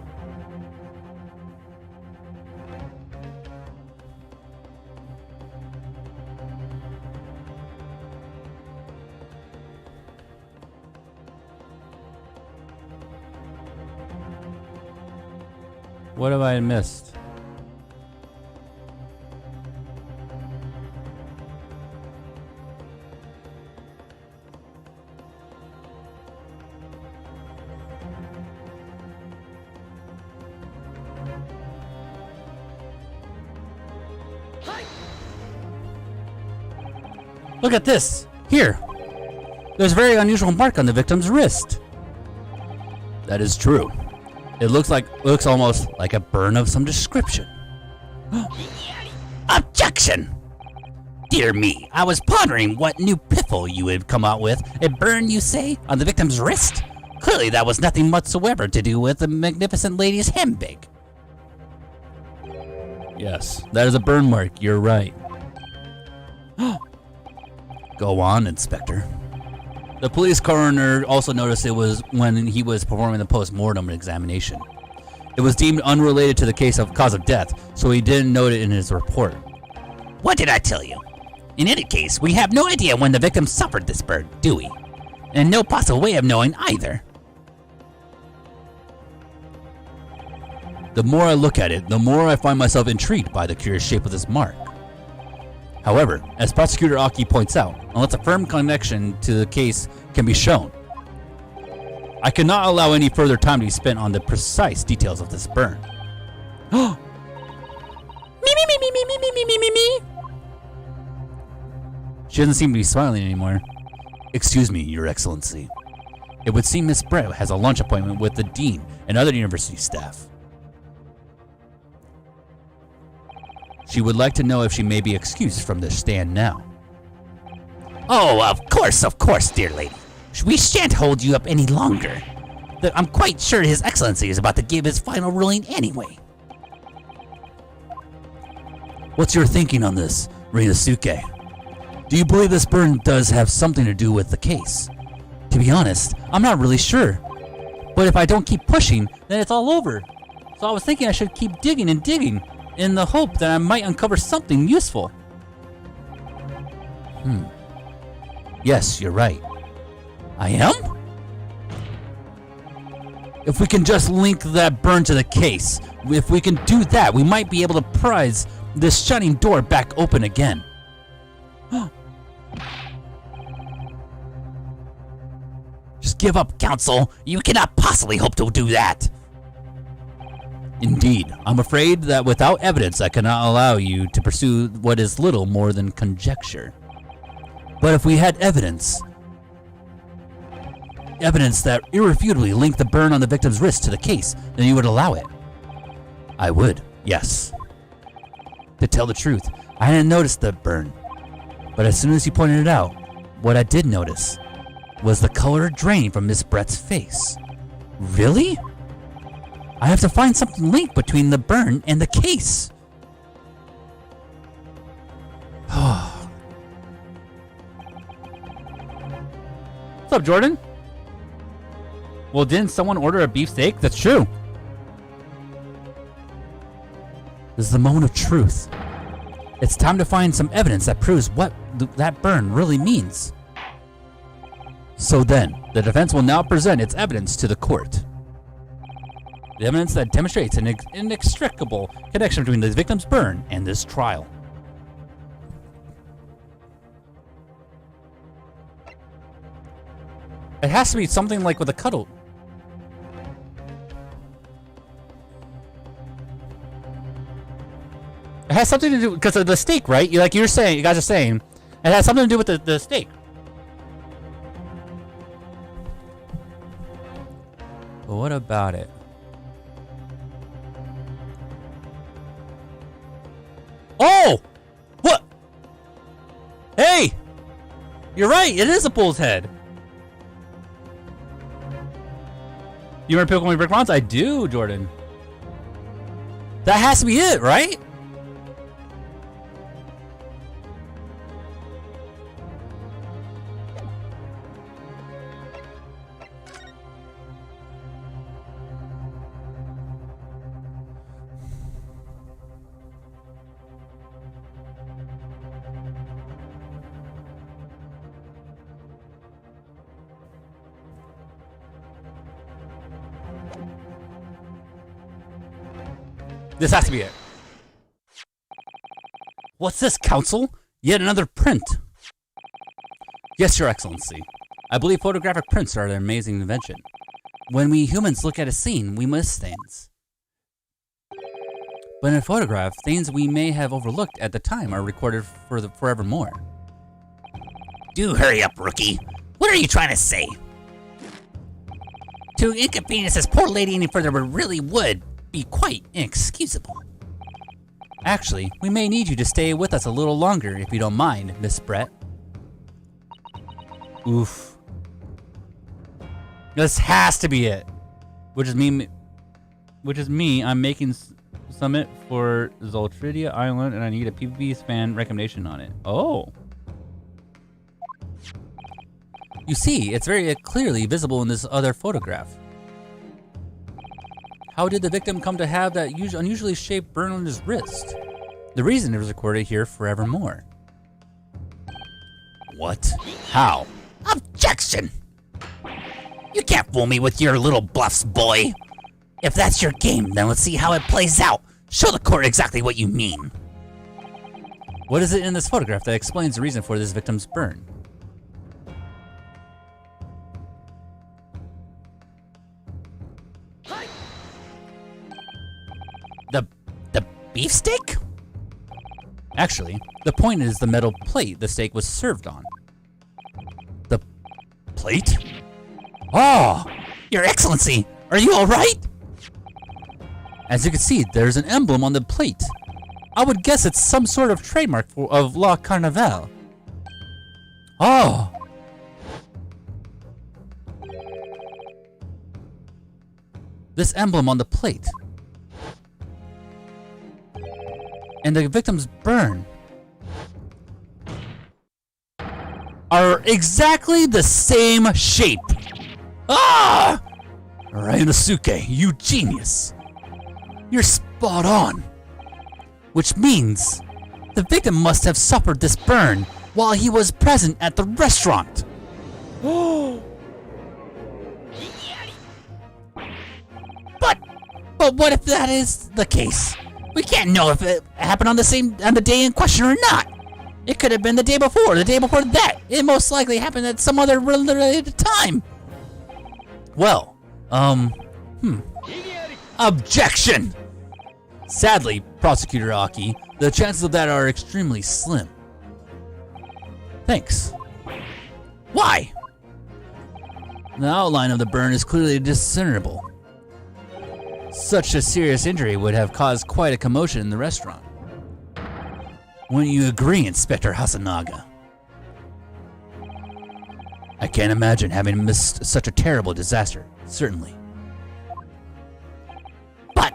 A: What have I missed? Look at this! Here! There's a very unusual mark on the victim's wrist. That is true. It looks almost like a burn of some description.
B: Objection! Dear me, I was pondering what new piffle you would come out with. A burn, you say, on the victim's wrist? Clearly that was nothing whatsoever to do with the magnificent lady's handbag.
A: Yes, that is a burn mark. You're right. Go on, Inspector. The police coroner also noticed it was when he was performing the post-mortem examination. It was deemed unrelated to the cause of death, so he didn't note it in his report.
B: What did I tell you? In any case, we have no idea when the victim suffered this burn, do we? And no possible way of knowing either.
A: The more I look at it, the more I find myself intrigued by the curious shape of this mark. However, as Prosecutor Aki points out, unless a firm connection to the case can be shown, I cannot allow any further time to be spent on the precise details of this burn. Me. She doesn't seem to be smiling anymore. Excuse me, Your Excellency. It would seem Miss Brett has a lunch appointment with the dean and other university staff. She would like to know if she may be excused from this stand now.
B: Oh, of course, dear lady. We shan't hold you up any longer. I'm quite sure His Excellency is about to give his final ruling anyway.
A: What's your thinking on this, Rinosuke? Do you believe this burn does have something to do with the case? To be honest, I'm not really sure. But if I don't keep pushing, then it's all over. So I was thinking I should keep digging and digging, in the hope that I might uncover something useful. Yes, you're right.
B: I am?
A: If we can just link that burn to the case, if we can do that, we might be able to prise this shutting door back open again.
B: Just give up, counsel. You cannot possibly hope to do that.
A: Indeed, I'm afraid that without evidence I cannot allow you to pursue what is little more than conjecture. But if we had evidence that irrefutably linked the burn on the victim's wrist to the case, then you would allow it. I would, yes. To tell the truth, I hadn't noticed the burn. But as soon as you pointed it out, what I did notice was the color draining from Miss Brett's face. Really? I have to find something linked between the burn and the case. What's up, Jordan? Well, didn't someone order a beefsteak? That's true. This is the moment of truth. It's time to find some evidence that proves what that burn really means. So then, the defense will now present its evidence to the court. The evidence that demonstrates an inextricable connection between the victim's burn and this trial. It has to be something like with a cuddle. It has something to do because of the steak, right? You guys are saying, it has something to do with the steak. But what about it? Oh! What? Hey! You're right, it is a bull's head. You remember Pickle Me Brick Rounds? I do, Jordan. That has to be it, right? This has to be it. What's this, counsel? Yet another print. Yes, Your Excellency. I believe photographic prints are an amazing invention. When we humans look at a scene, we miss things. But in a photograph, things we may have overlooked at the time are recorded for forevermore.
B: Do hurry up, rookie. What are you trying to say? To inconvenience this poor lady any further really would be quite inexcusable.
A: Actually, we may need you to stay with us a little longer if you don't mind, Miss Brett. Oof. This has to be it. Which is me. I'm making summit for Zoltridia Island, and I need a PvP fan recommendation on it. Oh. You see, it's very clearly visible in this other photograph. How did the victim come to have that unusually shaped burn on his wrist? The reason it was recorded here forevermore. What? How?
B: Objection! You can't fool me with your little bluffs, boy. If that's your game, then let's see how it plays out. Show the court exactly what you mean.
A: What is it in this photograph that explains the reason for this victim's burn?
B: The beefsteak?
A: Actually, the point is the metal plate the steak was served on.
B: The plate? Oh, Your Excellency, are you all right?
A: As you can see, there's an emblem on the plate. I would guess it's some sort of trademark of La Carnival. Oh! This emblem on the plate. And the victim's burn are exactly the same shape. Ah! Ryunosuke, you genius. You're spot on. Which means the victim must have suffered this burn while he was present at the restaurant.
B: But what if that is the case? We can't know if it happened on the day in question or not. It could have been the day before, the day before that. It most likely happened at some other related time.
A: Well, Objection! Sadly, Prosecutor Aki, the chances of that are extremely slim. Thanks.
B: Why?
A: The outline of the burn is clearly discernible. Such a serious injury would have caused quite a commotion in the restaurant. Wouldn't you agree, Inspector Hasanaga? I can't imagine having missed such a terrible disaster, certainly.
B: But...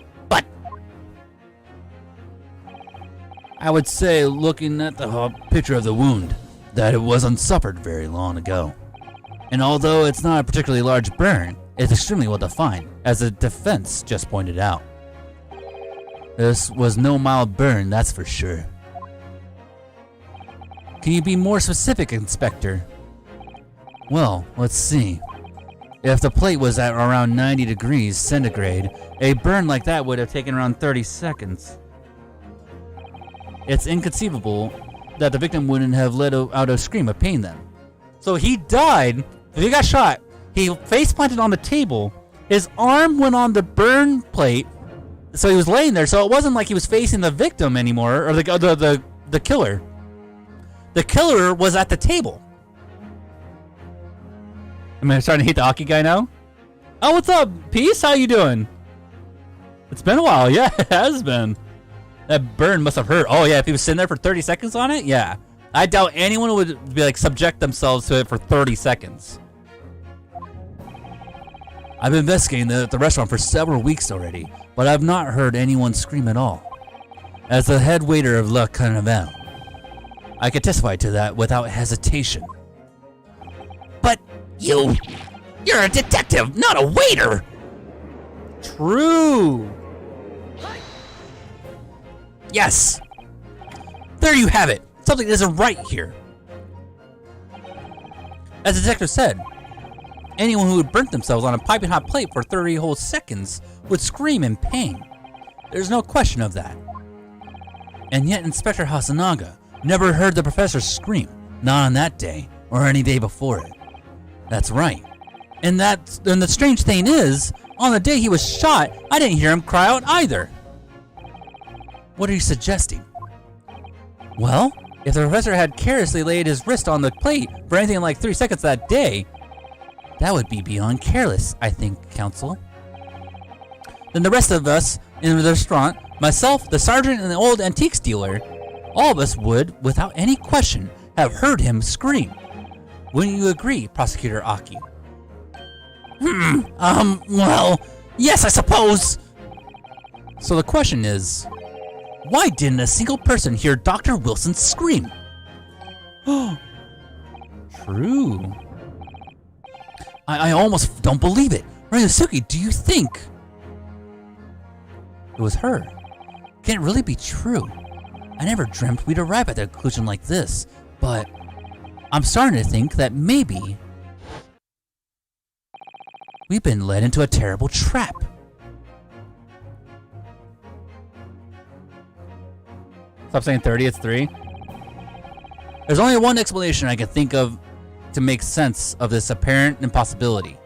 A: I would say, looking at the picture of the wound, that it wasn't suffered very long ago. And although it's not a particularly large burn, it's extremely well defined, as the defense just pointed out. This was no mild burn, that's for sure. Can you be more specific, Inspector? Well, let's see. If the plate was at around 90 degrees centigrade, a burn like that would have taken around 30 seconds. It's inconceivable that the victim wouldn't have let out a scream of pain then. So he died, he got shot, he face planted on the table, his arm went on the burn plate, so he was laying there, so it wasn't like he was facing the victim anymore, or the killer. The killer was at the table. Am I starting to hate the Aki guy now? Oh, what's up? Peace? How you doing? It's been a while. Yeah, it has been. That burn must have hurt. Oh, yeah, if he was sitting there for 30 seconds on it? Yeah. I doubt anyone would be like subject themselves to it for 30 seconds. I've been investigating the restaurant for several weeks already, but I've not heard anyone scream at all. As the head waiter of La Carnival, I can testify to that without hesitation.
B: But you're a detective, not a waiter.
A: True.
B: Yes. There you have it. Something isn't right here.
A: As the detective said, anyone who would burnt themselves on a piping hot plate for 30 whole seconds would scream in pain. There's no question of that. And yet Inspector Hasanaga never heard the professor scream, not on that day or any day before it. That's right. And the strange thing is, on the day he was shot, I didn't hear him cry out either. What are you suggesting? Well, if the professor had carelessly laid his wrist on the plate for anything like 3 seconds that day, that would be beyond careless, I think, counsel. Then the rest of us in the restaurant Myself, the sergeant, and the old antiques dealer, all of us would, without any question, have heard him scream. Wouldn't you agree, Prosecutor Aki?
B: Well, yes, I suppose.
A: So the question is, why didn't a single person hear Dr. Wilson scream? True. I almost don't believe it. Ryusuke, do you think it was her? Can it really be true? I never dreamt we'd arrive at a conclusion like this, but I'm starting to think that maybe we've been led into a terrible trap. Stop saying 30, it's 3. There's only one explanation I can think of to make sense of this apparent impossibility.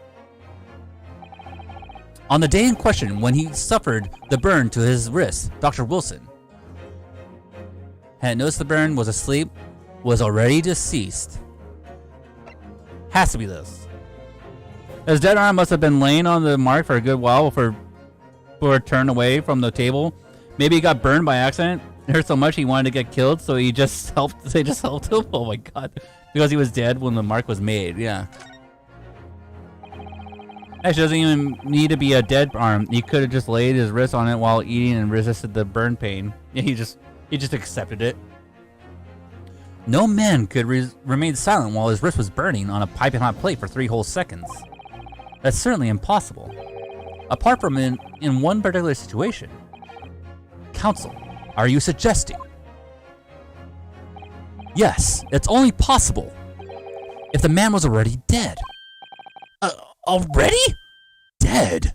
A: On the day in question, when he suffered the burn to his wrist, Dr. Wilson had noticed the burn, was asleep, was already deceased. Has to be this. His dead arm must have been laying on the mark for a good while before it turned away from the table. Maybe he got burned by accident. It hurt so much he wanted to get killed, so he just helped. They just helped him. Oh my god! Because he was dead when the mark was made. Yeah. Actually, doesn't even need to be a dead arm. He could have just laid his wrist on it while eating and resisted the burn pain. Yeah, he just accepted it. No man could remain silent while his wrist was burning on a piping hot plate for 3 whole seconds. That's certainly impossible. Apart from in one particular situation. Counsel, are you suggesting? Yes, it's only possible if the man was already dead.
B: Already?
A: Dead?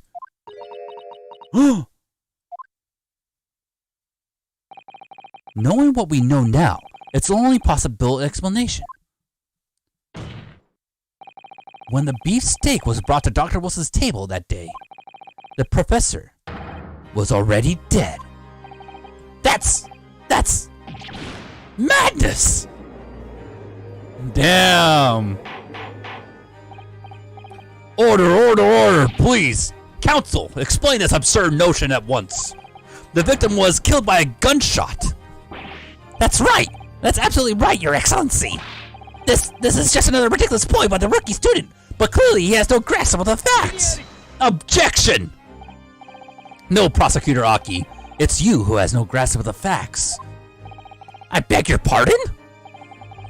A: Knowing what we know now, it's the only possible explanation. When the beef steak was brought to Dr. Wilson's table that day, the professor was already dead.
B: That's madness!
A: Damn! Order, please! Counsel, explain this absurd notion at once. The victim was killed by a gunshot.
B: That's right! That's absolutely right, Your Excellency! This is just another ridiculous ploy by the rookie student, but clearly he has no grasp of the facts!
A: Objection! No, Prosecutor Aki. It's you who has no grasp of the facts.
B: I beg your pardon?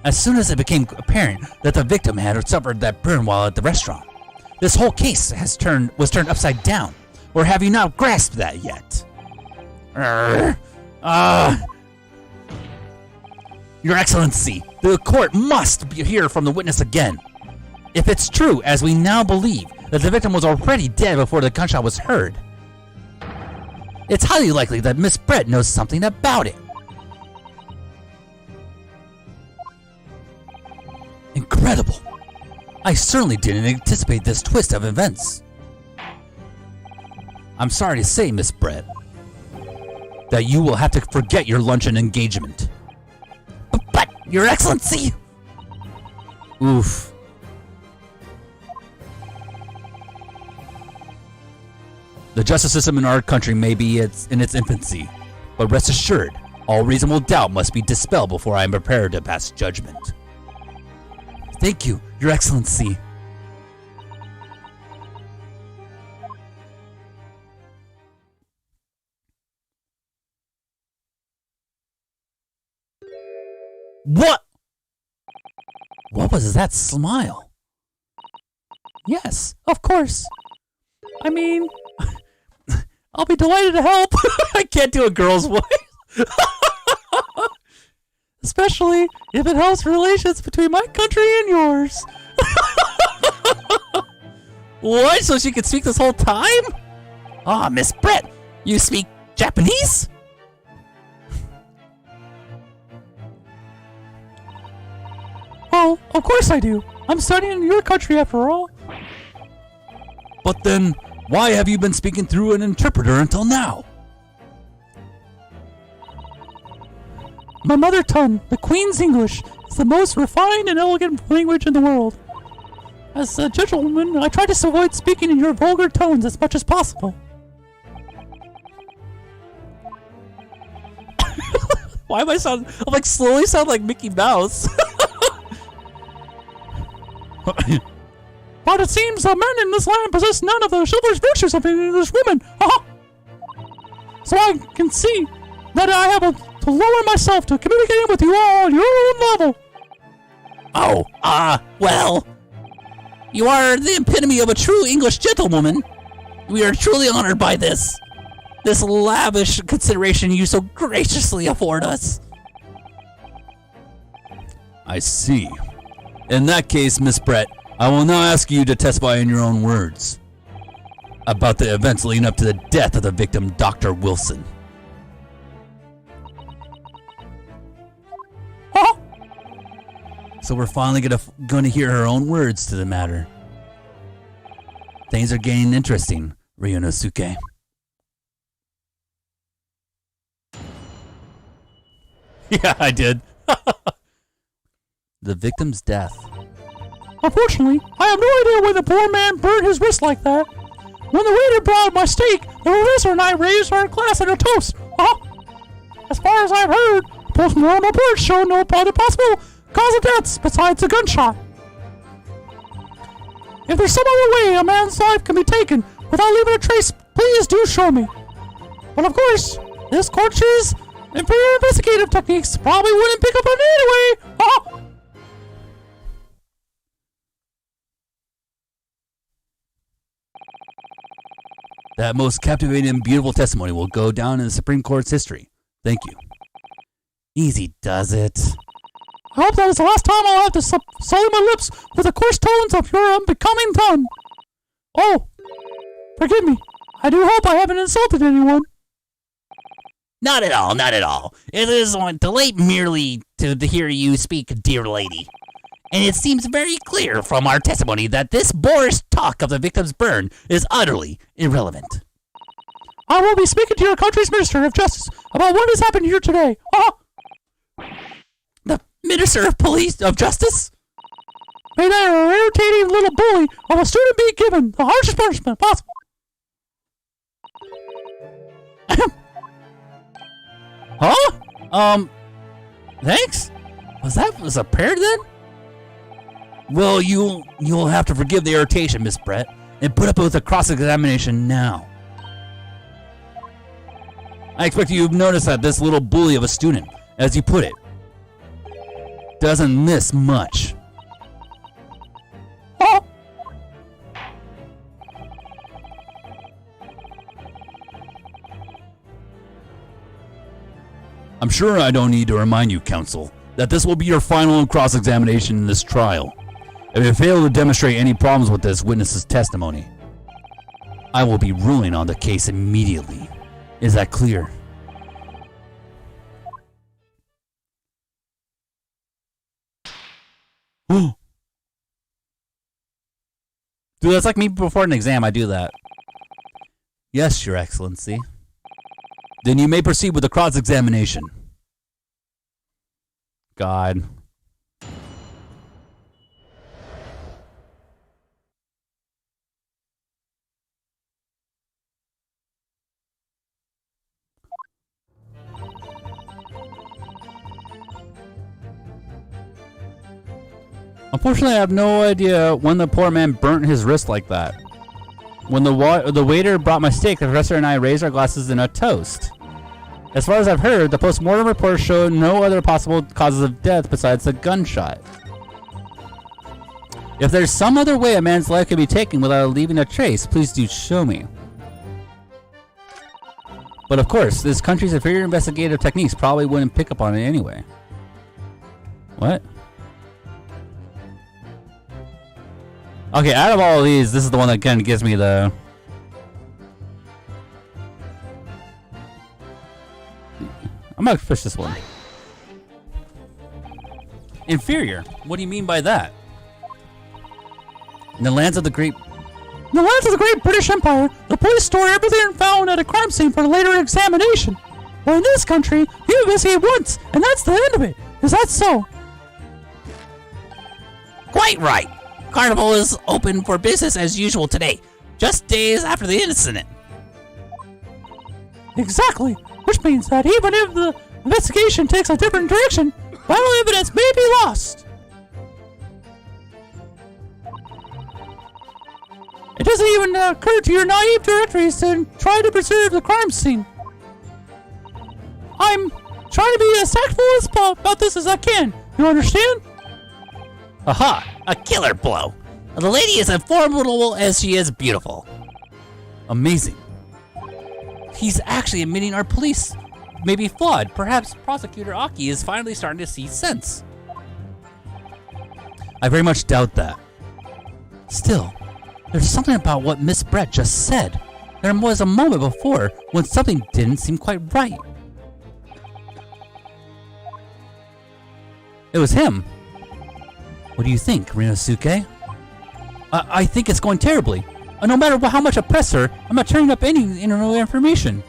A: As soon as it became apparent that the victim had suffered that burn while at the restaurant, this whole case was turned upside down. Or have you not grasped that yet? Your Excellency, the court must hear from the witness again. If it's true, as we now believe, that the victim was already dead before the gunshot was heard, it's highly likely that Miss Brett knows something about it. Incredible. I certainly didn't anticipate this twist of events. I'm sorry to say, Miss Brett, that you will have to forget your luncheon engagement.
B: But, Your Excellency!
A: Oof. The justice system in our country may be in its infancy, but rest assured, all reasonable doubt must be dispelled before I am prepared to pass judgment. Thank you, Your Excellency. What? What was that smile? Yes, of course. I mean, I'll be delighted to help. I can't do a girl's voice. Especially if it helps relations between my country and yours. What? So she could speak this whole time?
B: Ah, Miss Brett, you speak Japanese?
A: Well, of course I do. I'm studying in your country after all. But then, why have you been speaking through an interpreter until now? My mother tongue, the Queen's English, is the most refined and elegant language in the world. As a gentleman, I try to avoid speaking in your vulgar tones as much as possible. Why am I'm like slowly sound like Mickey Mouse.
C: But it seems the men in this land possess none of the chivalrous virtues of an English woman. So I can see that I have to lower myself to communicating with you all on your own level.
B: Well, you are the epitome of a true English gentlewoman. We are truly honored by this lavish consideration you so graciously afford us.
A: I see. In that case, Miss Brett, I will now ask you to testify in your own words about the events leading up to the death of the victim, Dr. Wilson. So we're finally going to hear her own words to the matter. Things are getting interesting, Ryunosuke. Yeah, I did. The victim's death.
C: Unfortunately, I have no idea why the poor man burned his wrist like that. When the waiter brought my steak, the professor and I raised our glass in a toast. As far as I've heard, post-mortem reports show no other possible cause of death besides a gunshot. If there's some other way a man's life can be taken without leaving a trace, please do show me. But of course, this court's inferior investigative techniques probably wouldn't pick up on it anyway.
A: That most captivating and beautiful testimony will go down in the Supreme Court's history. Thank you. Easy does it.
C: I hope that is the last time I'll have to sully my lips with the coarse tones of your unbecoming tongue. Oh, forgive me. I do hope I haven't insulted anyone.
B: Not at all, not at all. It is a delight merely to hear you speak, dear lady. And it seems very clear from our testimony that this boorish talk of the victim's burn is utterly irrelevant.
C: I will be speaking to your country's Minister of Justice about what has happened here today.
B: The Minister of Police of Justice?
C: May that irritating little bully of a student be given the harshest punishment possible.
A: Huh? Thanks? Was a prayer then? Well, you'll have to forgive the irritation, Miss Brett, and put up with the cross-examination now. I expect you've noticed that this little bully of a student, as you put it, doesn't miss much. I'm sure I don't need to remind you, counsel, that this will be your final cross-examination in this trial. If you fail to demonstrate any problems with this witness's testimony, I will be ruling on the case immediately. Is that clear? Dude, that's like me before an exam. I do that. Yes, Your Excellency. Then you may proceed with the cross-examination. God. Unfortunately, I have no idea when the poor man burnt his wrist like that. When the waiter brought my steak, the professor and I raised our glasses in a toast. As far as I've heard, the post-mortem report showed no other possible causes of death besides the gunshot. If there's some other way a man's life can be taken without leaving a trace, please do show me. But of course, this country's inferior investigative techniques probably wouldn't pick up on it anyway. What? Okay, out of all of these, this is the one that kind of gives me the... I'm gonna push this one. Inferior? What do you mean by that? In the lands of the Great...
C: In the lands of the Great British Empire, the police store everything found at a crime scene for later examination. Well, in this country, you investigate once, and that's the end of it. Is that so?
B: Quite right. Carnival is open for business as usual today, just days after the incident.
C: Exactly, which means that even if the investigation takes a different direction, vital evidence may be lost. It doesn't even occur to your naive directories to try to preserve the crime scene. I'm trying to be as tactful as about this as I can. You understand?
B: Aha! A killer blow. The lady is as formidable as she is beautiful.
A: Amazing. He's actually admitting our police may be flawed. Perhaps Prosecutor Aki is finally starting to see sense. I very much doubt that. Still, there's something about what Miss Brett just said. There was a moment before when something didn't seem quite right. It was him. What do you think, Rinosuke? I think it's going terribly. No matter how much I press her, I'm not turning up any internal information.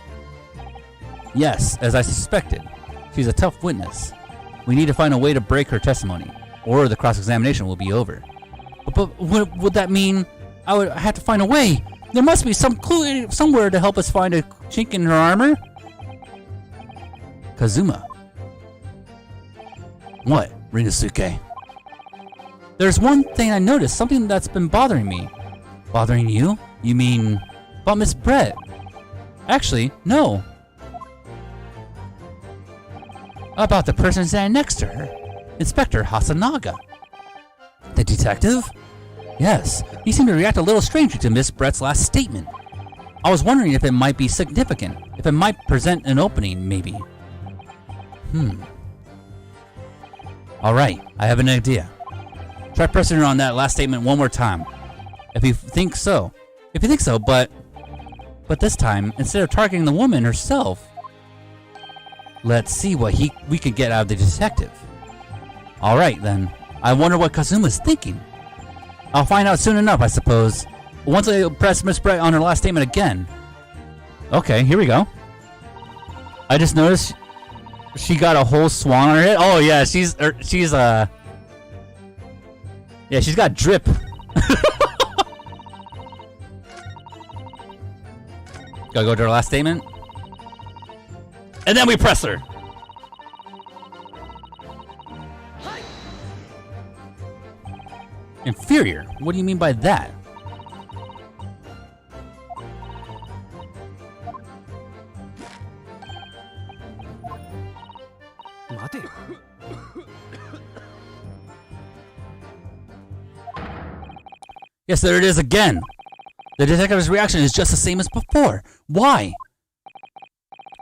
A: Yes, as I suspected. She's a tough witness. We need to find a way to break her testimony, or the cross-examination will be over. But would that mean I would have to find a way? There must be some clue somewhere to help us find a chink in her armor. Kazuma. What, Rinosuke? There's one thing I noticed, something that's been bothering me. Bothering you? You mean about Miss Brett? Actually, no. About the person standing next to her, Inspector Hasanaga. The detective? Yes, he seemed to react a little strangely to Miss Brett's last statement. I was wondering if it might be significant, if it might present an opening, maybe. Alright, I have an idea. Try pressing her on that last statement one more time. If you think so, but this time, instead of targeting the woman herself, let's see what we can get out of the detective. Alright then, I wonder what Kazuma's thinking. I'll find out soon enough, I suppose. Once I press Miss Brett on her last statement again. Okay, here we go. I just noticed she got a whole swan on her head. Oh yeah, she's got drip. Gotta go to her last statement. And then we press her. Inferior? What do you mean by that? Yes, there it is again. The detective's reaction is just the same as before. Why?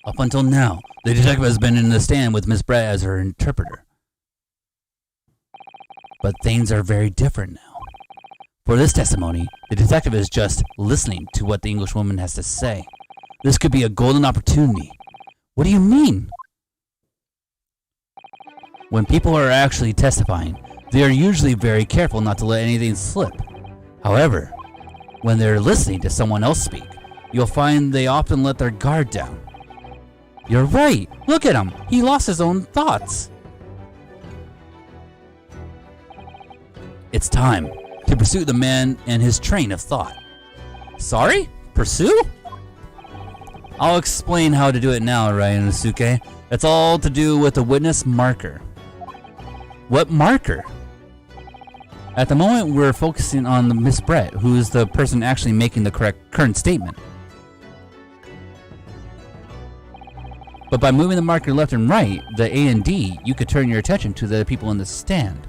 A: Up until now, the detective has been in the stand with Miss Brett as her interpreter. But things are very different now. For this testimony, the detective is just listening to what the Englishwoman has to say. This could be a golden opportunity. What do you mean? When people are actually testifying, they are usually very careful not to let anything slip. However, when they're listening to someone else speak, you'll find they often let their guard down. You're right. Look at him. He lost his own thoughts. It's time to pursue the man and his train of thought. Sorry? Pursue? I'll explain how to do it now, Ryonosuke. That's all to do with the witness marker. What marker? At the moment, we're focusing on the Miss Brett, who is the person actually making the current statement. But by moving the marker left and right, the A and D, you could turn your attention to the people in the stand.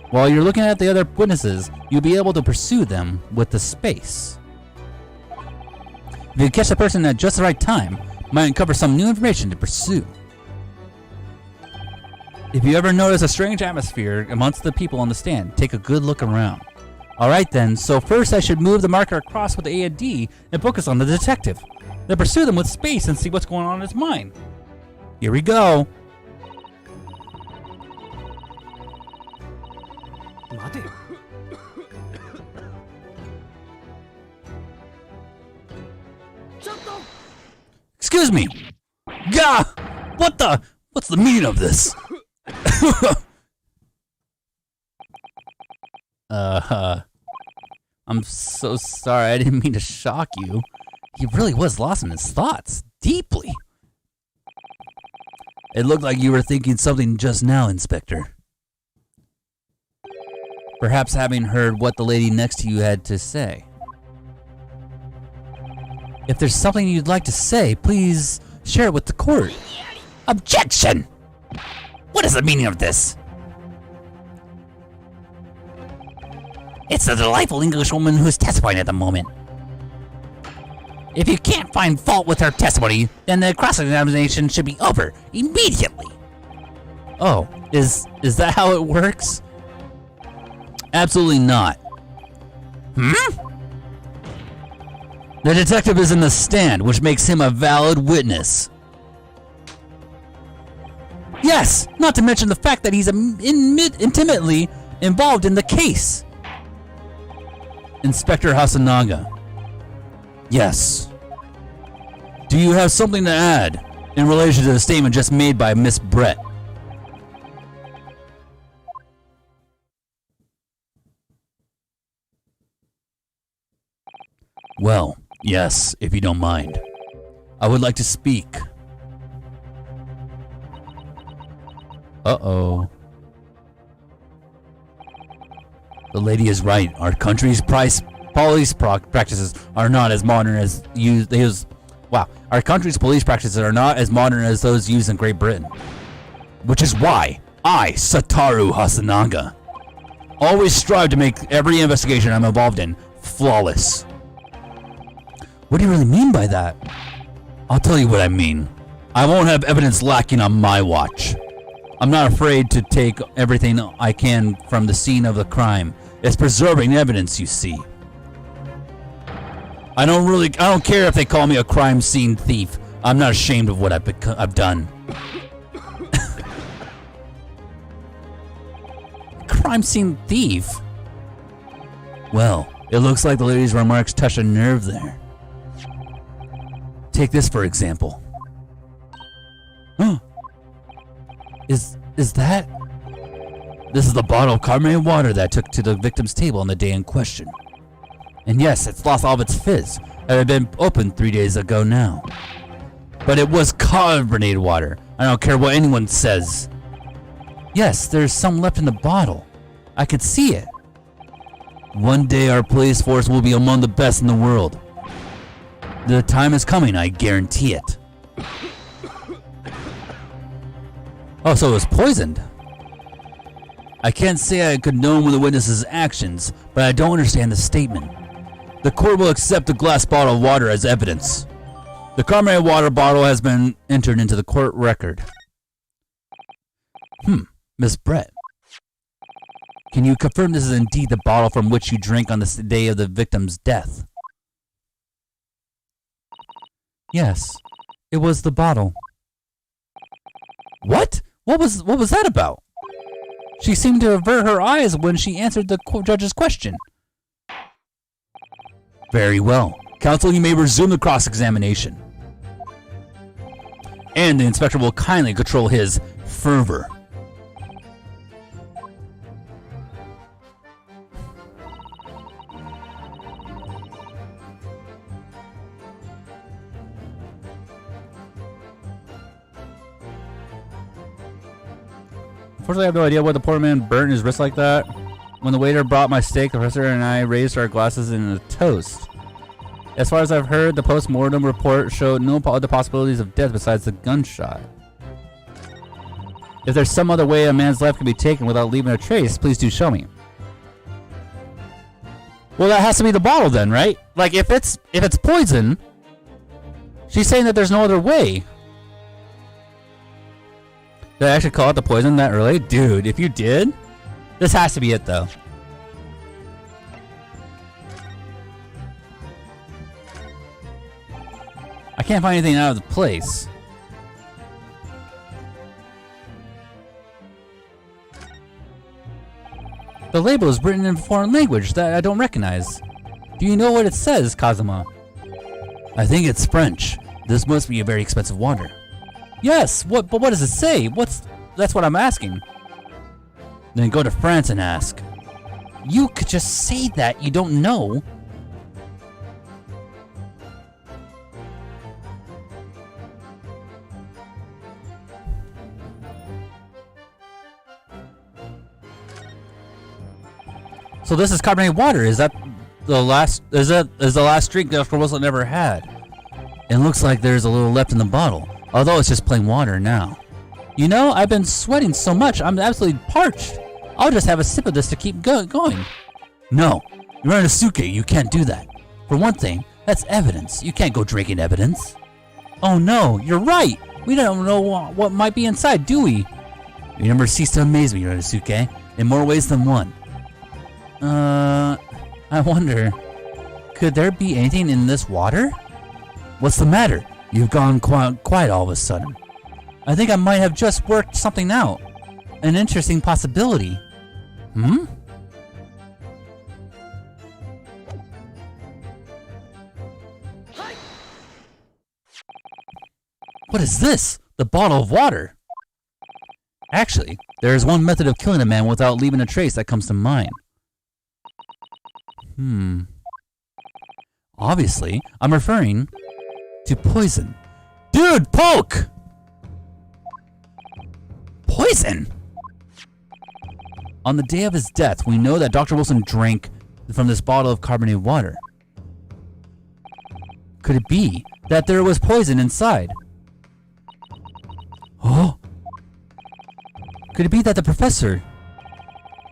A: While you're looking at the other witnesses, you'll be able to pursue them with the space. If you catch the person at just the right time, might uncover some new information to pursue. If you ever notice a strange atmosphere amongst the people on the stand, take a good look around. Alright then, so first I should move the marker across with A and D and focus on the detective. Then pursue them with space and see what's going on in his mind. Here we go. Excuse me! Gah! What's the meaning of this? I'm so sorry, I didn't mean to shock you. He really was lost in his thoughts, deeply. It looked like you were thinking something just now, Inspector. Perhaps having heard what the lady next to you had to say. If there's something you'd like to say, please share it with the court.
B: Objection! What is the meaning of this? It's the delightful Englishwoman who's testifying at the moment. If you can't find fault with her testimony, then the cross-examination should be over immediately.
A: Oh, is that how it works? Absolutely not. The detective is in the stand, which makes him a valid witness. Yes, not to mention the fact that he's intimately involved in the case. Inspector Hasanaga. Yes. Do you have something to add in relation to the statement just made by Miss Brett? Well, yes, if you don't mind. I would like to speak. Uh-oh. The lady is right. Our country's police practices are not as modern as our country's police practices are not as modern as those used in Great Britain. Which is why I, Satoru Hasanaga, always strive to make every investigation I'm involved in flawless. What do you really mean by that? I'll tell you what I mean. I won't have evidence lacking on my watch. I'm not afraid to take everything I can from the scene of the crime. It's preserving evidence, you see. I don't care if they call me a crime scene thief. I'm not ashamed of what I've done.
B: Crime scene thief?
A: Well, it looks like the lady's remarks touched a nerve there. Take this for example. Huh? Is that? This is the bottle of carbonated water that I took to the victim's table on the day in question. And yes, it's lost all of its fizz. It had been opened 3 days ago now. But it was carbonated water. I don't care what anyone says. Yes, there's some left in the bottle. I could see it. One day our police force will be among the best in the world. The time is coming, I guarantee it. Oh, so it was poisoned. I can't say I condone the witness's actions, but I don't understand the statement. The court will accept the glass bottle of water as evidence. The carbonated water bottle has been entered into the court record. Miss Brett. Can you confirm this is indeed the bottle from which you drank on the day of the victim's death? Yes, it was the bottle. What? What was that about? She seemed to avert her eyes when she answered the judge's question. Very well. Counsel, you may resume the cross-examination. And the inspector will kindly control his fervor. Unfortunately, I have no idea why the poor man burnt his wrist like that. When the waiter brought my steak, the professor and I raised our glasses in a toast. As far as I've heard, the post-mortem report showed no other possibilities of death besides the gunshot. If there's some other way a man's life can be taken without leaving a trace, please do show me. Well, that has to be the bottle then, right? Like, if it's poison, she's saying that there's no other way. Did I actually call it the poison that early? Dude, if you did, this has to be it though. I can't find anything out of the place. The label is written in a foreign language that I don't recognize. Do you know what it says, Kazuma? I think it's French. This must be a very expensive water. Yes, but what does it say? That's what I'm asking. Then go to France and ask. You could just say that you don't know. So this is carbonated water. Is that the last? Is the last drink Dr. Wilson ever had? It looks like there's a little left in the bottle, although it's just plain water now. You know, I've been sweating so much, I'm absolutely parched. I'll just have a sip of this to keep going. No, you're in a suitcase. You can't do that. For one thing, that's evidence. You can't go drinking evidence. Oh no, you're right. We don't know what might be inside, do we? You never cease to amaze me, Yorinosuke, in more ways than one. I wonder, could there be anything in this water? What's the matter? You've gone quiet all of a sudden. I think I might have just worked something out. An interesting possibility. Hmm? What is this? The bottle of water. Actually, there is one method of killing a man without leaving a trace that comes to mind. Obviously, I'm referring to poison. Dude, poke! Poison? On the day of his death, we know that Dr. Wilson drank from this bottle of carbonated water. Could it be that there was poison inside? Oh? Could it be that the professor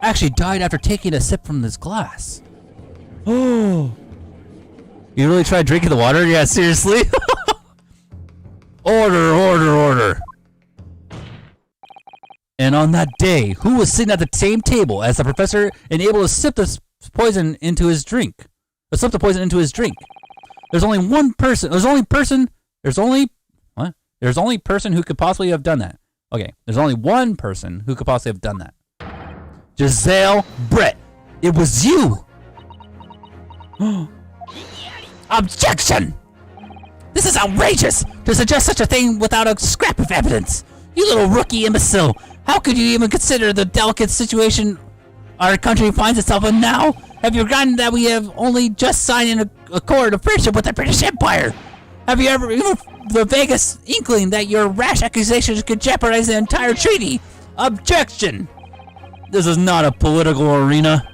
A: actually died after taking a sip from this glass? Oh! You really tried drinking the water? Yeah, seriously? Order. And on that day, who was sitting at the same table as the professor and able to sip this poison into his drink? Slip the poison into his drink. There's only one person. There's only person who could possibly have done that. Okay, there's only one person who could possibly have done that. Giselle Brett. It was you.
B: Objection! This is outrageous to suggest such a thing without a scrap of evidence. You little rookie imbecile. How could you even consider the delicate situation our country finds itself in now? Have you forgotten that we have only just signed an accord of friendship with the British Empire? Have you ever even the vaguest inkling that your rash accusations could jeopardize the entire treaty? Objection!
A: This is not a political arena.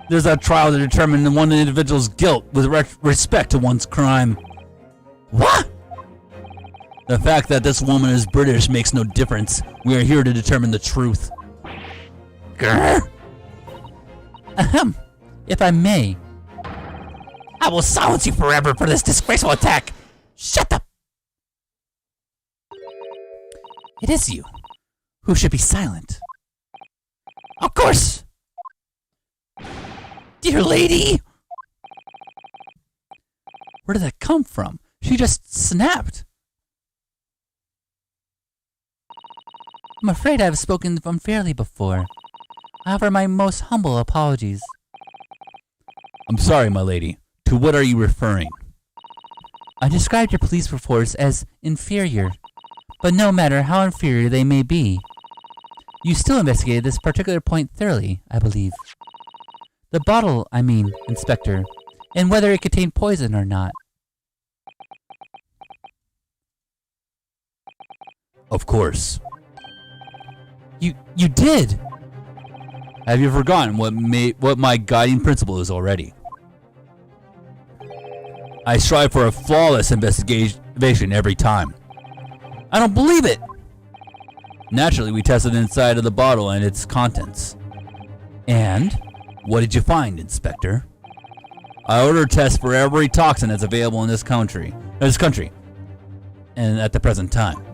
A: There's a trial to determine one individual's guilt with respect to one's crime.
B: What?
A: The fact that this woman is British makes no difference. We are here to determine the truth.
B: Grr.
A: Ahem. If I may.
B: I will silence you forever for this disgraceful attack. Shut up.
A: It is you who should be silent.
B: Of course. Dear lady.
A: Where did that come from? She just snapped. I'm afraid I have spoken unfairly before. I offer my most humble apologies. I'm sorry, my lady. To what are you referring? I described your police force as inferior, but no matter how inferior they may be, you still investigated this particular point thoroughly, I believe. The bottle, I mean, Inspector, and whether it contained poison or not. Of course. You did! Have you forgotten what my guiding principle is already? I strive for a flawless investigation every time. I don't believe it! Naturally, we tested the inside of the bottle and its contents. And? What did you find, Inspector? I ordered tests for every toxin that's available in this country, and at the present time.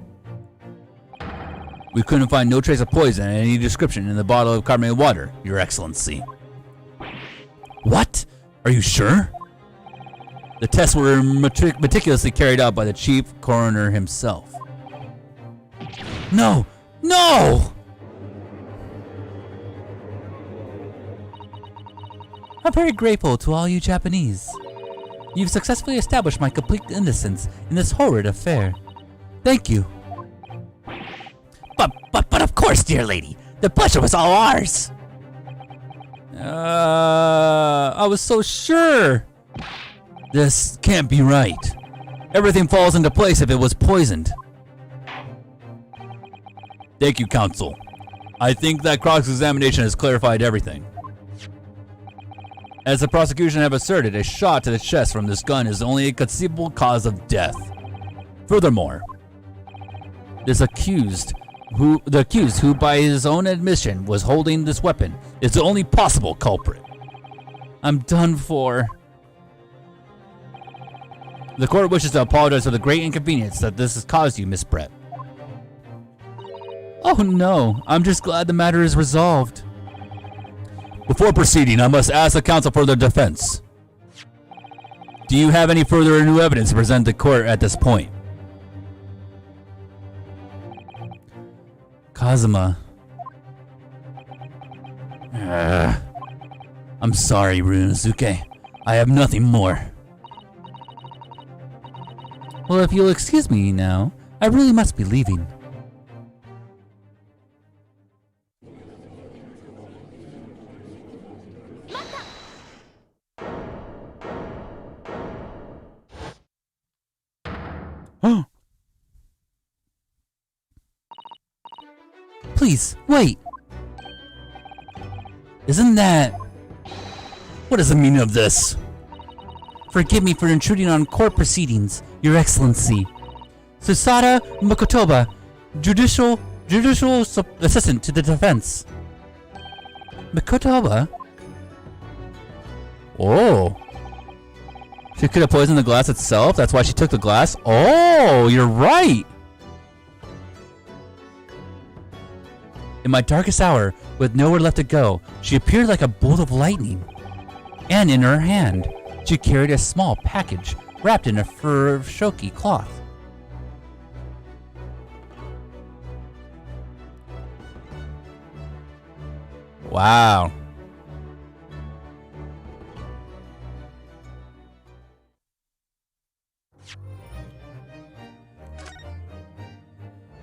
A: We couldn't find no trace of poison in any description in the bottle of carbonated water, Your Excellency. What? Are you sure? The tests were meticulously carried out by the chief coroner himself. No! No! I'm very grateful to all you Japanese. You've successfully established my complete innocence in this horrid affair. Thank you.
B: But of course, dear lady, the pleasure was all ours.
A: I was so sure. This can't be right. Everything falls into place if it was poisoned. Thank you, counsel. I think that cross-examination has clarified everything. As the prosecution have asserted, a shot to the chest from this gun is only a conceivable cause of death. Furthermore, the accused, who by his own admission was holding this weapon, is the only possible culprit. I'm done for. The court wishes to apologize for the great inconvenience that this has caused you, Miss Brett. Oh no, I'm just glad the matter is resolved. Before proceeding, I must ask the counsel for the defense. Do you have any further new evidence to present the court at this point? Kazuma. I'm sorry, Runosuke. I have nothing more. Well, if you'll excuse me now, I really must be leaving. Please, wait. Isn't that... What is the meaning of this? Forgive me for intruding on court proceedings, Your Excellency. Susada Makotoba, Judicial Assistant to the Defense. Makotoba? Oh. She could have poisoned the glass itself? That's why she took the glass? Oh, you're right! In my darkest hour, with nowhere left to go, she appeared like a bolt of lightning. And in her hand, she carried a small package wrapped in a fur shoki cloth. Wow.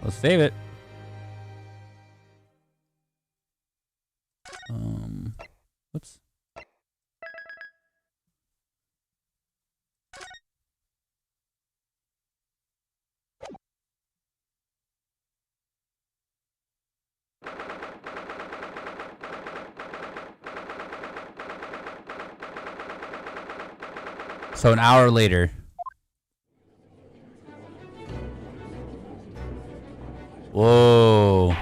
A: Let's save it. Whoops. So an hour later. Whoa.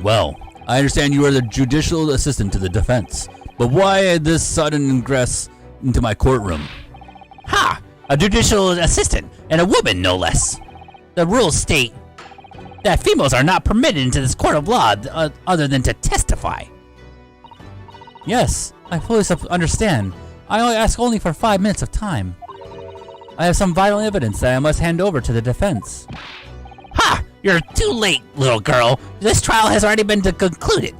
A: Well, I understand you are the judicial assistant to the defense, but why this sudden ingress into my courtroom?
B: Ha! A judicial assistant, and a woman, no less. The rules state that females are not permitted into this court of law other than to testify.
A: Yes, I fully understand. I only ask only for 5 minutes of time. I have some vital evidence that I must hand over to the defense.
B: Ha! You're too late, little girl. This trial has already been concluded.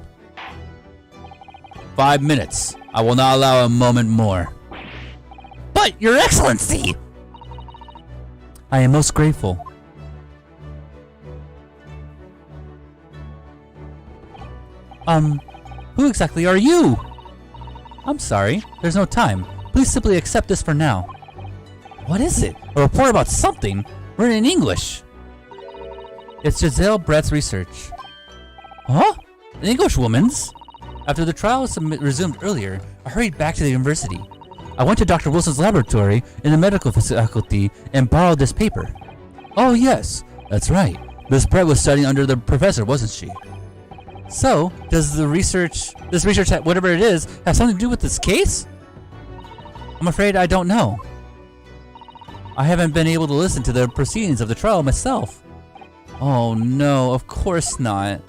A: 5 minutes. I will not allow a moment more.
B: But, Your Excellency!
A: I am most grateful. Who exactly are you? I'm sorry, there's no time. Please simply accept this for now. What is it? A report about something? Written in English. It's Giselle Brett's research. Huh? An English woman's? After the trial was resumed earlier, I hurried back to the university. I went to Dr. Wilson's laboratory in the medical faculty and borrowed this paper. Oh yes, that's right. Miss Brett was studying under the professor, wasn't she? So, does this research, whatever it is, have something to do with this case? I'm afraid I don't know. I haven't been able to listen to the proceedings of the trial myself. Oh no, of course not.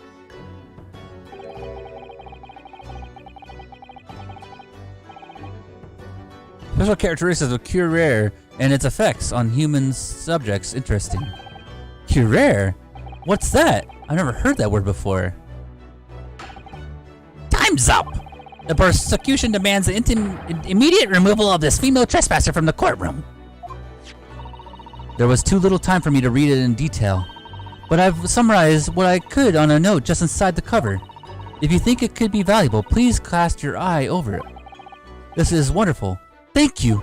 A: Special characteristics of Curare and its effects on human subjects interesting. Curare? What's that? I've never heard that word before.
B: Time's up! The prosecution demands the immediate removal of this female trespasser from the courtroom.
A: There was too little time for me to read it in detail, but I've summarized what I could on a note just inside the cover. If you think it could be valuable, please cast your eye over it. This is wonderful. Thank you!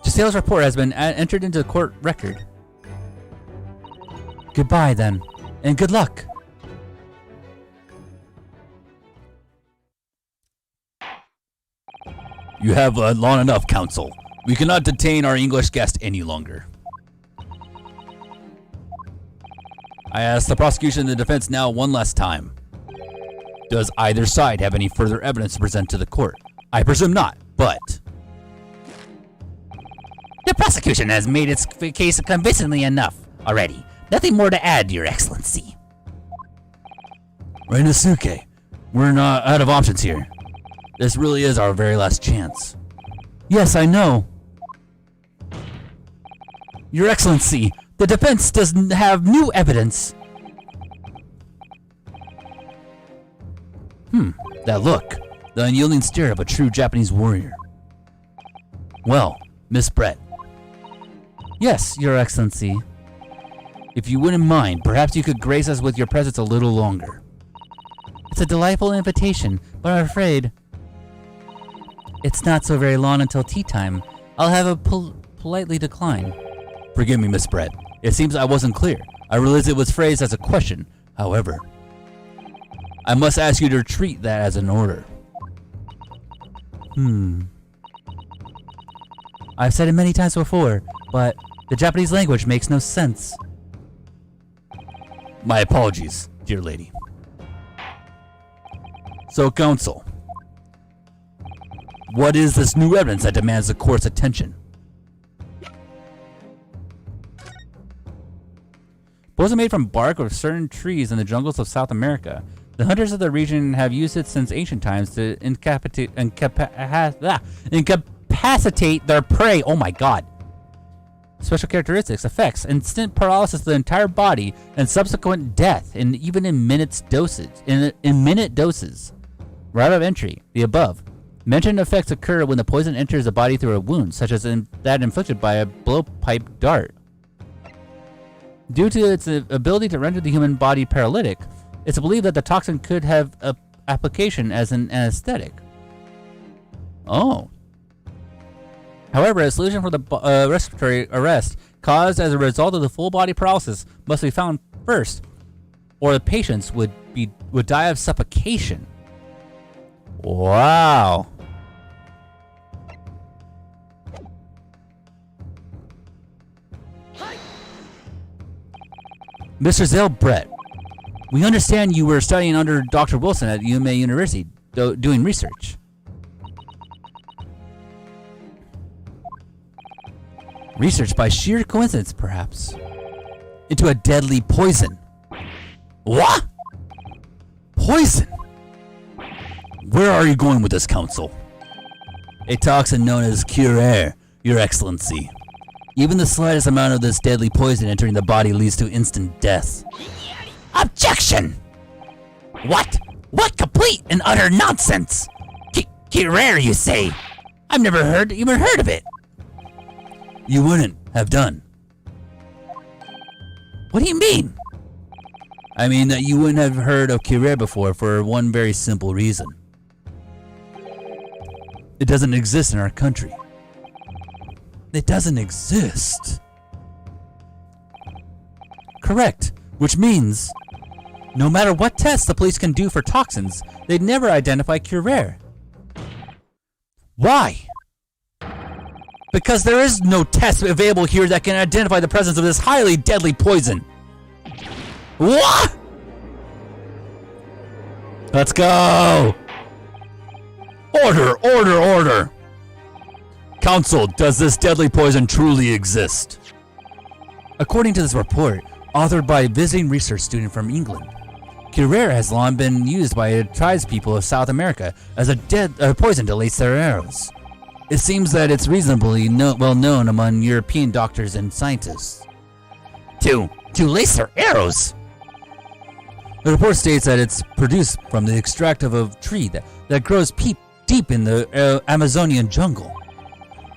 A: Giselle's report has been entered into the court record. Goodbye then, and good luck! You have long enough, counsel. We cannot detain our English guest any longer. I ask the prosecution and the defense now one last time. Does either side have any further evidence to present to the court? I presume not, but...
B: The prosecution has made its case convincingly enough already. Nothing more to add, Your Excellency.
A: Reinosuke, we're not out of options here. This really is our very last chance.
C: Yes, I know.
A: Your Excellency, the defense doesn't have new evidence. That look. The unyielding stare of a true Japanese warrior. Well, Miss Brett.
C: Yes, Your Excellency.
A: If you wouldn't mind, perhaps you could grace us with your presence a little longer.
C: It's a delightful invitation, but I'm afraid it's not so very long until tea time. I'll have a politely decline.
A: Forgive me, Miss Brett. It seems I wasn't clear. I realize it was phrased as a question. However, I must ask you to treat that as an order.
C: I've said it many times before, but the Japanese language makes no sense.
A: My apologies, dear lady. So, counsel, what is this new evidence that demands the court's attention?
C: Bows are made from bark of certain trees in the jungles of South America. The hunters of the region have used it since ancient times to incapacitate their prey. Oh my god. Special characteristics, effects, instant paralysis of the entire body and subsequent death, and even in minute doses. Route of entry, the above. Mentioned effects occur when the poison enters the body through a wound, such as that inflicted by a blowpipe dart. Due to its ability to render the human body paralytic, it's believed that the toxin could have application as an anesthetic.
A: Oh.
C: However, a solution for the respiratory arrest caused as a result of the full body paralysis must be found first, or the patients would die of suffocation.
A: Wow. Mr. Zale Brett, we understand you were studying under Dr. Wilson at UMA University, doing research. Research by sheer coincidence, perhaps, into a deadly poison. What? Poison? Where are you going with this, counsel? A toxin known as Curair, Your Excellency. Even the slightest amount of this deadly poison entering the body leads to instant death.
B: Objection! What? What complete and utter nonsense! Rare, you say? I've never even heard of it.
A: You wouldn't have done.
B: What do you mean?
A: I mean that you wouldn't have heard of Curair before for one very simple reason. It doesn't exist in our country. It doesn't exist. Correct, which means no matter what tests the police can do for toxins, they'd never identify Curair. Why? Because there is no test available here that can identify the presence of this highly deadly poison. What? Let's go! Order, order, order! Counsel, does this deadly poison truly exist? According to this report, authored by a visiting research student from England, Curair has long been used by the tribespeople of South America as a poison to lace their arrows. It seems that it's reasonably well known among European doctors and scientists.
B: To lace their arrows?
A: The report states that it's produced from the extract of a tree that grows deep in the Amazonian jungle.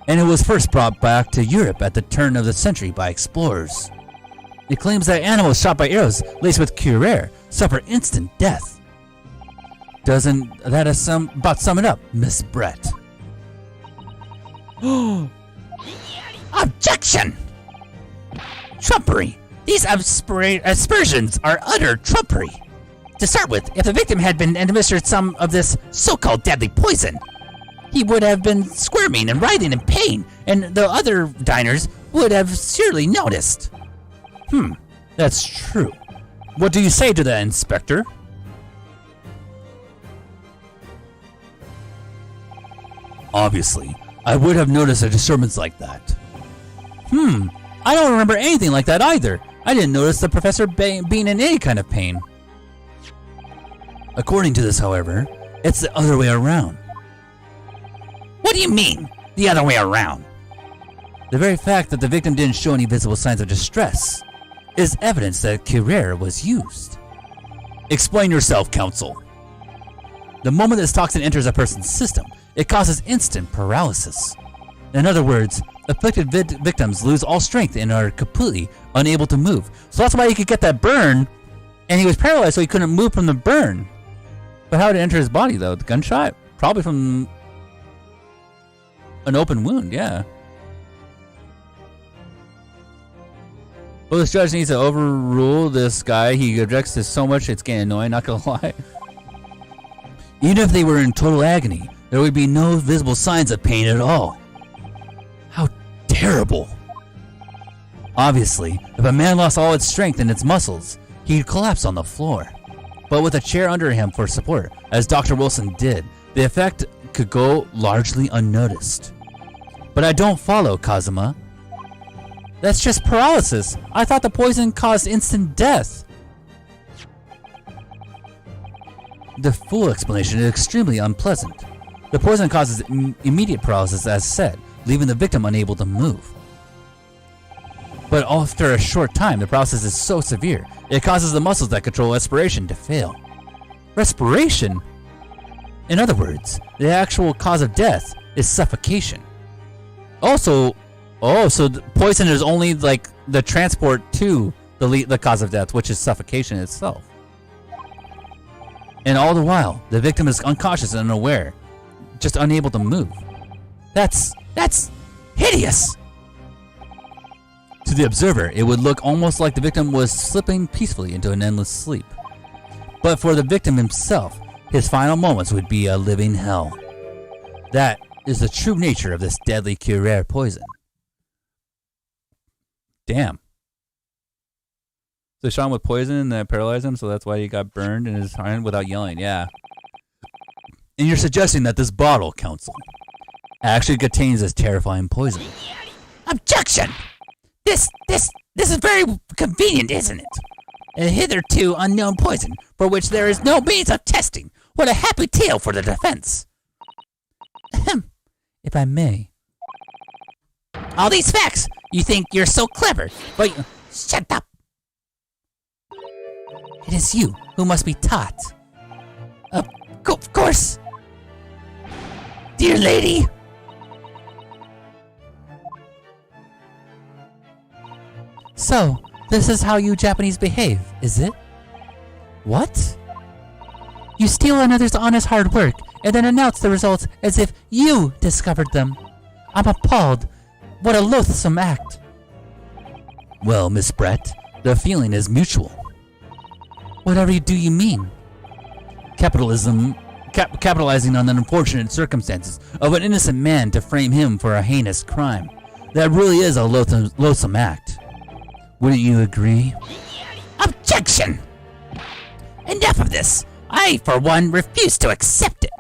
A: And it was first brought back to Europe at the turn of the century by explorers. It claims that animals shot by arrows laced with Curair suffer instant death. Doesn't that about sum it up, Miss Brett?
B: Objection! Trumpery! These aspersions are utter trumpery. To start with, if the victim had been administered some of this so-called deadly poison, he would have been squirming and writhing in pain, and the other diners would have surely noticed.
A: That's true. What do you say to that, Inspector? Obviously, I would have noticed a disturbance like that. I don't remember anything like that either. I didn't notice the professor being in any kind of pain. According to this, however, it's the other way around.
B: What do you mean, the other way around?
A: The very fact that the victim didn't show any visible signs of distress is evidence that Curer was used. Explain yourself, counsel. The moment this toxin enters a person's system, it causes instant paralysis. In other words, afflicted victims lose all strength and are completely unable to move. So that's why he could get that burn, and he was paralyzed so he couldn't move from the burn. But how did it enter his body, though? The gunshot? Probably from an open wound, yeah. Well, this judge needs to overrule this guy. He objects to so much it's getting annoying, not gonna lie. Even if they were in total agony, there would be no visible signs of pain at all. How terrible. Obviously, if a man lost all its strength in its muscles, he'd collapse on the floor. But with a chair under him for support, as Dr. Wilson did, the effect could go largely unnoticed. But I don't follow, Kazuma. That's just paralysis. I thought the poison caused instant death. The full explanation is extremely unpleasant. The poison causes immediate paralysis, as said, leaving the victim unable to move. But after a short time, the paralysis is so severe, it causes the muscles that control respiration to fail. Respiration? In other words, the actual cause of death is suffocation. So the poison is only like the transport to the cause of death, which is suffocation itself. And all the while, the victim is unconscious and unaware, just unable to move. That's hideous! To the observer, it would look almost like the victim was slipping peacefully into an endless sleep. But for the victim himself, his final moments would be a living hell. That is the true nature of this deadly Curer poison. Damn. So shot him with poison and that paralyzed him, so that's why he got burned in his hand without yelling, yeah. And you're suggesting that this bottle, counsel, actually contains this terrifying poison.
B: Objection! This is very convenient, isn't it? A hitherto unknown poison for which there is no means of testing. What a happy tale for the defense. Ahem.
A: If I may.
B: All these facts, you think you're so clever, but shut up. It is you who must be taught. Of course. Dear lady.
A: So, this is how you Japanese behave, is it? What? You steal another's honest hard work and then announce the results as if you discovered them. I'm appalled. What a loathsome act. Well, Miss Brett, the feeling is mutual. Whatever you mean? Capitalizing on the unfortunate circumstances of an innocent man to frame him for a heinous crime. That really is a loathsome act. Wouldn't you agree?
B: Objection! Enough of this. I, for one, refuse to accept it.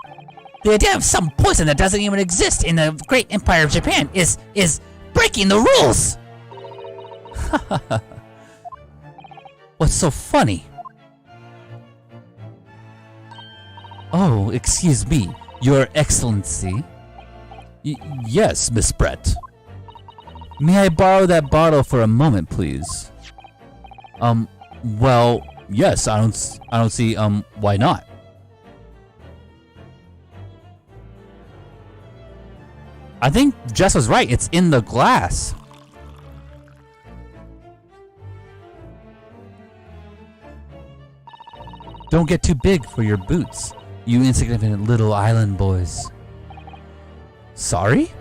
B: The idea of some poison that doesn't even exist in the great empire of Japan is breaking the rules.
A: What's so funny? Oh, excuse me, Your Excellency. Yes, Miss Brett. May I borrow that bottle for a moment, please? Well, yes, I don't see, why not? I think Jess was right, it's in the glass. Don't get too big for your boots, you insignificant little island boys. Sorry?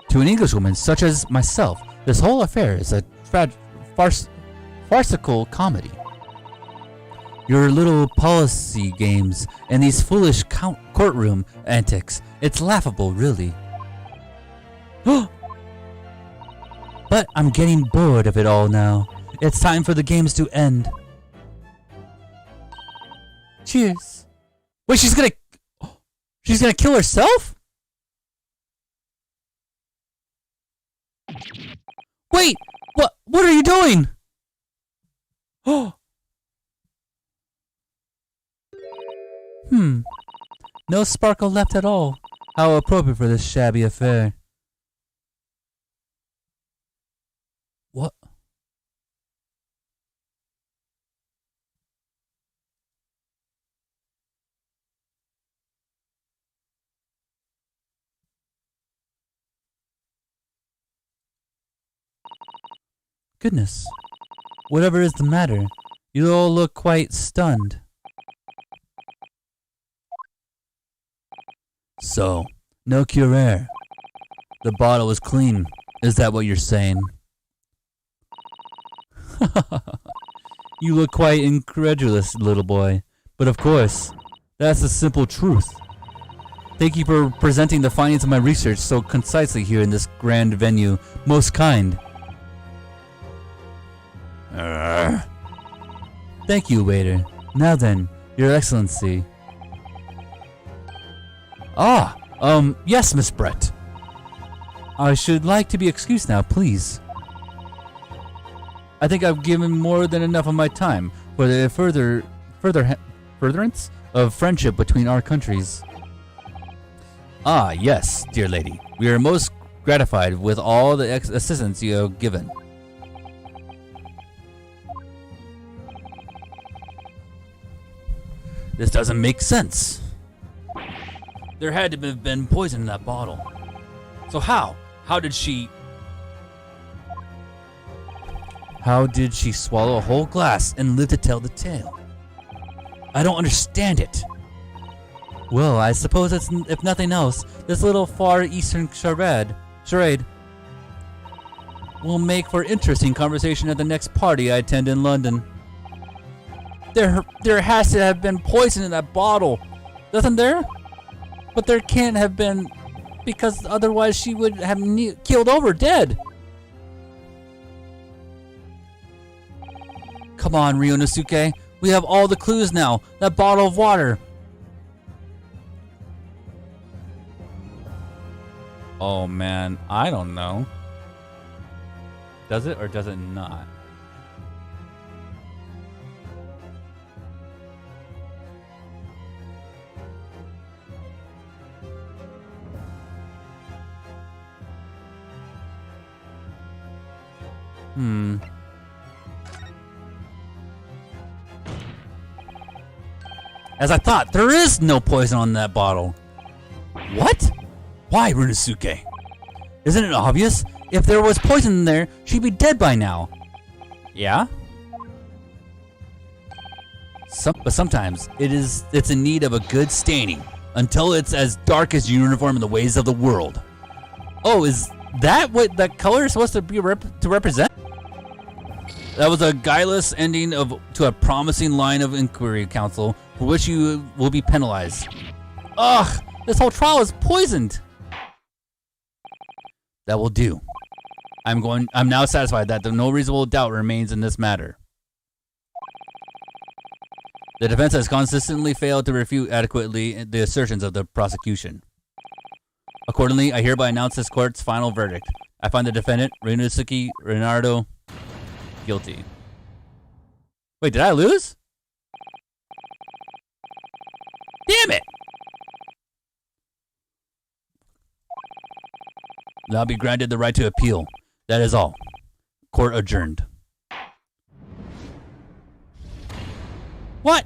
A: To an Englishwoman such as myself, this whole affair is a farcical comedy. Your little policy games and these foolish courtroom antics. It's laughable, really. But I'm getting bored of it all now. It's time for the games to end. Cheers. Wait, she's gonna kill herself? Wait, what are you doing? No sparkle left at all. How appropriate for this shabby affair. What? Goodness. Whatever is the matter, you all look quite stunned. So, no cure. The bottle is clean. Is that what you're saying? You look quite incredulous, little boy. But of course, that's the simple truth. Thank you for presenting the findings of my research so concisely here in this grand venue. Most kind. Thank you, waiter. Now then, Your Excellency. Yes, Miss Brett. I should like to be excused now, please. I think I've given more than enough of my time for the furtherance of friendship between our countries. Ah, yes, dear lady. We are most gratified with all the assistance you have given. This doesn't make sense. There had to have been poison in that bottle. So how? How did she swallow a whole glass and live to tell the tale? I don't understand it. Well, I suppose it's, if nothing else, this little Far Eastern charade will make for interesting conversation at the next party I attend in London. There has to have been poison in that bottle, doesn't there? But there can't have been, because otherwise she would have keeled over dead. Come on, Ryunosuke. We have all the clues now. That bottle of water. Oh man, I don't know. Does it or does it not? As I thought, there is no poison on that bottle. What? Why, Ryunosuke? Isn't it obvious? If there was poison in there, she'd be dead by now. Yeah? But sometimes it's in need of a good staining until it's as dark as your uniform in the ways of the world. Oh, is that what that color is supposed to be to represent? That was a guileless ending to a promising line of inquiry, Counsel, for which you will be penalized. Ugh, this whole trial is poisoned. That will do. I'm now satisfied that no reasonable doubt remains in this matter. The defense has consistently failed to refute adequately the assertions of the prosecution. Accordingly, I hereby announce this court's final verdict. I find the defendant, Ryunosuke Renardo, guilty. Wait, did I lose? Damn it! Now be granted the right to appeal. That is all. Court adjourned. What?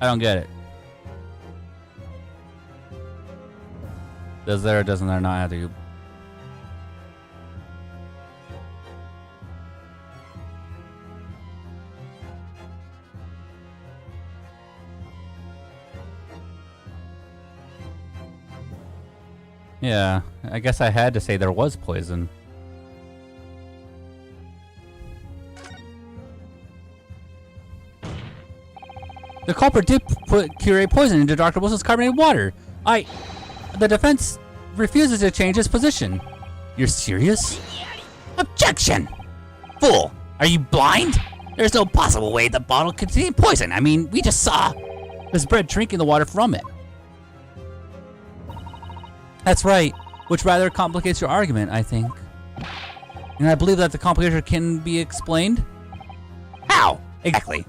A: I don't get it. Does there or doesn't there not have to? Yeah, I guess I had to say there was poison. The culprit did put curate poison into Dr. Wilson's carbonated water. The defense refuses to change its position. You're serious?
B: Objection! Fool! Are you blind? There's no possible way the bottle contained poison. I mean, we just saw.
A: There's bread drinking the water from it. That's right, which rather complicates your argument, I think. And I believe that the complication can be explained.
B: How? Exactly.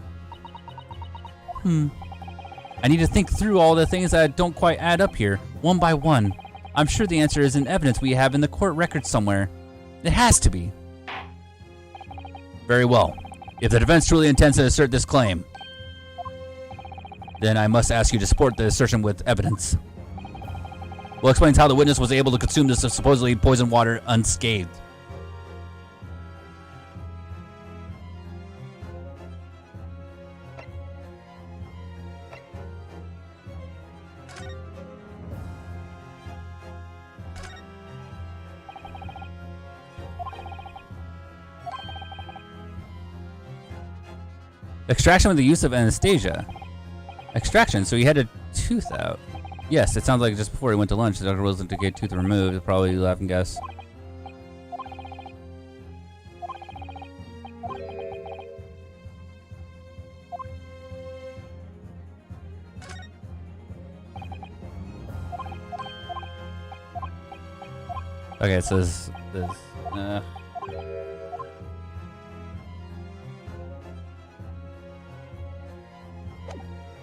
A: I need to think through all the things that don't quite add up here, one by one. I'm sure the answer is in evidence we have in the court record somewhere. It has to be. Very well. If the defense truly intends to assert this claim, then I must ask you to support the assertion with evidence. Well, explains how the witness was able to consume this supposedly poisoned water unscathed. Extraction with the use of anesthesia. Extraction, so he had a tooth out. Yes, it sounds like just before he went to lunch, Dr. Wilson to get tooth removed. Probably laugh and guess. Okay, it says this.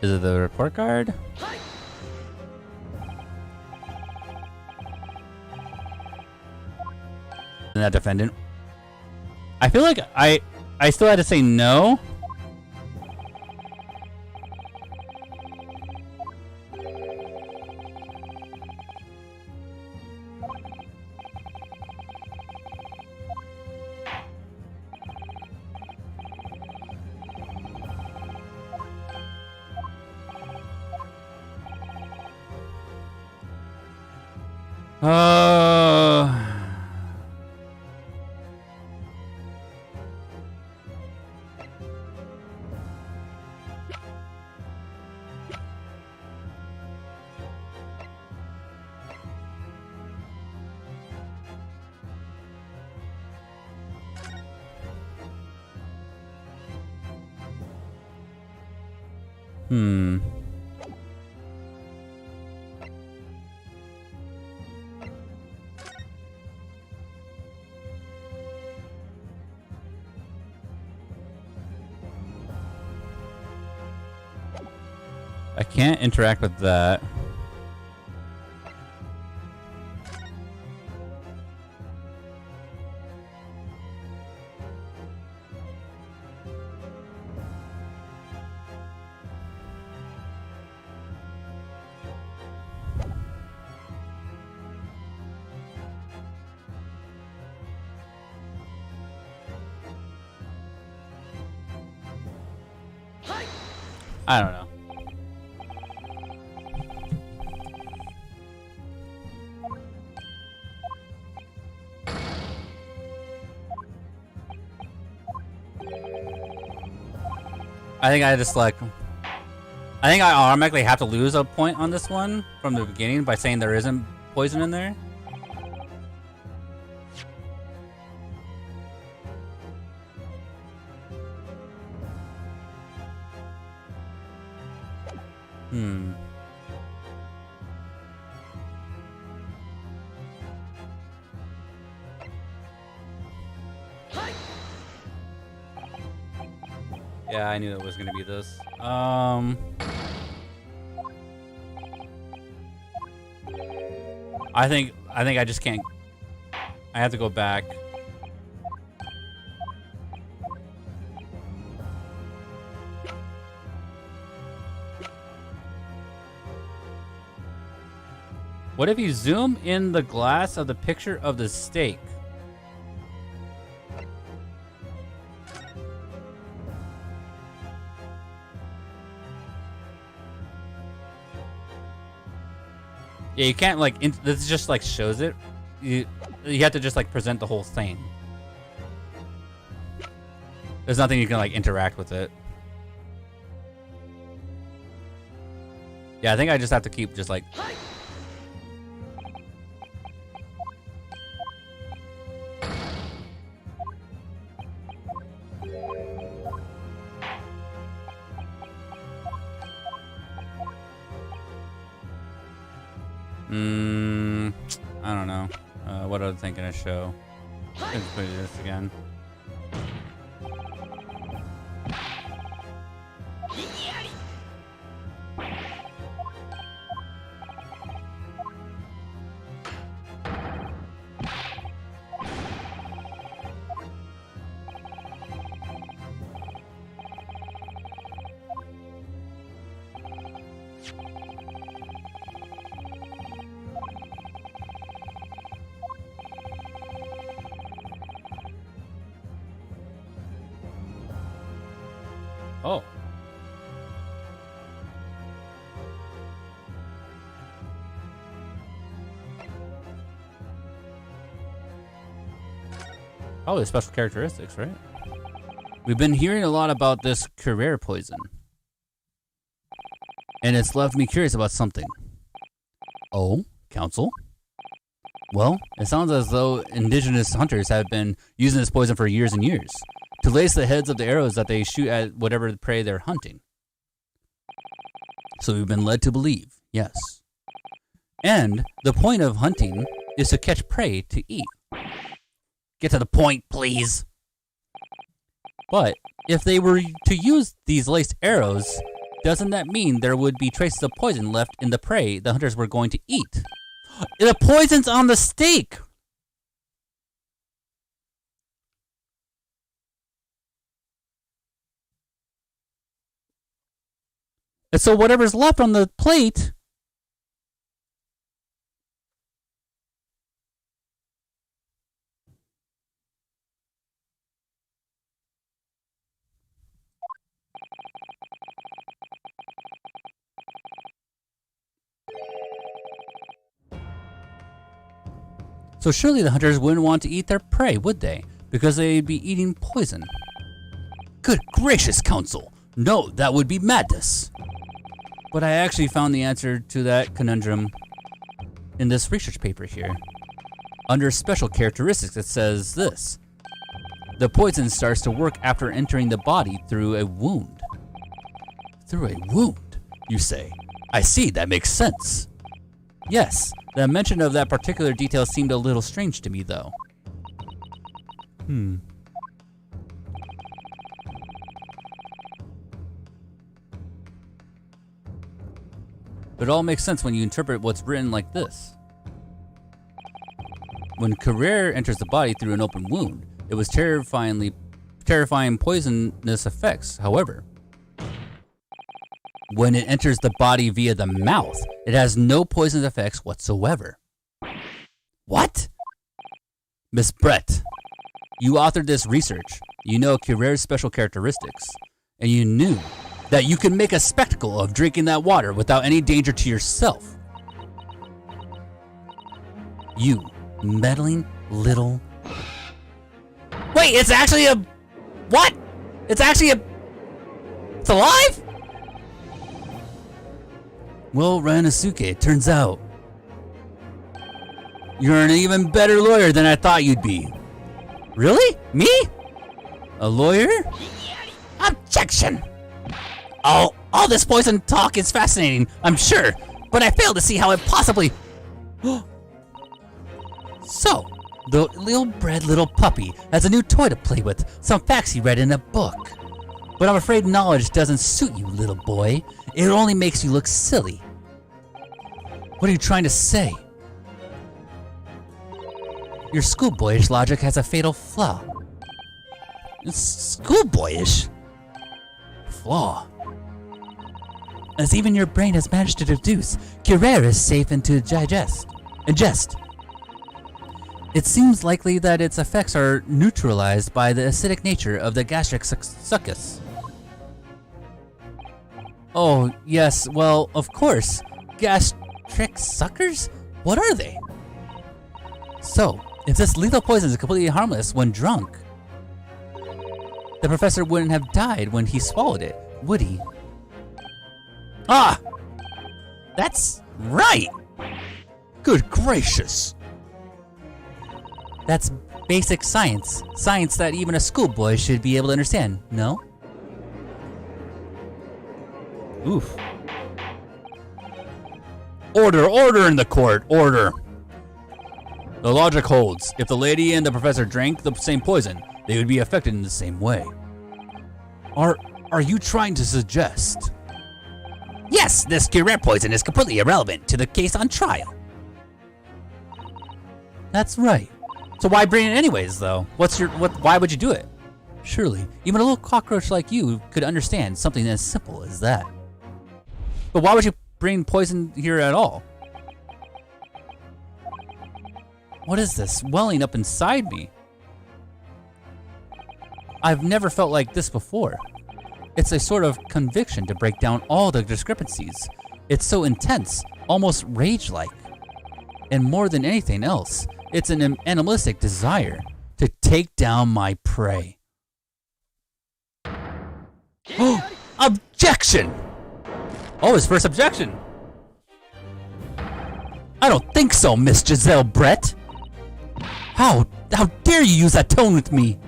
A: Is it the report card? And that defendant. I feel like I still had to say no. I can't interact with that. I don't know. I think I just like. I think I automatically have to lose a point on this one from the beginning by saying there isn't poison in there. Yeah, I knew it was gonna be this. I think I just can't. I have to go back. What if you zoom in the glass of the picture of the steak? Yeah, you can't like. This just like shows it. You have to just like present the whole thing. There's nothing you can like interact with it. Yeah, I think I just have to keep just like. I don't know. What other thing can I show? Let's put this again. Oh. Probably special characteristics, right? We've been hearing a lot about this career poison. And it's left me curious about something. Oh, Council? Well, it sounds as though indigenous hunters have been using this poison for years and years to lace the heads of the arrows that they shoot at whatever prey they're hunting. So we've been led to believe, yes. And the point of hunting is to catch prey to eat.
B: Get to the point, please.
A: But if they were to use these laced arrows, doesn't that mean there would be traces of poison left in the prey the hunters were going to eat? The poison's on the steak! And so whatever's left on the plate... So surely the hunters wouldn't want to eat their prey, would they? Because they'd be eating poison. Good gracious, Council! No, that would be madness! But I actually found the answer to that conundrum in this research paper here. Under special characteristics, it says this. The poison starts to work after entering the body through a wound. Through a wound, you say? I see, that makes sense. Yes, the mention of that particular detail seemed a little strange to me, though. But it all makes sense when you interpret what's written like this. When Carrere enters the body through an open wound, it was terrifying poisonous effects. However, when it enters the body via the mouth, it has no poisonous effects whatsoever. What? Miss Brett, you authored this research. You know Carrere's special characteristics, and you knew that you could make a spectacle of drinking that water without any danger to yourself. You meddling little... Wait, it's actually a... What? It's actually a... It's alive? Well, Ranosuke, it turns out you're an even better lawyer than I thought you'd be. Really? Me? A lawyer?
B: Objection! All this poison talk is fascinating, I'm sure, but I fail to see how it possibly...
A: So, the ill-bred little puppy has a new toy to play with, some facts he read in a book. But I'm afraid knowledge doesn't suit you, little boy. It only makes you look silly. What are you trying to say? Your schoolboyish logic has a fatal flaw.
B: Schoolboyish?
A: Flaw?
B: as even your brain has managed to deduce, Curare is safe and to ingest. It seems likely that its effects are neutralized by the acidic nature of the gastric succus. Oh, yes, well, of course. Gastric suckers? What are they? So, if this lethal poison is completely harmless when drunk, the professor wouldn't have died when he swallowed it, would he?
A: Ah! That's right! Good gracious!
B: That's basic science. Science that even a schoolboy should be able to understand, no?
A: Oof. Order in the court, order! The logic holds. If the lady and the professor drank the same poison, they would be affected in the same way. Are you trying to suggest?
B: Yes, this Curare poison is completely irrelevant to the case on trial.
A: That's right. So why bring it anyways, though? Why would you do it? Surely, even a little cockroach like you could understand something as simple as that. But why would you bring poison here at all? What is this welling up inside me? I've never felt like this before. It's a sort of conviction to break down all the discrepancies. It's so intense, almost rage-like. And more than anything else, it's an animalistic desire to take down my prey. Oh, objection! Oh, his first objection. I don't think so, Miss Giselle Brett. How dare you use that tone with me?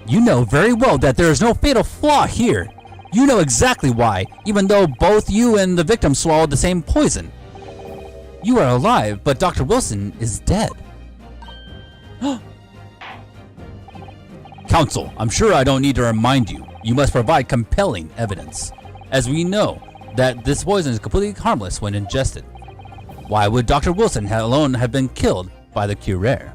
A: You know very well that there is no fatal flaw here. You know exactly why, even though both you and the victim swallowed the same poison. You are alive, but Dr. Wilson is dead. Counsel, I'm sure I don't need to remind you. You must provide compelling evidence, as we know that this poison is completely harmless when ingested. Why would Dr. Wilson alone have been killed by the Curare?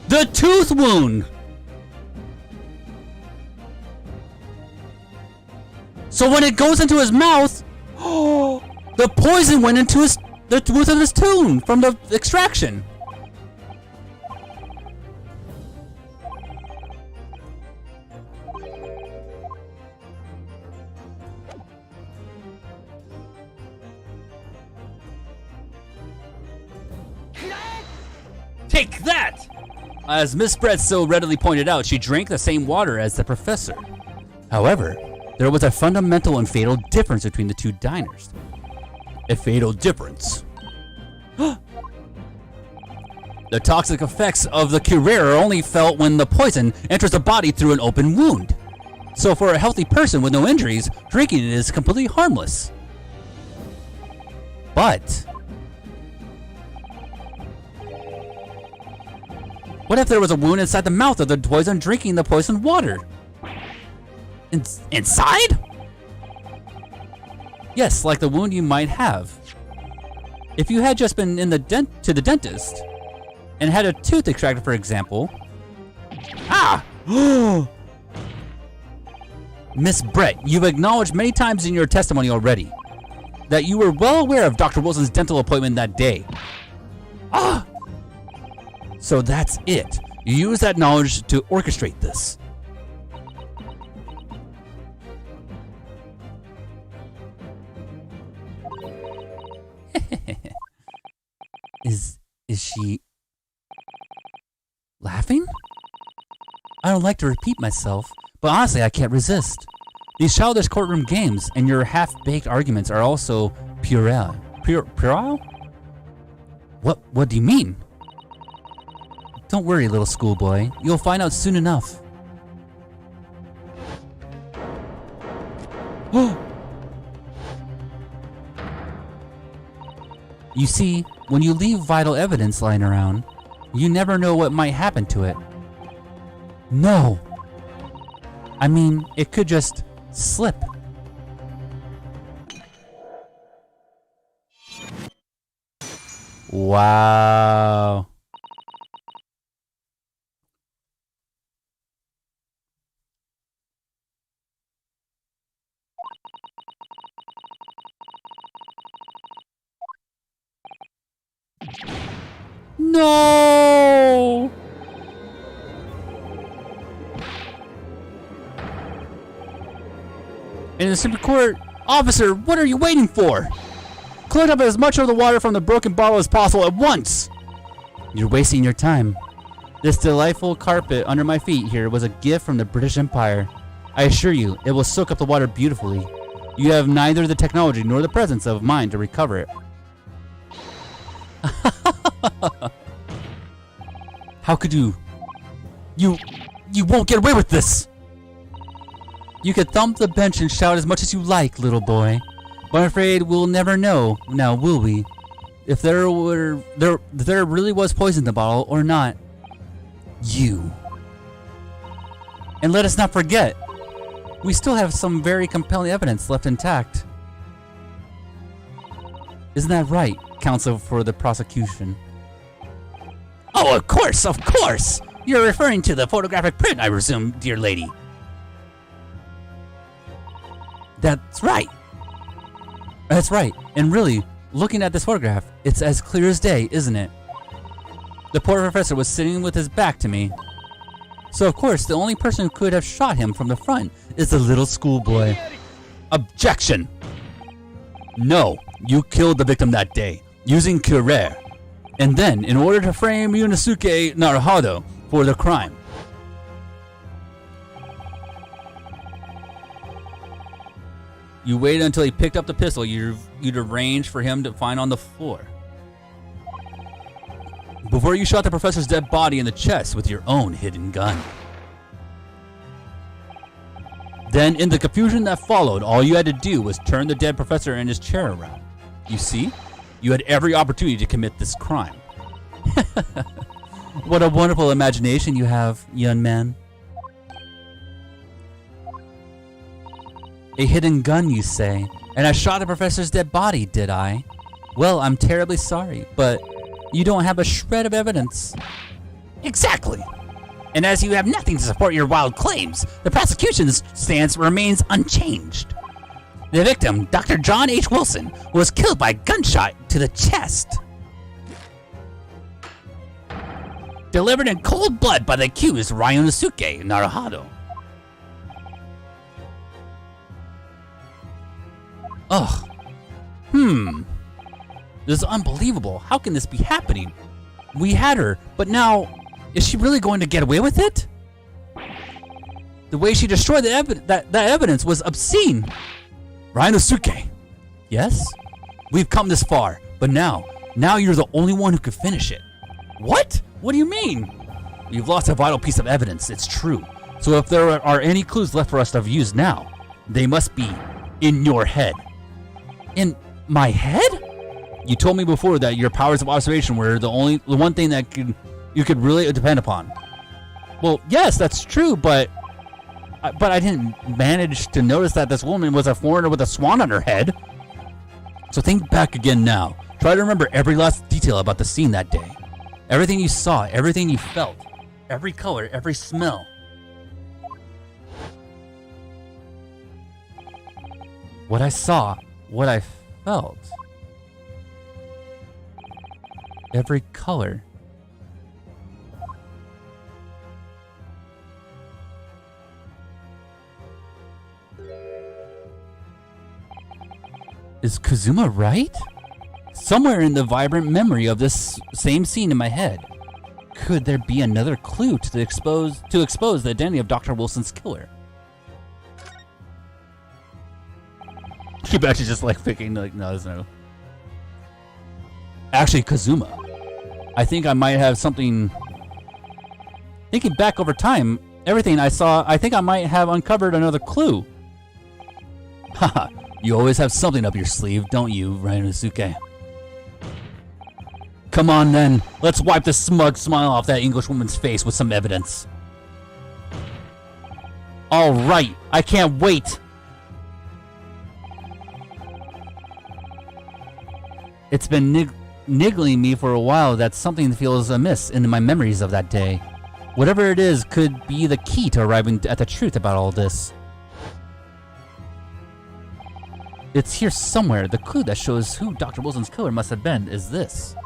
A: The tooth wound! So when it goes into his mouth, the poison went into the tooth of his tooth from the extraction. Take that! As Miss Brett so readily pointed out, she drank the same water as the professor. However, there was a fundamental and fatal difference between the two diners. A fatal difference. The toxic effects of the Curare are only felt when the poison enters the body through an open wound. So for a healthy person with no injuries, drinking it is completely harmless. But what if there was a wound inside the mouth of the poison drinking the poisoned water? Inside? Yes, like the wound you might have. If you had just been to the dentist and had a tooth extracted, for example. Ah! Miss Brett, you've acknowledged many times in your testimony already that you were well aware of Dr. Wilson's dental appointment that day. Ah! So that's it. You use that knowledge to orchestrate this. Is she laughing? I don't like to repeat myself, but honestly I can't resist. These childish courtroom games and your half-baked arguments are also puerile. Puerile? What do you mean? Don't worry, little schoolboy. You'll find out soon enough. You see, when you leave vital evidence lying around, you never know what might happen to it. No. I mean, it could just slip. Wow. No! In the Supreme Court, officer, what are you waiting for? Collect up as much of the water from the broken bottle as possible at once. You're wasting your time. This delightful carpet under my feet here was a gift from the British Empire. I assure you, it will soak up the water beautifully. You have neither the technology nor the presence of mind to recover it. How could you? You won't get away with this! You could thump the bench and shout as much as you like, little boy. But I'm afraid we'll never know, now will we? If there really was poison in the bottle or not. You. And let us not forget, we still have some very compelling evidence left intact. Isn't that right, counsel for the prosecution?
B: Oh, of course, of course! You're referring to the photographic print, I presume, dear lady.
A: That's right. That's right. And really, looking at this photograph, it's as clear as day, isn't it? The poor professor was sitting with his back to me. So of course, the only person who could have shot him from the front is the little schoolboy. Objection! No, you killed the victim that day, using curare. And then, in order to frame Yunosuke Naruhado for the crime. You waited until he picked up the pistol you'd arranged for him to find on the floor. Before you shot the professor's dead body in the chest with your own hidden gun. Then, in the confusion that followed, all you had to do was turn the dead professor in his chair around. You see? You had every opportunity to commit this crime. What a wonderful imagination you have, young man. A hidden gun, you say? And I shot the professor's dead body, did I? Well, I'm terribly sorry, but you don't have a shred of evidence.
B: Exactly. And as you have nothing to support your wild claims, the prosecution's stance remains unchanged. The victim, Dr. John H. Wilson, was killed by gunshot to the chest. Delivered in cold blood by the accused Ryunosuke Naruhado.
A: Ugh. This is unbelievable. How can this be happening? We had her, but now, is she really going to get away with it? The way she destroyed that evidence was obscene. Ryunosuke. Yes? We've come this far, but now you're the only one who could finish it. What? What do you mean? You've lost a vital piece of evidence, it's true. So if there are any clues left for us to use now, they must be in your head. In my head? You told me before that your powers of observation were the one thing that you could really depend upon. Well, yes, that's true, but I didn't manage to notice that this woman was a foreigner with a swan on her head. So think back again now. Try to remember every last detail about the scene that day. Everything you saw, everything you felt, every color, every smell. What I saw, what I felt. Every color. Is Kazuma right? Somewhere in the vibrant memory of this same scene in my head, could there be another clue to expose the identity of Dr. Wilson's killer? Keep actually just like thinking like, no, there's no. Actually, Kazuma. I think I might have something. Thinking back over time, everything I saw, I think I might have uncovered another clue. Haha, you always have something up your sleeve, don't you, Ryunosuke? Come on then, let's wipe the smug smile off that Englishwoman's face with some evidence. All right, I can't wait. It's been niggling me for a while that something feels amiss in my memories of that day. Whatever it is could be the key to arriving at the truth about all this. It's here somewhere. The clue that shows who Dr. Wilson's killer must have been is this.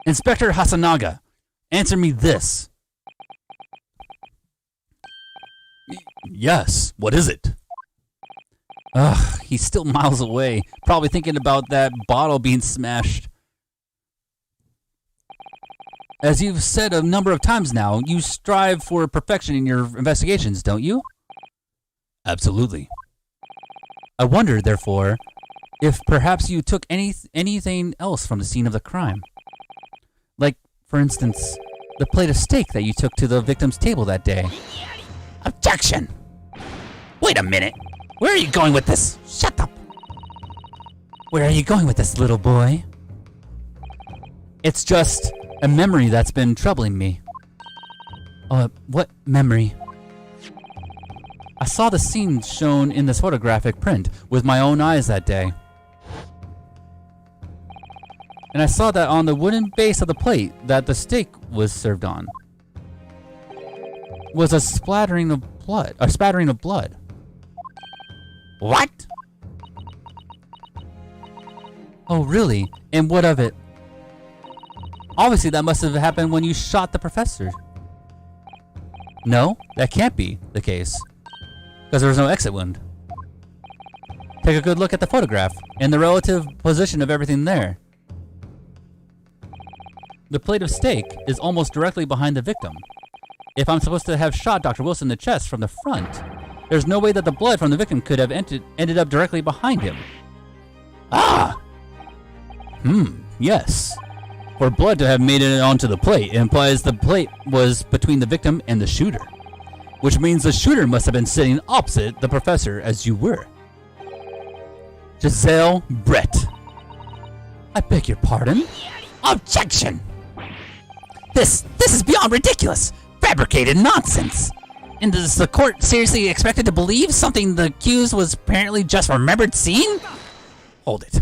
A: Inspector Hasanaga, answer me this. Yes, what is it? Ugh, he's still miles away, probably thinking about that bottle being smashed. As you've said a number of times now, you strive for perfection in your investigations, don't you? Absolutely. I wonder, therefore, if perhaps you took anything else from the scene of the crime. Like, for instance, the plate of steak that you took to the victim's table that day.
B: Objection! Wait a minute. Where are you going with this? Shut up.
A: Where are you going with this, little boy? It's just a memory that's been troubling me. What memory? I saw the scene shown in this photographic print with my own eyes that day. And I saw that on the wooden base of the plate that the steak was served on was a spattering of blood.
B: What?
A: Oh, really? And what of it? Obviously, that must have happened when you shot the professor. No, that can't be the case, because there was no exit wound. Take a good look at the photograph and the relative position of everything there. The plate of steak is almost directly behind the victim. If I'm supposed to have shot Dr. Wilson in the chest from the front, there's no way that the blood from the victim could have ended up directly behind him.
B: Ah!
A: Yes. For blood to have made it onto the plate, it implies the plate was between the victim and the shooter, which means the shooter must have been sitting opposite the professor as you were. Giselle Brett. I beg your pardon?
B: Objection! This is beyond ridiculous! Fabricated nonsense! And is the court seriously expected to believe something the accused was apparently just remembered seeing?
A: Hold it.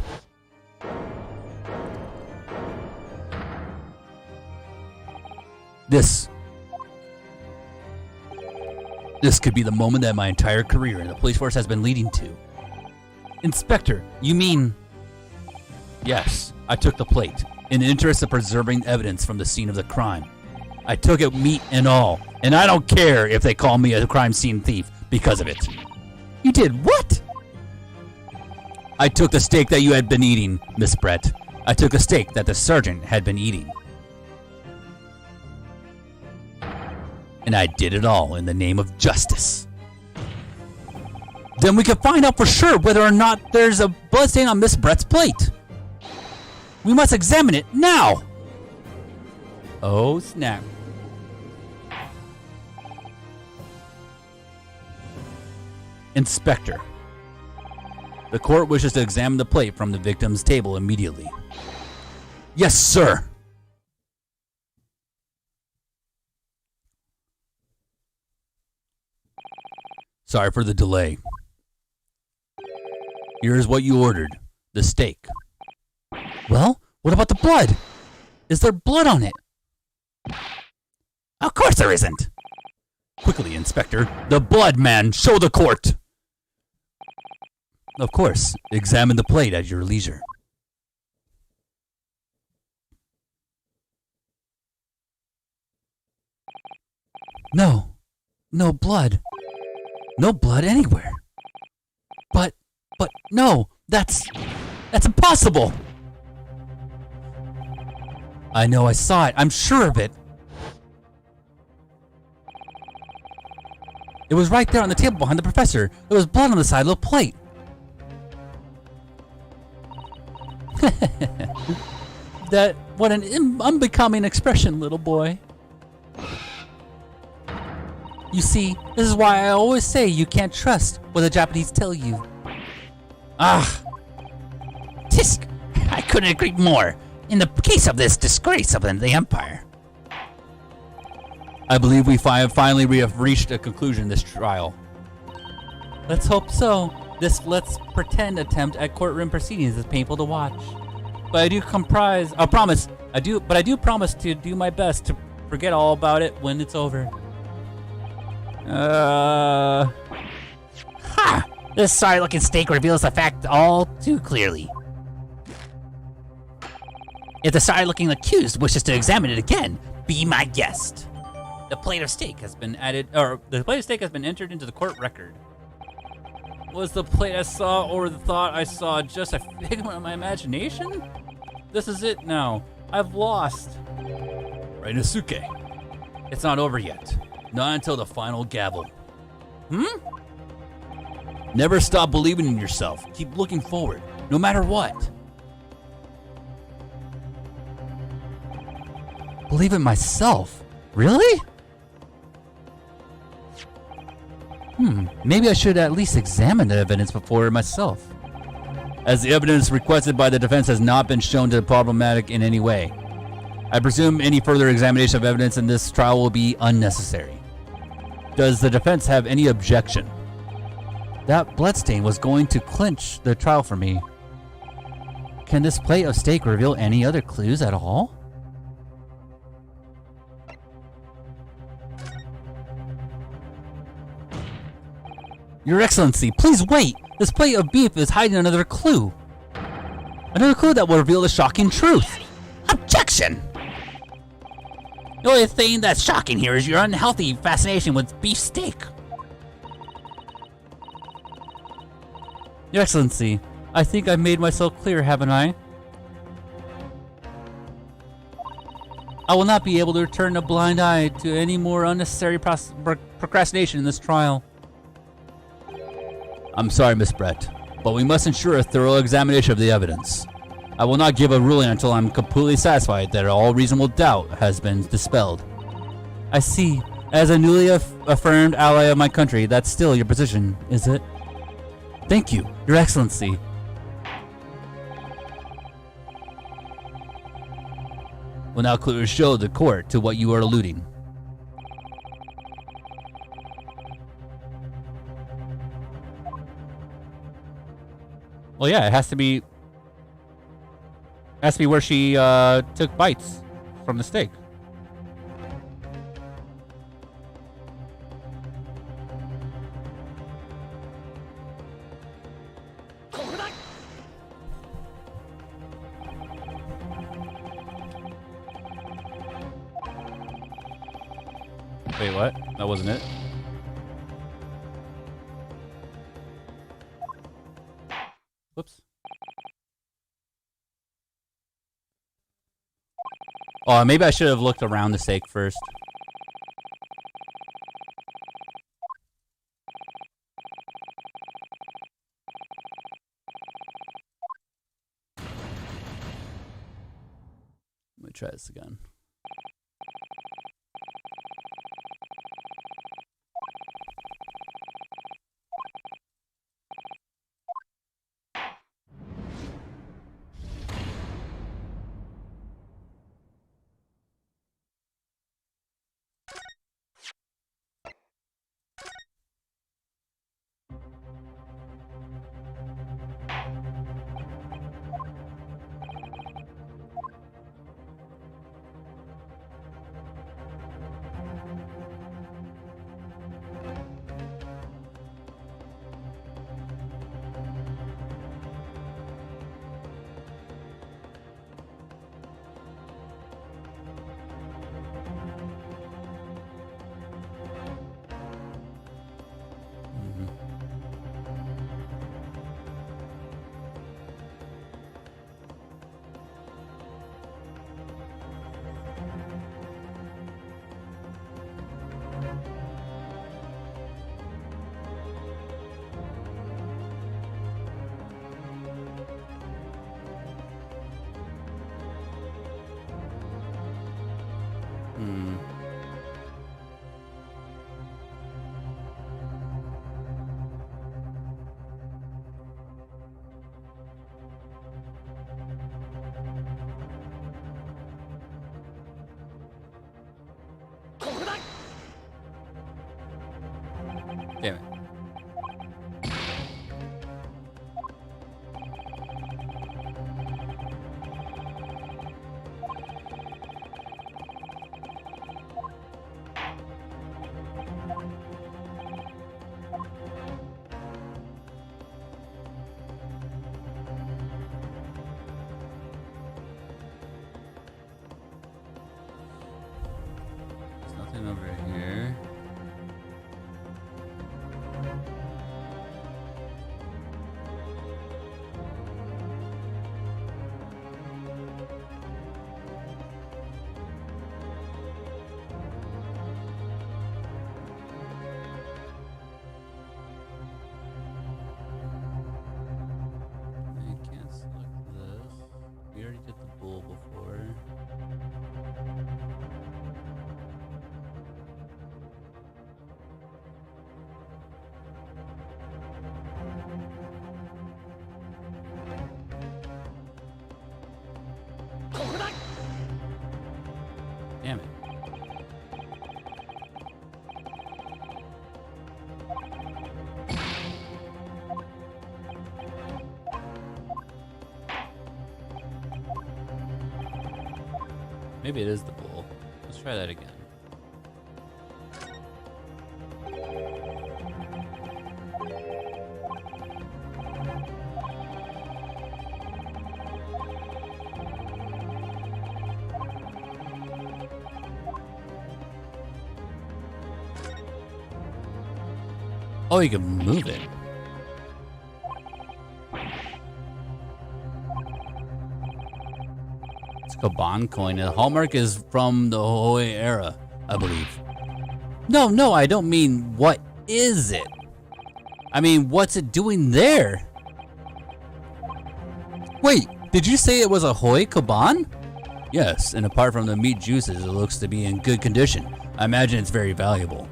A: This could be the moment that my entire career in the police force has been leading to. Inspector, you mean... Yes, I took the plate, in the interest of preserving evidence from the scene of the crime. I took it meat and all, and I don't care if they call me a crime scene thief because of it.
B: You did what?
A: I took the steak that you had been eating, Miss Brett. I took the steak that the sergeant had been eating. And I did it all in the name of justice. Then we can find out for sure whether or not there's a bloodstain on Miss Brett's plate. We must examine it now. Oh, snap. Inspector, the court wishes to examine the plate from the victim's table immediately. Yes, sir. Sorry for the delay. Here's what you ordered, the steak. Well, what about the blood? Is there blood on it?
B: Of course there isn't.
A: Quickly, Inspector. The blood, man. Show the court. Of course. Examine the plate at your leisure. No. No blood. No blood anywhere. But no. That's impossible. I know, I saw it. I'm sure of it. It was right there on the table behind the professor. There was blood on the side of the plate. What an unbecoming expression, little boy. You see, this is why I always say you can't trust what the Japanese tell you.
B: Ah! Tisk! I couldn't agree more. In the case of this disgrace of the Empire.
A: I believe we finally have reached a conclusion in this trial. Let's hope so. This let's pretend attempt at courtroom proceedings is painful to watch. But I do promise to do my best to forget all about it when it's over.
B: Ha! This sorry-looking steak reveals the fact all too clearly. If the sorry-looking accused wishes to examine it again, be my guest.
A: The plate of steak has been entered into the court record. Was the plate I saw or the thought I saw just a figment of my imagination? This is it now. I've lost. Rainosuke, it's not over yet. Not until the final gavel. Never stop believing in yourself. Keep looking forward, no matter what. Believe in myself? Really? Maybe I should at least examine the evidence before myself. As the evidence requested by the defense has not been shown to be problematic in any way, I presume any further examination of evidence in this trial will be unnecessary. Does the defense have any objection? That bloodstain was going to clinch the trial for me. Can this plate of steak reveal any other clues at all? Your Excellency, please wait! This plate of beef is hiding another clue. Another clue that will reveal the shocking truth.
B: Objection! The only thing that's shocking here is your unhealthy fascination with beef steak.
A: Your Excellency, I think I've made myself clear, haven't I? I will not be able to turn a blind eye to any more unnecessary procrastination in this trial. I'm sorry, Miss Brett, but we must ensure a thorough examination of the evidence. I will not give a ruling until I'm completely satisfied that all reasonable doubt has been dispelled. I see. As a newly affirmed ally of my country, that's still your position, is it? Thank you, Your Excellency. Will now clearly show the court to what you are alluding. Well, yeah, it has to be where she took bites from the steak. Wait, what? That wasn't it? Whoops. Oh, maybe I should have looked around the steak first. Let me try this again. Nothing over here. I can't select this. We already did the bull before. Damn it. Maybe it is the bull. Let's try that again. Oh, you can move it. It's a Kaban coin. The hallmark is from the Hoy era, I believe. No, I don't mean what is it. I mean, what's it doing there? Wait, did you say it was a Hoy Kaban? Yes, and apart from the meat juices, it looks to be in good condition. I imagine it's very valuable.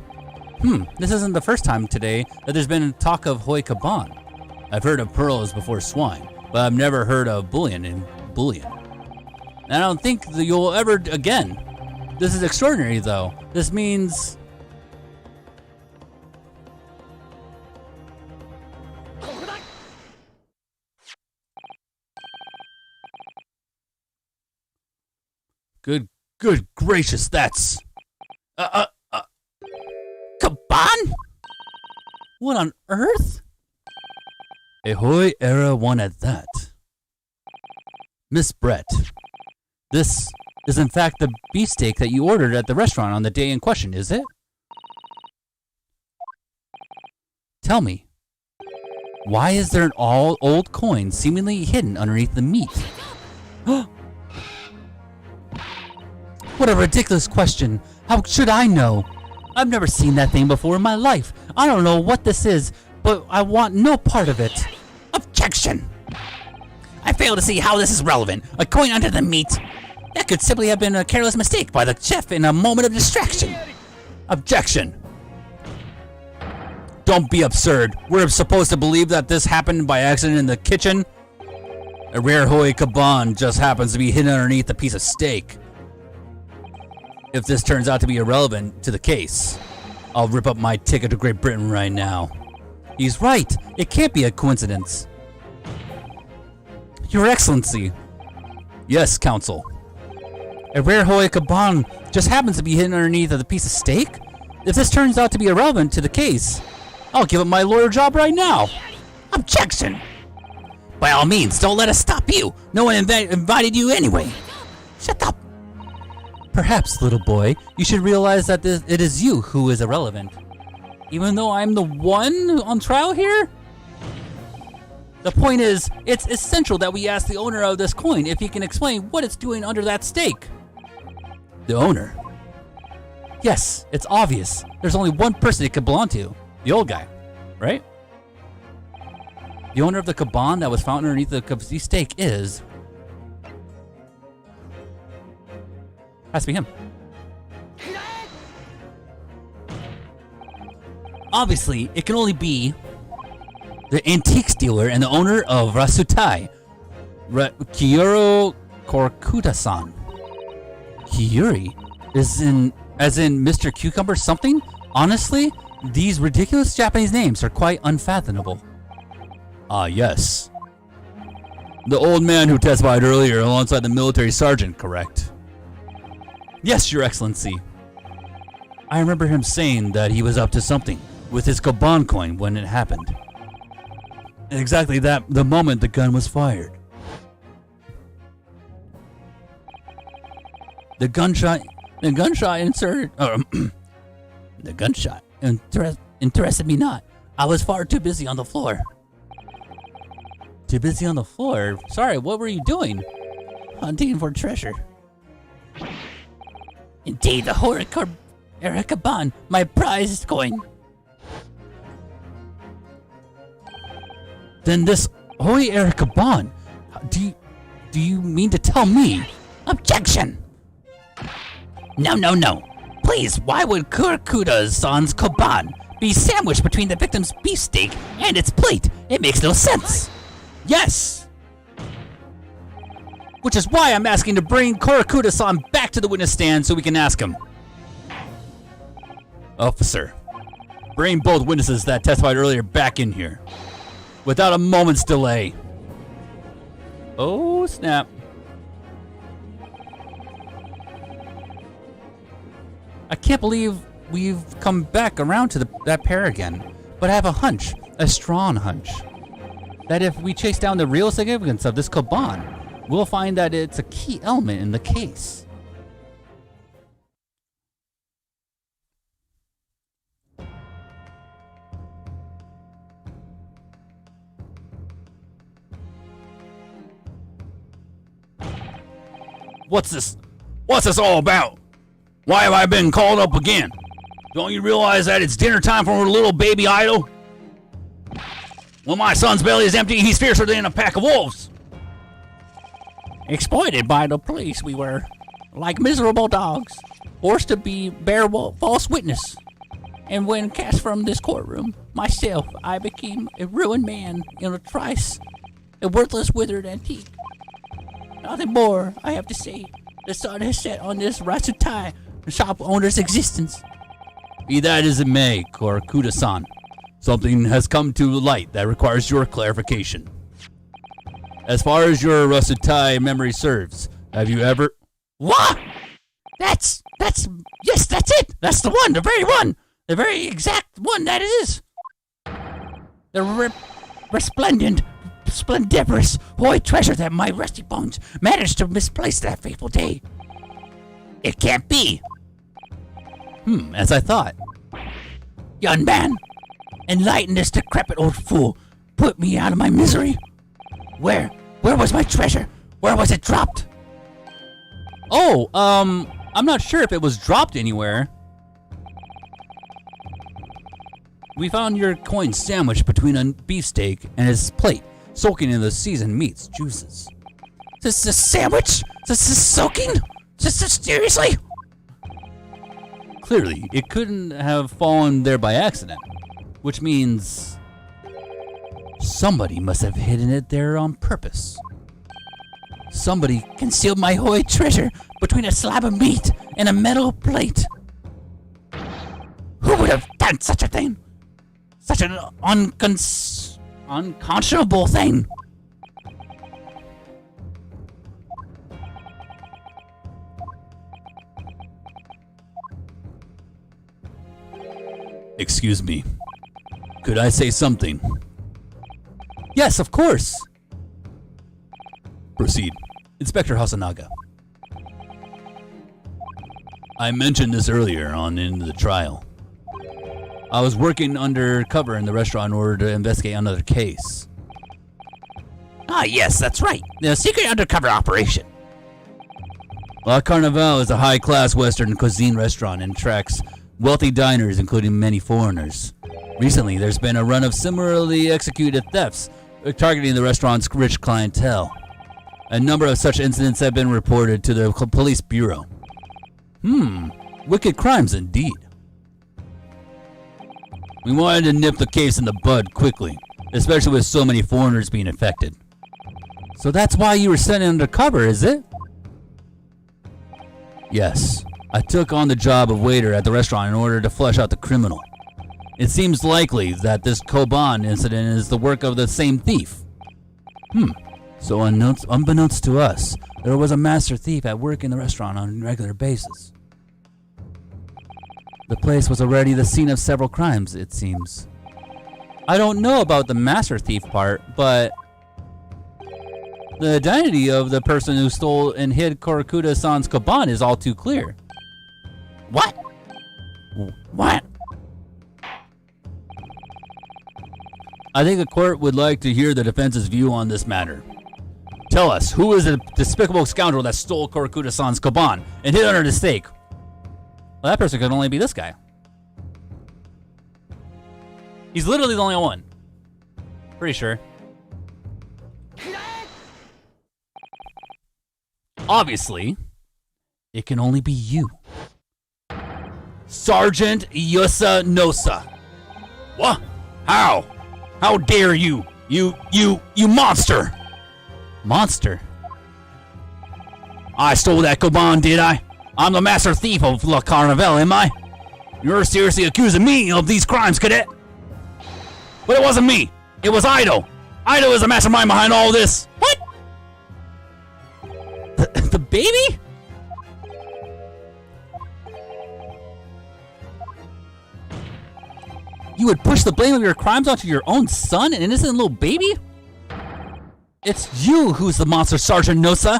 A: This isn't the first time today that there's been talk of Hoy Kaban. I've heard of pearls before swine, but I've never heard of bullion in bullion. And I don't think that you'll ever again. This is extraordinary, though. This means... Good gracious, that's... Kaban? What on earth? A Hoy era one at that. Miss Brett, this is in fact the beefsteak that you ordered at the restaurant on the day in question, is it? Tell me, why is there an old coin seemingly hidden underneath the meat? What a ridiculous question. How should I know? I've never seen that thing before in my life. I don't know what this is, but I want no part of it.
B: Objection! I fail to see how this is relevant. A coin under the meat? That could simply have been a careless mistake by the chef in a moment of distraction.
A: Objection! Don't be absurd. We're supposed to believe that this happened by accident in the kitchen? A rare Hoy Kaban just happens to be hidden underneath a piece of steak. If this turns out to be irrelevant to the case, I'll rip up my ticket to Great Britain right now. He's right. It can't be a coincidence. Your Excellency. Yes, Counsel. A rare Hoy Kaban just happens to be hidden underneath of the piece of steak? If this turns out to be irrelevant to the case, I'll give up my lawyer job right now.
B: Objection! By all means, don't let us stop you. No one invited you anyway. Shut up.
A: Perhaps, little boy, you should realize that it is you who is irrelevant. Even though I'm the one on trial here? The point is, it's essential that we ask the owner of this coin if he can explain what it's doing under that steak. The owner? Yes, it's obvious. There's only one person it could belong to. The old guy, right? The owner of the Kaban that was found underneath the steak is... has to be him. Obviously, it can only be the antiques dealer and the owner of Rasutai, Kiyuro Korkuta-san. Kiyuri? As in Mr. Cucumber something? Honestly, these ridiculous Japanese names are quite unfathomable. Ah, yes. The old man who testified earlier alongside the military sergeant, correct? Yes, Your Excellency. I remember him saying that he was up to something with his Kaban coin when it happened. Exactly the moment the gun was fired. The gunshot
B: The gunshot interested me not. I was far too busy on the floor.
A: Too busy on the floor? Sorry, what were you doing?
B: Hunting for treasure. Indeed, the horrid Erikaban, my prize coin.
A: Then this Holy Erikaban, do you mean to tell me?
B: Objection! No. Please, why would Kurakuda-san's koban be sandwiched between the victim's beefsteak and its plate? It makes no sense.
A: Yes! Which is why I'm asking to bring Kurakuda-san back to the witness stand so we can ask him. Officer, bring both witnesses that testified earlier back in here. Without a moment's delay. Oh, snap. I can't believe we've come back around to that pair again. But I have a hunch, a strong hunch, that if we chase down the real significance of this koban, we'll find that it's a key element in the case. What's this all about? Why have I been called up again? Don't you realize that it's dinner time for a little baby idol? When my son's belly is empty, he's fiercer than a pack of wolves.
B: Exploited by the police, we were, like miserable dogs, forced to bear false witness. And when cast from this courtroom, myself, I became a ruined man in a trice, a worthless, withered antique. Nothing more, I have to say. The sun has set on this Rasutai, the shop owner's existence.
A: Be that as it may, Kurakuda-san, something has come to light that requires your clarification. As far as your Rasutai memory serves, have you ever...
B: What? Yes, that's it. That's the one, the very one. The very exact one that is. The resplendent, splendiferous, holy treasure that my rusty bones managed to misplace that fateful day. It can't be.
A: As I thought.
B: Young man, enlighten this decrepit old fool. Put me out of my misery. Where was my treasure? Where was it dropped?
A: Oh, I'm not sure if it was dropped anywhere. We found your coin sandwiched between a beefsteak and his plate, soaking in the seasoned meat's juices.
B: This is a sandwich? This is soaking? Seriously?
A: Clearly, it couldn't have fallen there by accident, which means somebody must have hidden it there on purpose.
B: Somebody concealed my holy treasure between a slab of meat and a metal plate. Who would have done such a thing? Such an unconscionable thing.
A: Excuse me. Could I say something? Yes, of course. Proceed. Inspector Hasanaga. I mentioned this earlier on in the trial. I was working undercover in the restaurant in order to investigate another case.
B: Ah, yes, that's right. The secret undercover operation.
A: La Carnival is a high-class Western cuisine restaurant and attracts wealthy diners, including many foreigners. Recently, there's been a run of similarly executed thefts targeting the restaurant's rich clientele. A number of such incidents have been reported to the police bureau. Wicked crimes indeed. We wanted to nip the case in the bud quickly, especially with so many foreigners being affected. So that's why you were sent undercover, is it? Yes. I took on the job of waiter at the restaurant in order to flush out the criminal. It seems likely that this Koban incident is the work of the same thief. So unbeknownst to us, there was a master thief at work in the restaurant on a regular basis. The place was already the scene of several crimes, it seems. I don't know about the master thief part, but the identity of the person who stole and hid Kurakuda-san's Koban is all too clear.
B: What? What?
A: I think the court would like to hear the defense's view on this matter. Tell us, who is the despicable scoundrel that stole Korakuda-san's koban and hid under the stake? Well, that person could only be this guy. He's literally the only one. Pretty sure. Obviously, it can only be you. Sergeant Yusa Nosa. What? How? How dare you? You monster! Monster? I stole that koban, did I? I'm the master thief of La Carnival, am I? You're seriously accusing me of these crimes, cadet? But it wasn't me. It was Ido. Ido is the mastermind behind all this. What? The baby? You would push the blame of your crimes onto your own son, an innocent little baby? It's you who's the monster, Sergeant Nosa.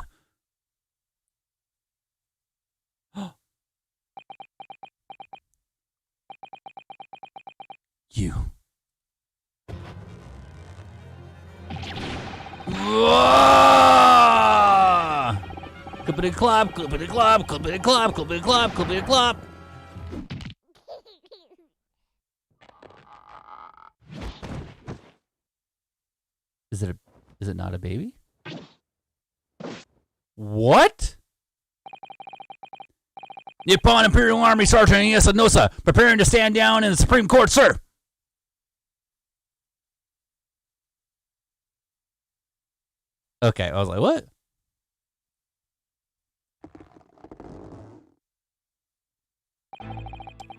A: You. Clippity clop, clippity clop, clippity clop, clippity clop, clippity clop. Is it not a baby? What? Nippon Imperial Army Sergeant Yusa Nosa, preparing to stand down in the Supreme Court, sir. Okay, I was like, what?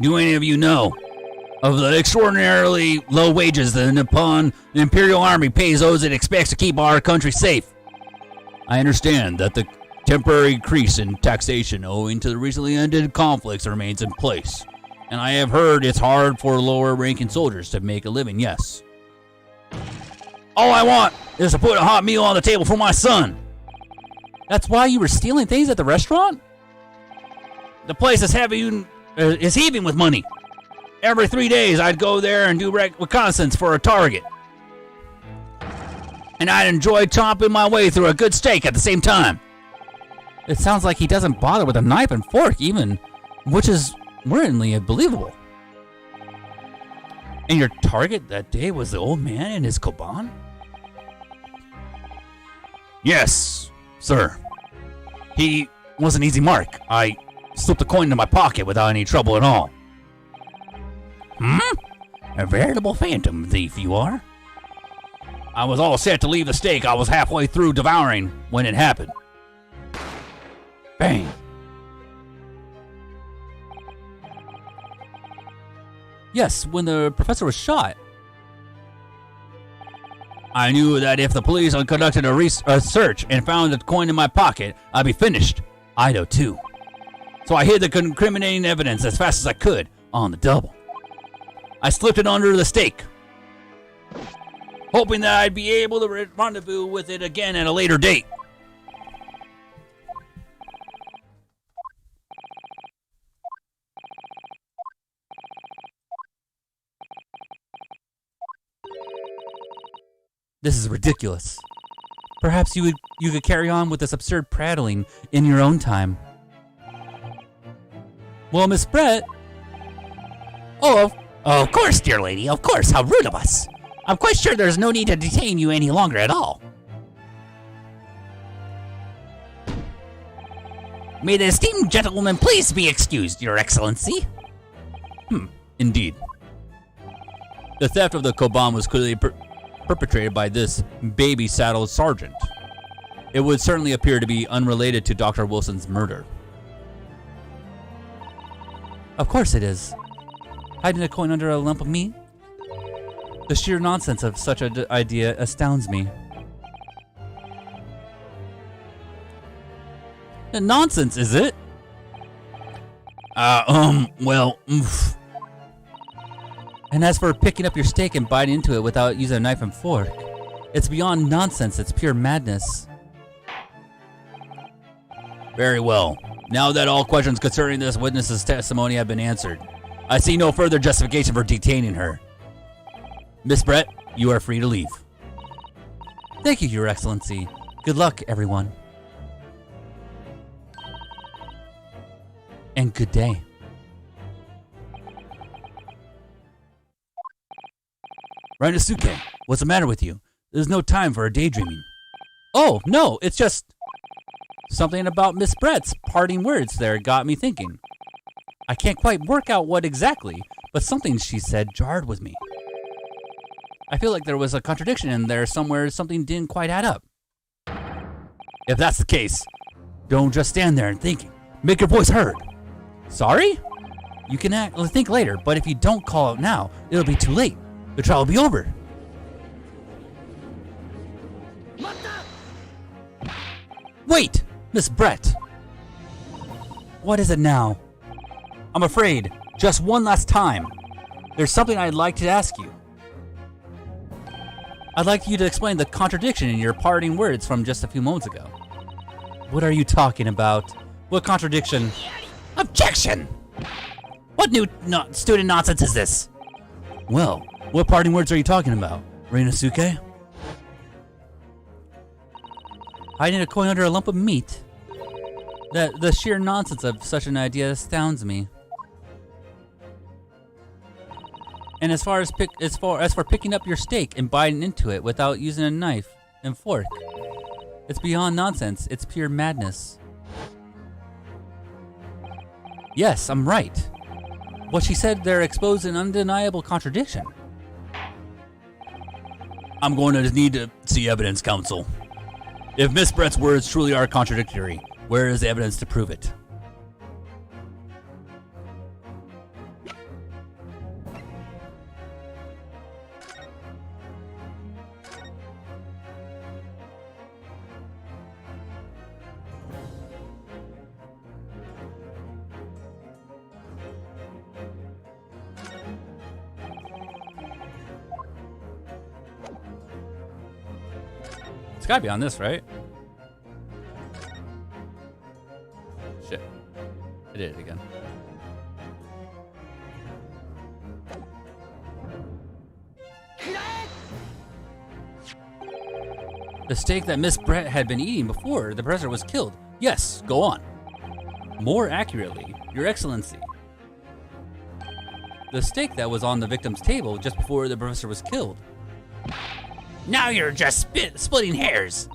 A: Do any of you know of the extraordinarily low wages the Nippon Imperial Army pays those it expects to keep our country safe? I understand that the temporary increase in taxation owing to the recently ended conflicts remains in place. And I have heard it's hard for lower-ranking soldiers to make a living, yes. All I want is to put a hot meal on the table for my son. That's why you were stealing things at the restaurant? The place is heaving with money. Every 3 days, I'd go there and do reconnaissance for a target. And I'd enjoy chopping my way through a good steak at the same time. It sounds like he doesn't bother with a knife and fork even, which is worryingly unbelievable. And your target that day was the old man and his koban? Yes, sir. He was an easy mark. I slipped a coin into my pocket without any trouble at all. A veritable phantom thief you are. I was all set to leave the steak I was halfway through devouring when it happened. Bang. Yes, when the professor was shot. I knew that if the police had conducted a search and found the coin in my pocket, I'd be finished. Ido too. So I hid the incriminating evidence as fast as I could on the double. I slipped it under the stake, hoping that I'd be able to rendezvous with it again at a later date. This is ridiculous. Perhaps you could carry on with this absurd prattling in your own time. Well, Miss Brett.
B: Oh, of course, dear lady, of course. How rude of us. I'm quite sure there's no need to detain you any longer at all. May the esteemed gentleman please be excused, Your Excellency.
A: Indeed. The theft of the koban was clearly perpetrated by this baby-saddled sergeant. It would certainly appear to be unrelated to Dr. Wilson's murder. Of course it is. Hiding a coin under a lump of meat? The sheer nonsense of such an idea astounds me. Nonsense, is it? Well, And as for picking up your steak and biting into it without using a knife and fork, it's beyond nonsense, it's pure madness. Very well. Now that all questions concerning this witness's testimony have been answered, I see no further justification for detaining her. Miss Brett, you are free to leave.
B: Thank you, Your Excellency. Good luck, everyone. And good day.
A: Ryunosuke, what's the matter with you? There's no time for a daydreaming.
B: Oh, no, it's just something about Miss Brett's parting words there got me thinking. I can't quite work out what exactly, but something she said jarred with me. I feel like there was a contradiction in there somewhere. Something didn't quite add up.
A: If that's the case, don't just stand there and think. Make your voice heard.
B: Sorry? You can think later, but if you don't call out now, it'll be too late. The trial will be over.
A: Wait, Miss Brett.
B: What is it now?
A: I'm afraid, just one last time. There's something I'd like to ask you.
B: I'd like you to explain the contradiction in your parting words from just a few moments ago.
A: What are you talking about? What contradiction?
B: Objection! What new student nonsense is this?
A: Well, what parting words are you talking about, Ryunosuke?
B: Hiding a coin under a lump of meat? The sheer nonsense of such an idea astounds me. And as for picking up your steak and biting into it without using a knife and fork, it's beyond nonsense. It's pure madness. Yes, I'm right. What she said there exposed an undeniable contradiction.
A: I'm going to need to see evidence, counsel. If Miss Brett's words truly are contradictory, where is the evidence to prove it?
B: It's gotta be on this, right? Shit. I did it again. The steak that Miss Brett had been eating before the professor was killed.
A: Yes, go on.
B: More accurately, Your Excellency. The steak that was on the victim's table just before the professor was killed.
D: Now you're just splitting hairs.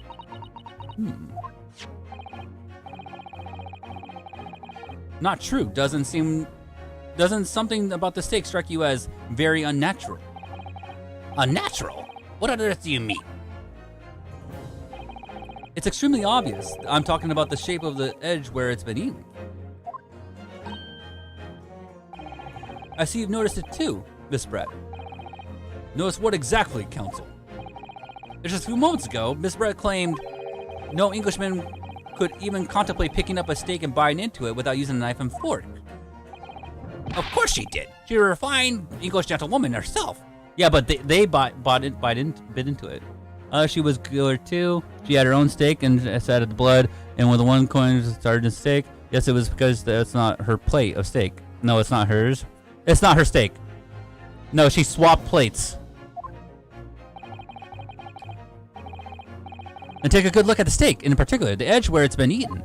B: Not true. Doesn't something about the steak strike you as very unnatural?
D: Unnatural? What on earth do you mean?
B: It's extremely obvious. I'm talking about the shape of the edge where it's been eaten. I see you've noticed it too, Miss Brett.
A: Notice what exactly, counsel?
B: Just a few moments ago, Miss Brett claimed no Englishman could even contemplate picking up a steak and biting into it without using a knife and fork.
D: Of course she did. She's a refined English gentlewoman herself.
B: Yeah, but they bit into it. She was good too. She had her own steak and added the blood, and when the one coin started to steak, yes, it was because that's not her plate of steak. No, it's not hers. It's not her steak. No, she swapped plates. And take a good look at the steak, in particular, the edge where it's been eaten.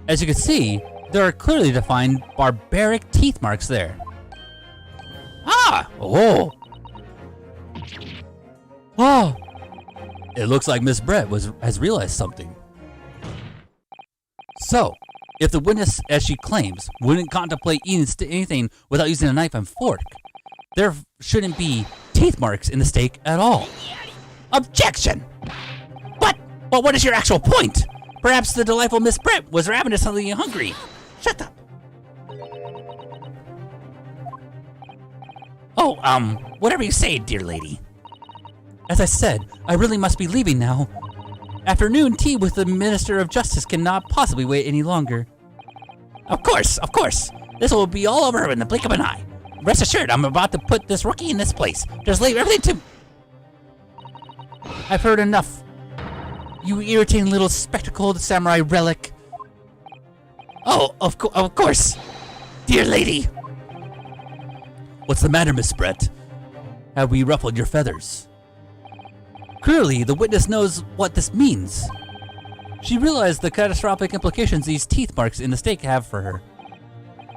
B: As you can see, there are clearly defined barbaric teeth marks there.
D: Ah!
B: Oh! Oh!
A: It looks like Miss Brett has realized something.
B: So, if the witness, as she claims, wouldn't contemplate eating anything without using a knife and fork, there shouldn't be teeth marks in the steak at all.
D: Objection! But what is your actual point? Perhaps the delightful Miss Brett was ravenously hungry. Shut up. Oh, whatever you say, dear lady.
B: As I said, I really must be leaving now. Afternoon tea with the Minister of Justice cannot possibly wait any longer.
D: Of course. This will be all over in the blink of an eye. Rest assured, I'm about to put this rookie in this place. Just leave everything to...
B: I've heard enough. You irritating little spectacled samurai relic. Oh, of course. Dear lady.
A: What's the matter, Miss Brett? Have we ruffled your feathers?
B: Clearly, the witness knows what this means. She realized the catastrophic implications these teeth marks in the steak have for her.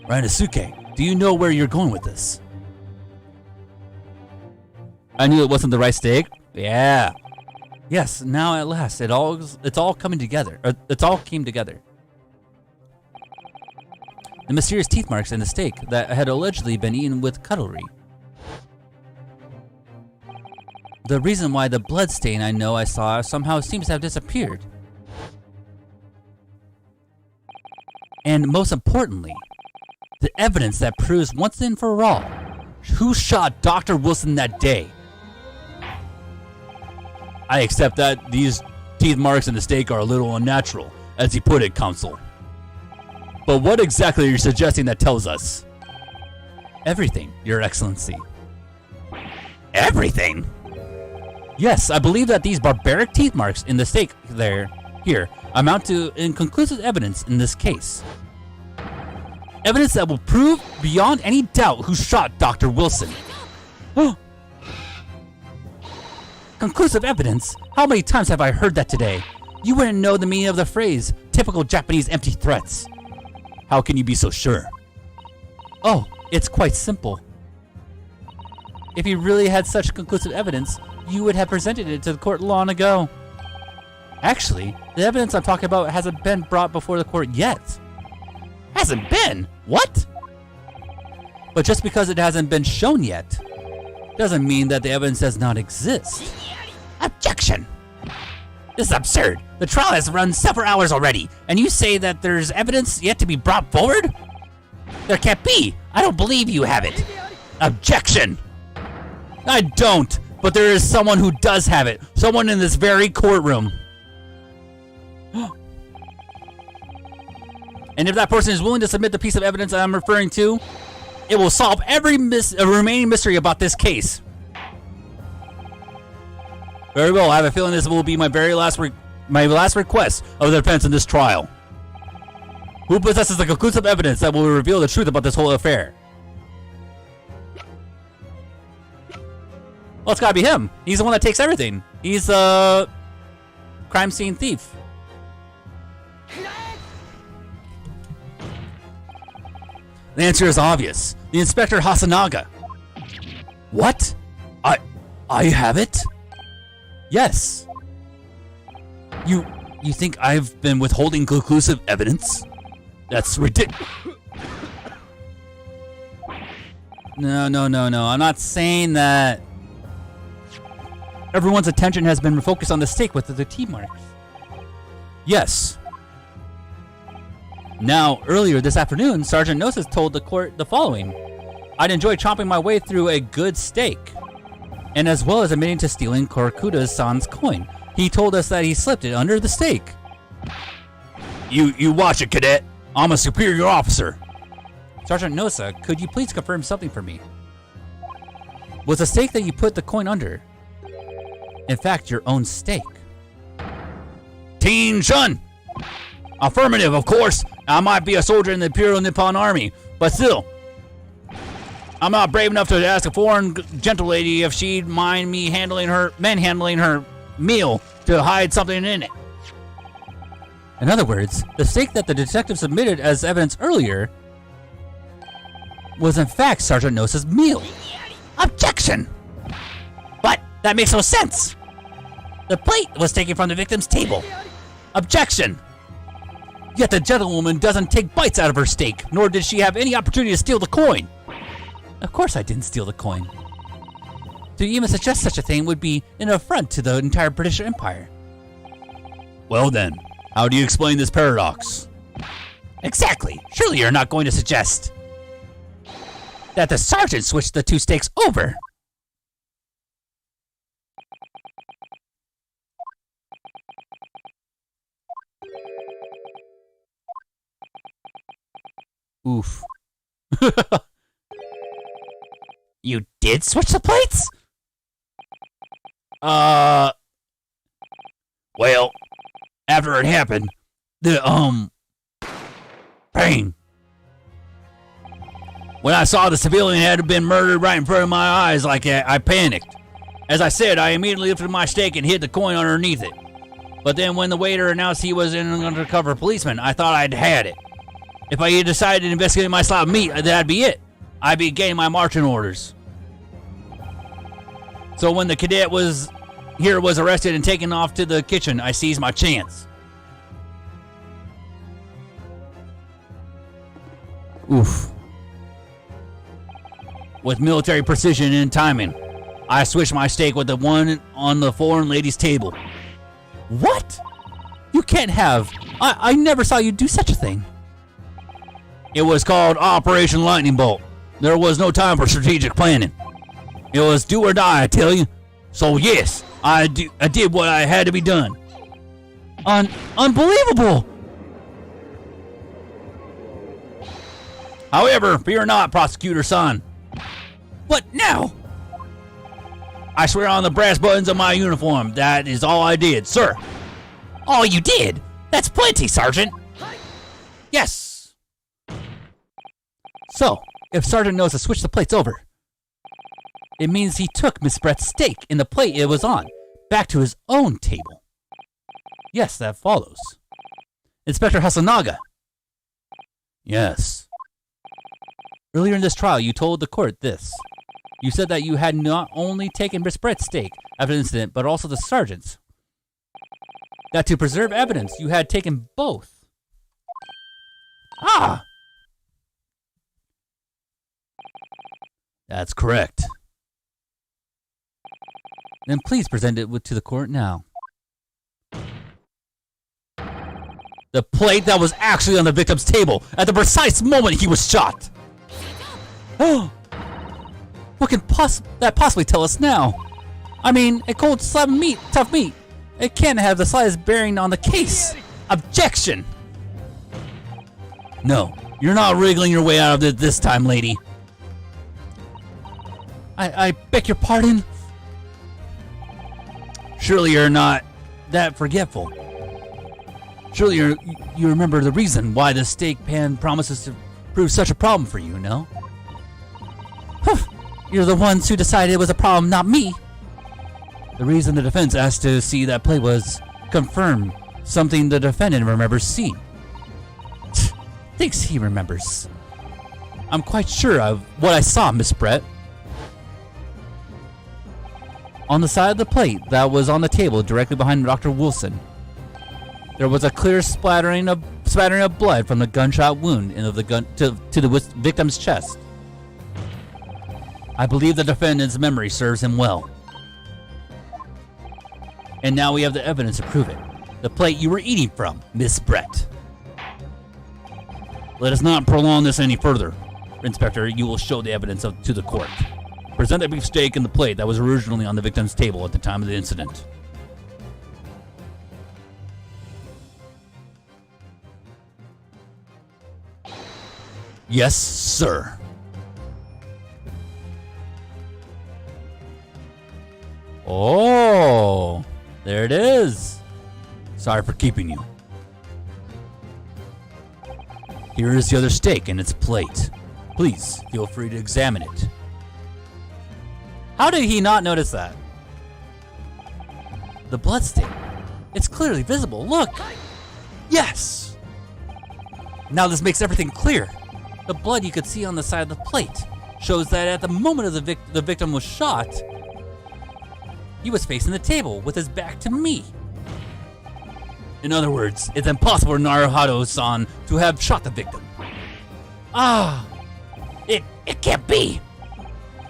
A: Ryanosuke, do you know where you're going with this? I knew it wasn't the right steak. Yeah. Yes, now at last, it's all coming together. It's all came together. The mysterious teeth marks in the steak that had allegedly been eaten with cutlery. The reason why the blood stain I saw somehow seems to have disappeared. And most importantly, the evidence that proves once and for all who shot Dr. Wilson that day. I accept that these teeth marks in the steak are a little unnatural, as you put it, Counsel. But what exactly are you suggesting that tells us? Everything, Your Excellency.
B: Everything?
A: Yes, I believe that these barbaric teeth marks in the steak here amount to inconclusive evidence in this case. Evidence that will prove beyond any doubt who shot Dr. Wilson. Conclusive evidence? How many times have I heard that today? You wouldn't know the meaning of the phrase, typical Japanese empty threats. How can you be so sure? Oh, it's quite simple. If you really had such conclusive evidence, you would have presented it to the court long ago. Actually, the evidence I'm talking about hasn't been brought before the court yet.
B: Hasn't been? What?
A: But just because it hasn't been shown yet, doesn't mean that the evidence does not exist.
B: Objection! This is absurd. The trial has run several hours already, and you say that there's evidence yet to be brought forward? There can't be. I don't believe you have it. Objection!
A: I don't, but there is someone who does have it. Someone in this very courtroom. And if that person is willing to submit the piece of evidence I'm referring to, it will solve every remaining mystery about this case. Very well. I have a feeling this will be my last request of the defense in this trial. Who possesses the conclusive evidence that will reveal the truth about this whole affair? Well, it's gotta be him. He's the one that takes everything. He's a crime scene thief. The answer is obvious. The Inspector Hasanaga. What? I have it? Yes. You think I've been withholding conclusive evidence? That's ridiculous. No. I'm not saying that. Everyone's attention has been focused on the stake with the T marks. Yes. Now, earlier this afternoon, Sergeant Gnosis told the court the following. I'd enjoy chomping my way through a good steak. And as well as admitting to stealing Korakuda-san's coin, he told us that he slipped it under the steak. You watch it, cadet. I'm a superior officer. Sergeant Nosa, could you please confirm something for me? Was the steak that you put the coin under, in fact, your own steak? Teen Shun! Affirmative, of course. I might be a soldier in the Imperial Nippon Army, but still, I'm not brave enough to ask a foreign gentle lady if she'd mind me manhandling her meal to hide something in it. In other words, the steak that the detective submitted as evidence earlier was in fact Sergeant Nosa's meal.
B: Objection! But that makes no sense. The plate was taken from the victim's table. Objection!
A: Yet the gentlewoman doesn't take bites out of her steak, nor did she have any opportunity to steal the coin. Of course I didn't steal the coin. To even suggest such a thing would be an affront to the entire British Empire. Well then, how do you explain this paradox?
B: Exactly. Surely you're not going to suggest that the sergeant switched the two steaks over.
A: Oof.
B: You did switch the plates?
A: Well, after it happened, the, pain. When I saw the civilian had been murdered right in front of my eyes like that, I panicked. As I said, I immediately lifted my stake and hid the coin underneath it. But then when the waiter announced he was an undercover policeman, I thought I'd had it. If I had decided to investigate my slab of meat, that'd be it. I'd be getting my marching orders. So when the cadet was arrested and taken off to the kitchen, I seized my chance. Oof. With military precision and timing, I switched my stake with the one on the foreign lady's table.
C: What? You can't have. I never saw you do such a thing.
A: It was called Operation Lightning Bolt. There was no time for strategic planning. It was do or die, I tell you. So yes, I did what I had to be done.
C: Unbelievable!
A: However, fear not, prosecutor son.
C: What now?
A: I swear on the brass buttons of my uniform, that is all I did, sir.
D: All you did? That's plenty, Sergeant.
A: Yes.
C: So, if Sergeant knows to switch the plates over, it means he took Miss Brett's steak in the plate it was on back to his own table. Yes, that follows. Inspector Hasanaga.
A: Yes.
C: Earlier in this trial, you told the court this. You said that you had not only taken Miss Brett's steak after the incident, but also the sergeant's. That to preserve evidence, you had taken both.
A: Ah! That's correct.
C: Then please present it to the court now.
A: The plate that was actually on the victim's table at the precise moment he was shot.
C: Oh! What can that possibly tell us now? I mean, a cold slab of meat, tough meat. It can't have the slightest bearing on the case.
A: Objection! No, you're not wriggling your way out of it this time, lady.
C: I beg your pardon?
A: Surely you're not that forgetful. Surely you remember the reason why the steak pan promises to prove such a problem for you, no?
C: You're the ones who decided it was a problem, not me.
A: The reason the defense asked to see that plate was confirm something the defendant remembers seeing.
C: Thinks he remembers. I'm quite sure of what I saw, Miss Brett. On the side of the plate that was on the table directly behind Dr. Wilson, there was a clear splattering of blood from the gunshot wound into the gun to the victim's chest.
A: I believe the defendant's memory serves him well. And now we have the evidence to prove it. The plate you were eating from, Miss Brett. Let us not prolong this any further. Inspector, you will show the evidence to the court. Present the beef steak and the plate that was originally on the victim's table at the time of the incident. Yes, sir. Oh, there it is. Sorry for keeping you. Here is the other steak and its plate. Please feel free to examine it.
C: How did he not notice that? The blood stain. It's clearly visible. Look. Yes. Now this makes everything clear. The blood you could see on the side of the plate shows that at the moment of the victim was shot, he was facing the table with his back to me.
A: In other words, it's impossible for Naruhito-san to have shot the victim.
C: Ah,
D: It can't be.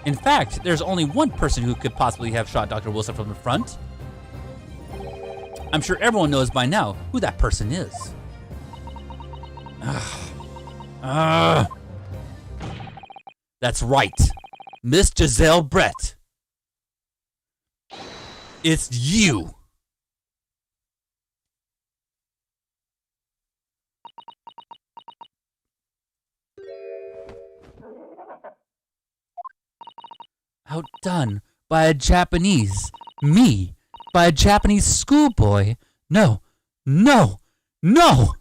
C: in fact, there's only one person who could possibly have shot Dr. Wilson from the front. I'm sure everyone knows by now who that person is.
A: That's right. Miss Giselle Brett. It's you.
C: Outdone by a Japanese. Me. By a Japanese schoolboy. No,
A: No! No!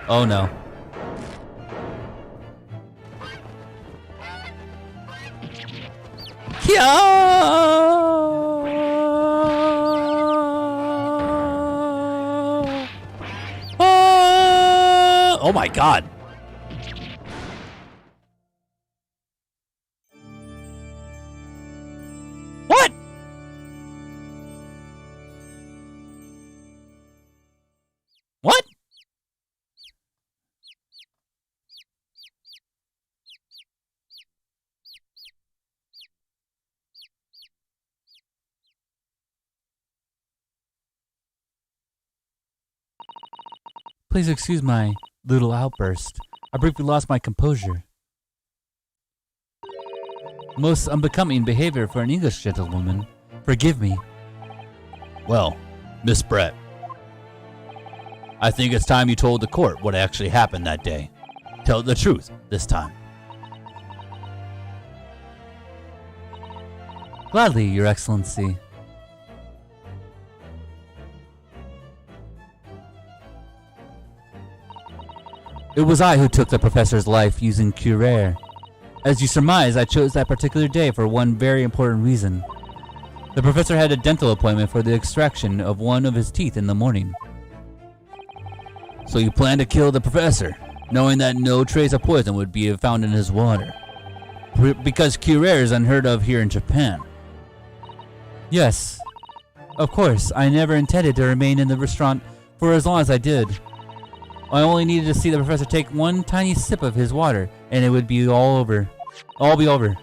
A: Oh no.
B: Oh my god. What? What?
A: Please excuse my little outburst. I briefly lost my composure. Most unbecoming behavior for an English gentlewoman. Forgive me.
B: Well, Miss Brett, I think it's time you told the court what actually happened that day. Tell the truth this time.
A: Gladly, Your Excellency. It was I who took the professor's life using Curare. As you surmise, I chose that particular day for one very important reason. The professor had a dental appointment for the extraction of one of his teeth in the morning.
B: So you plan to kill the professor, knowing that no trace of poison would be found in his water. Because Curare is unheard of here in Japan.
A: Yes. Of course, I never intended to remain in the restaurant for as long as I did. I only needed to see the professor take one tiny sip of his water, and it would be all over. All be over.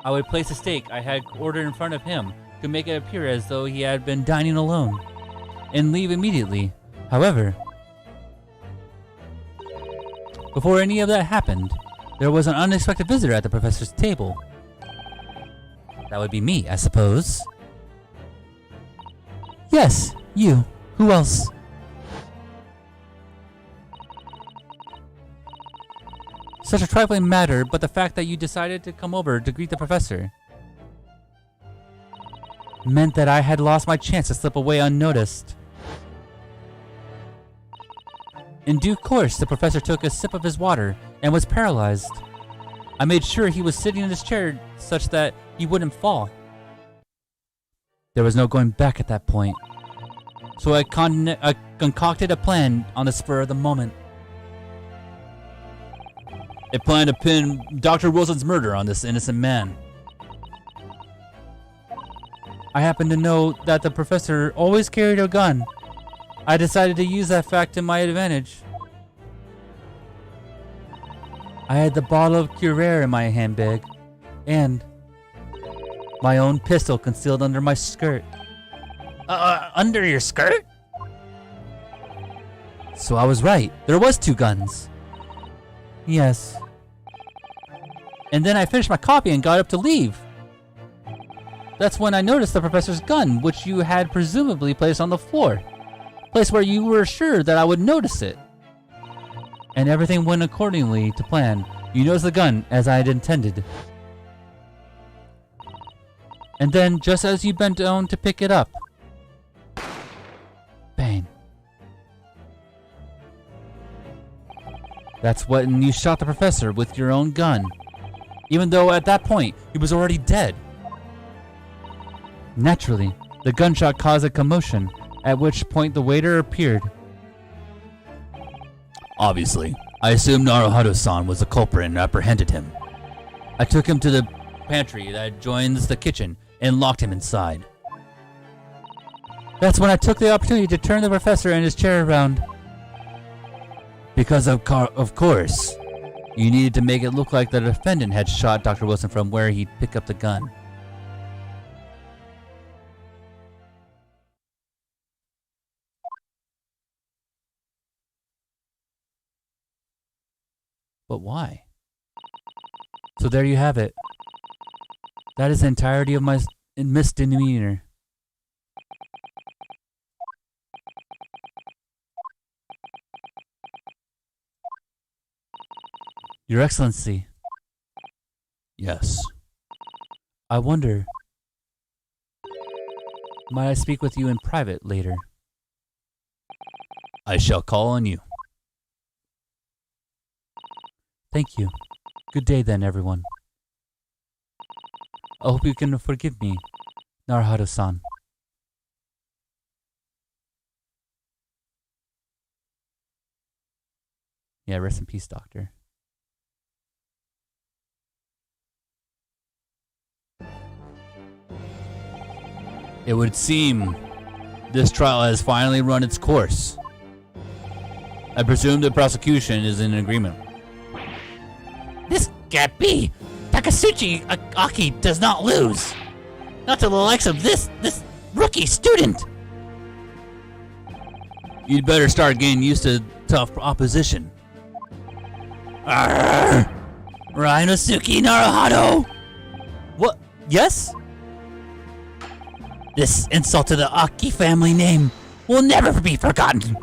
A: I would place a steak I had ordered in front of him to make it appear as though he had been dining alone, and leave immediately. However, before any of that happened, there was an unexpected visitor at the professor's table. That would be me, I suppose. Yes, you. Who else? Such a trifling matter, but the fact that you decided to come over to greet the professor meant that I had lost my chance to slip away unnoticed. In due course, the professor took a sip of his water and was paralyzed. I made sure he was sitting in his chair such that he wouldn't fall. There was no going back at that point, so I concocted a plan on the spur of the moment.
B: It planned to pin Dr. Wilson's murder on this innocent man.
A: I happened to know that the professor always carried a gun. I decided to use that fact to my advantage. I had the bottle of Curare in my handbag, and my own pistol concealed under my skirt.
B: Under your skirt?
A: So I was right. There was 2 guns. Yes. And then I finished my coffee and got up to leave. That's when I noticed the professor's gun, which you had presumably placed on the floor. Place where you were sure that I would notice it. And everything went accordingly to plan. You noticed the gun as I had intended. And then, just as you bent down to pick it up, bang. That's when you shot the professor with your own gun, even though at that point he was already dead. Naturally, the gunshot caused a commotion, at which point the waiter appeared.
B: Obviously, I assumed Naruhito-san was the culprit and apprehended him.
A: I took him to the pantry that adjoins the kitchen and locked him inside. That's when I took the opportunity to turn the professor and his chair around. Because of course, you needed to make it look like the defendant had shot Dr. Wilson from where he'd pick up the gun. But why? So there you have it. That is the entirety of my misdemeanor. Your Excellency.
B: Yes.
A: I wonder. Might I speak with you in private later? I shall call on you. Thank you. Good day then, everyone. I hope you can forgive me, Naruhado-san. Yeah, rest in peace, Doctor. It would seem this trial has finally run its course. I presume the prosecution is in agreement.
D: This can't be. Takasuchi Aki does not lose. Not to the likes of this rookie student.
A: You'd better start getting used to tough opposition.
D: Arrgh! Rhinosuke Naruhado!
A: What? Yes?
D: This insult to the Aki family name will never be forgotten.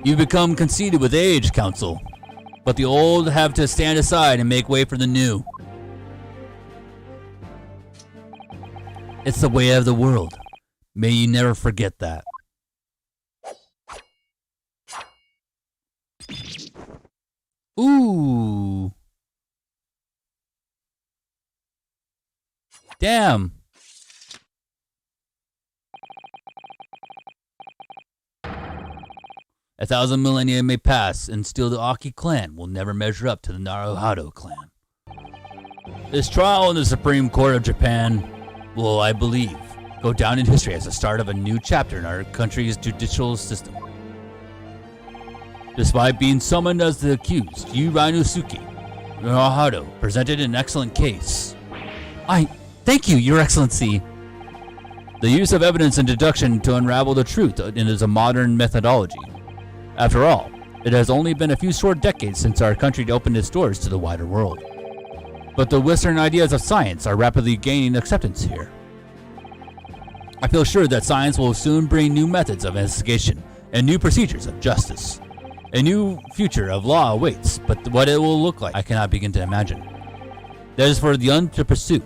A: You've become conceited with age, Counsel. But the old have to stand aside and make way for the new. It's the way of the world. May you never forget that. Ooh. Damn. A thousand millennia may pass, and still the Aki clan will never measure up to the Naruhado clan. This trial in the Supreme Court of Japan will, I believe, go down in history as the start of a new chapter in our country's judicial system. Despite being summoned as the accused, Yu Rhinosuke Naruhado presented an excellent case.
C: Thank you, Your Excellency.
A: The use of evidence and deduction to unravel the truth is a modern methodology. After all, it has only been a few short decades since our country opened its doors to the wider world. But the Western ideas of science are rapidly gaining acceptance here. I feel sure that science will soon bring new methods of investigation and new procedures of justice. A new future of law awaits, but what it will look like, I cannot begin to imagine. That is for the young to pursue.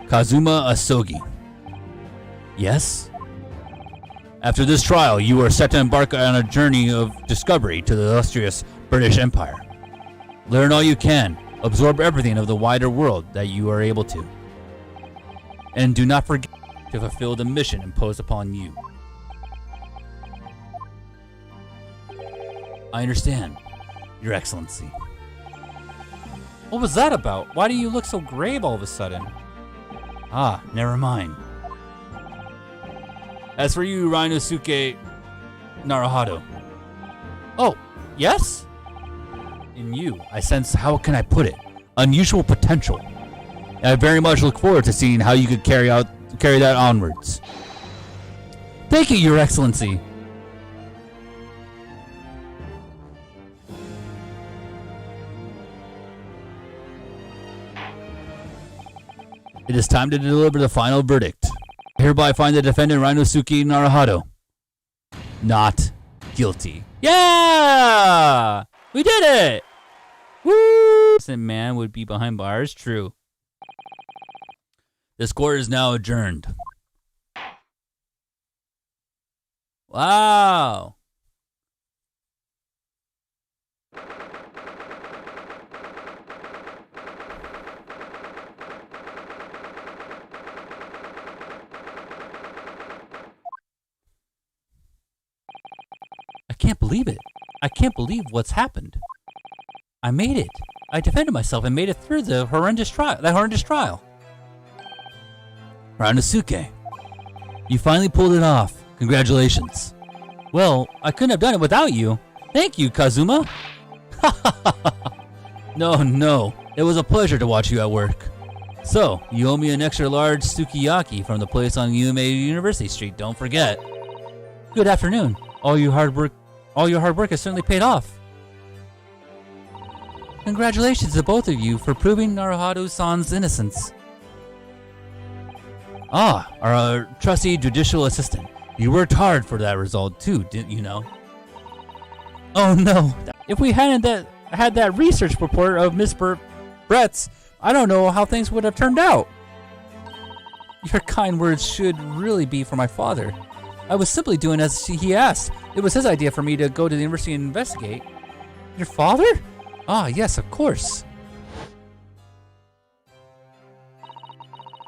A: Kazuma Asogi. Yes? After this trial, you are set to embark on a journey of discovery to the illustrious British Empire. Learn all you can, absorb everything of the wider world that you are able to. And do not forget to fulfill the mission imposed upon you. I understand, Your Excellency.
C: What was that about? Why do you look so grave all of a sudden?
A: Ah, never mind. As for you, Rhinosuke Naruhado.
C: Oh, yes?
A: In you, I sense, how can I put it, unusual potential. And I very much look forward to seeing how you could carry that onwards.
C: Thank you, Your Excellency.
A: It is time to deliver the final verdict. I hereby find the defendant Rhinosuke Naruhado not guilty.
C: Yeah! We did it! Woo! Innocent man would be behind bars. True.
A: This court is now adjourned. Wow.
C: I can't believe it. I can't believe what's happened. I made it. I defended myself and made it through the horrendous trial.
A: Rhinosuke, you finally pulled it off. Congratulations.
C: Well, I couldn't have done it without you. Thank you, Kazuma.
A: No. It was a pleasure to watch you at work. So, you owe me an extra large sukiyaki from the place on University Street, don't forget.
C: Good afternoon. All your hard work has certainly paid off. Congratulations to both of you for proving Naruhado-san's innocence.
A: Ah, our trusty judicial assistant. You worked hard for that result too, didn't you know?
C: Oh no. If we hadn't had that research report of Miss Brett's, I don't know how things would have turned out.
A: Your kind words should really be for my father. I was simply doing as he asked. It was his idea for me to go to the university and investigate. Your father? Ah, yes, of course.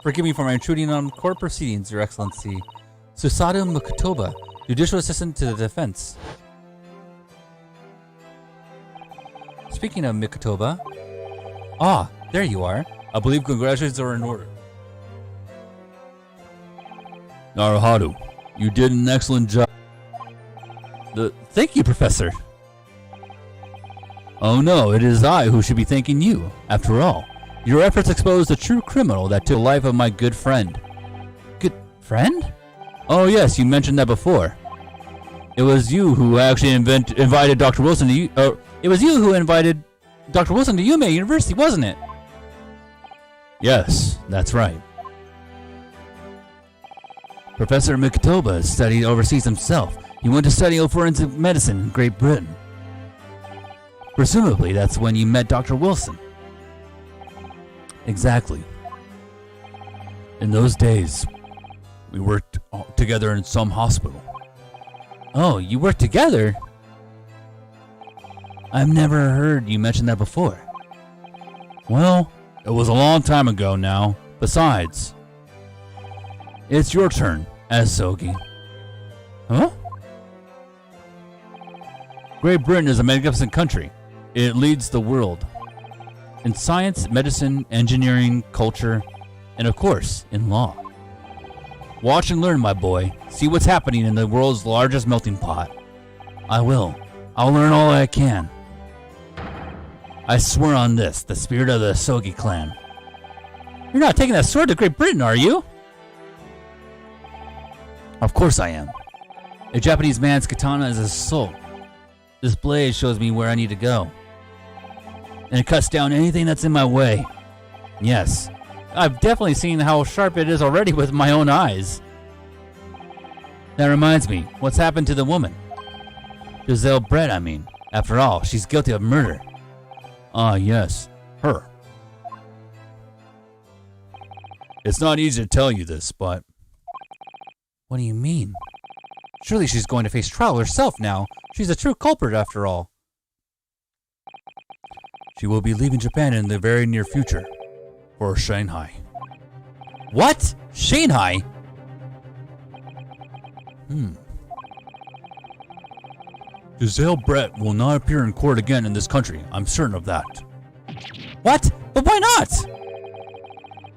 A: Forgive me for my intruding on court proceedings, Your Excellency. Susato Mukutoba, Judicial Assistant to the Defense. Speaking of Mukutoba. Ah, there you are. I believe congratulations are in order. Naruhado, you did an excellent job. Thank you, Professor. Oh no, it is I who should be thanking you. After all, your efforts exposed the true criminal that took the life of my good friend. Good friend? Oh yes, you mentioned that before. It was you who actually invited Dr. Wilson to it was you who invited Dr. Wilson to Yume University, wasn't it? Yes, that's right. Professor Mikutoba studied overseas himself. He went to study forensic medicine in Great Britain. Presumably, that's when you met Dr. Wilson. Exactly. In those days, we worked together in some hospital. Oh, you worked together? I've never heard you mention that before. Well, it was a long time ago now. Besides, it's your turn as Sogi. Huh? Great Britain is a magnificent country. It leads the world in science, medicine, engineering, culture, and of course, in law. Watch and learn, my boy. See what's happening in the world's largest melting pot. I will. I'll learn all I can. I swear on this, the spirit of the Sogi clan. You're not taking that sword to Great Britain, are you? Of course I am. A Japanese man's katana is a soul. This blade shows me where I need to go. And it cuts down anything that's in my way. Yes, I've definitely seen how sharp it is already with my own eyes. That reminds me, what's happened to the woman? Giselle Brett, I mean. After all, she's guilty of murder. Ah, yes, her. It's not easy to tell you this, but... What do you mean? Surely she's going to face trial herself now. She's a true culprit after all. She will be leaving Japan in the very near future. For Shanghai. What? Shanghai? Giselle Brett will not appear in court again in this country. I'm certain of that. What? But why not?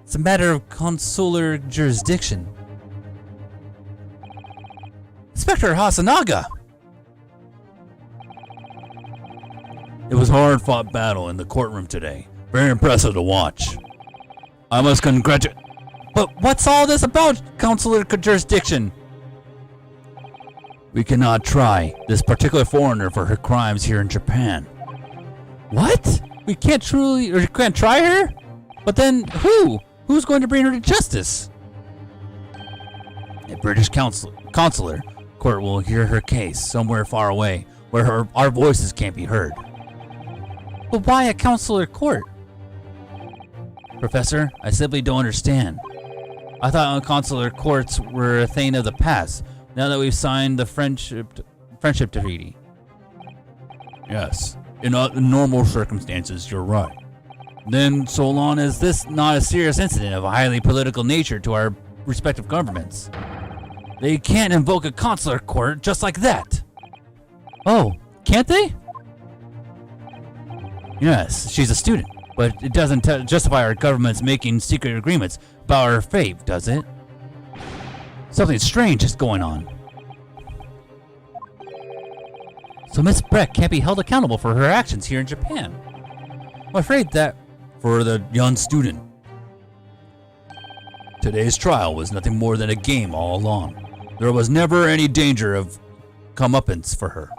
A: It's a matter of consular jurisdiction. Inspector Hasanaga! It was a hard-fought battle in the courtroom today. Very impressive to watch. I must congratulate... But what's all this about, consular jurisdiction? We cannot try this particular foreigner for her crimes here in Japan. What? We can't try her? But then who? Who's going to bring her to justice? A British consular court will hear her case somewhere far away, where our voices can't be heard. But why a consular court? Professor, I simply don't understand. I thought consular courts were a thing of the past, now that we've signed the friendship treaty. Yes, in normal circumstances, you're right. Then, so long as this not a serious incident of a highly political nature to our respective governments, they can't invoke a consular court just like that. Oh, can't they? Yes, she's a student, but it doesn't justify our government's making secret agreements about her fate, does it? Something strange is going on. So Miss Brett can't be held accountable for her actions here in Japan. I'm afraid that for the young student, today's trial was nothing more than a game all along. There was never any danger of comeuppance for her.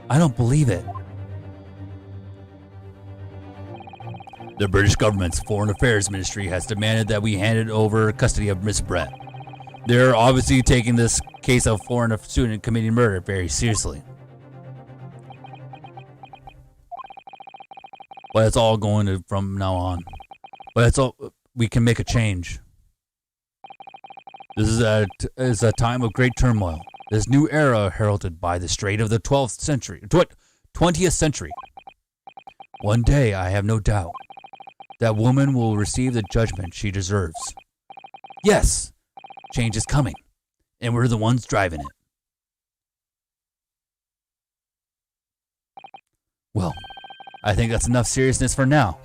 A: I don't believe it. The British government's Foreign Affairs Ministry has demanded that we hand over custody of Miss Brett. They're obviously taking this case of foreign student committing murder very seriously. But it's all going to from now on. But it's all. we can make a change. This is a time of great turmoil. This new era heralded by the strait of the 20th century. One day, I have no doubt, that woman will receive the judgment she deserves. Yes, change is coming, and we're the ones driving it. Well, I think that's enough seriousness for now.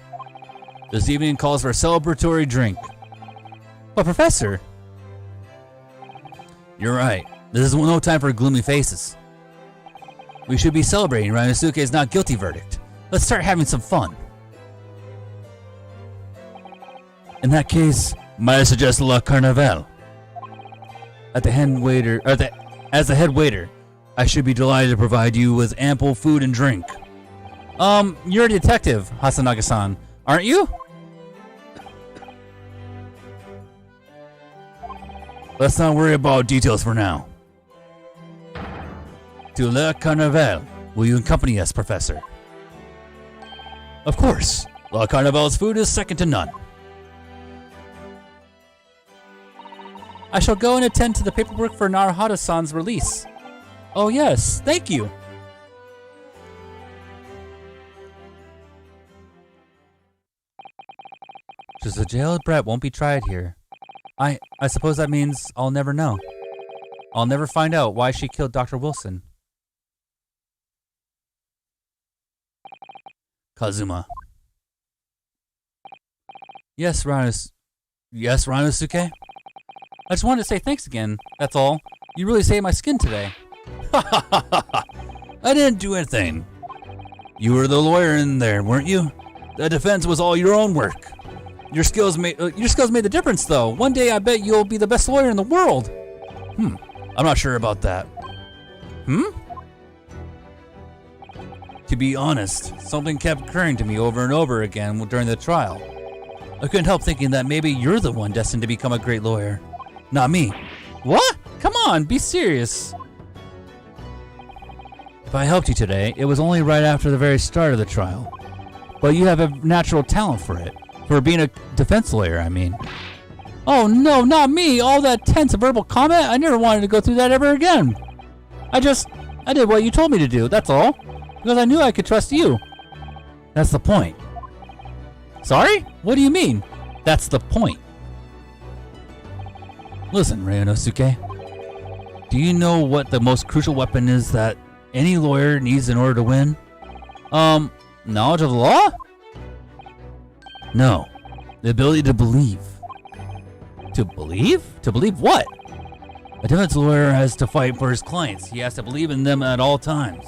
A: This evening calls for a celebratory drink.
B: But Professor...
A: You're right. This is no time for gloomy faces. We should be celebrating Ryunosuke's not guilty verdict. Let's start having some fun. In that case, might I suggest La Carnival? As the head waiter, I should be delighted to provide you with ample food and drink.
B: You're a detective, Hasanaga-san, aren't you?
A: Let's not worry about details for now. To La Carnival, will you accompany us, Professor? Of course. La Carnival's food is second to none.
B: I shall go and attend to the paperwork for Naruhata-san's release. Oh yes, thank you.
A: Just a jailed brat won't be tried here. I suppose that means I'll never know. I'll never find out why she killed Dr. Wilson. Kazuma. Yes, Ryunosuke?
B: I just wanted to say thanks again, that's all. You really saved my skin today.
A: I didn't do anything. You were the lawyer in there, weren't you? The defense was all your own work. Your skills made the difference, though. One day, I bet you'll be the best lawyer in the world. I'm not sure about that. To be honest, something kept occurring to me over and over again during the trial. I couldn't help thinking that maybe you're the one destined to become a great lawyer, not me.
B: What? Come on, be serious.
A: If I helped you today, it was only right after the very start of the trial. But you have a natural talent for it. For being a defense lawyer, I mean.
B: Oh no, not me! All that tense verbal comment? I never wanted to go through that ever again. I did what you told me to do, that's all. Because I knew I could trust you.
A: That's the point.
B: Sorry? What do you mean? That's the point.
A: Listen, Ryunosuke. Do you know what the most crucial weapon is that any lawyer needs in order to win?
B: Knowledge of the law?
A: No. The ability to believe.
B: To believe? To believe what?
A: A defense lawyer has to fight for his clients. He has to believe in them at all times.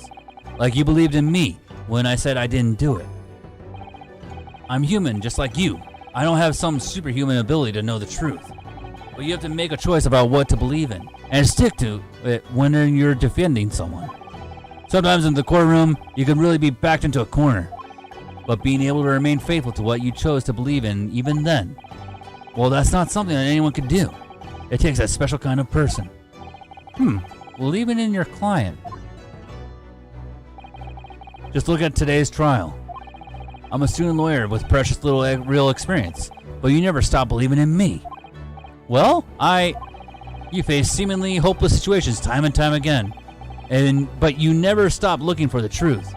A: Like you believed in me when I said I didn't do it. I'm human, just like you. I don't have some superhuman ability to know the truth. But you have to make a choice about what to believe in, and stick to it when you're defending someone. Sometimes in the courtroom, you can really be backed into a corner. But being able to remain faithful to what you chose to believe in, even then, well, that's not something that anyone can do. It takes a special kind of person.
B: Well, even in your client.
A: Just look at today's trial. I'm a student lawyer with precious little real experience, but you never stop believing in me.
B: Well,
A: You face seemingly hopeless situations time and time again, but you never stop looking for the truth.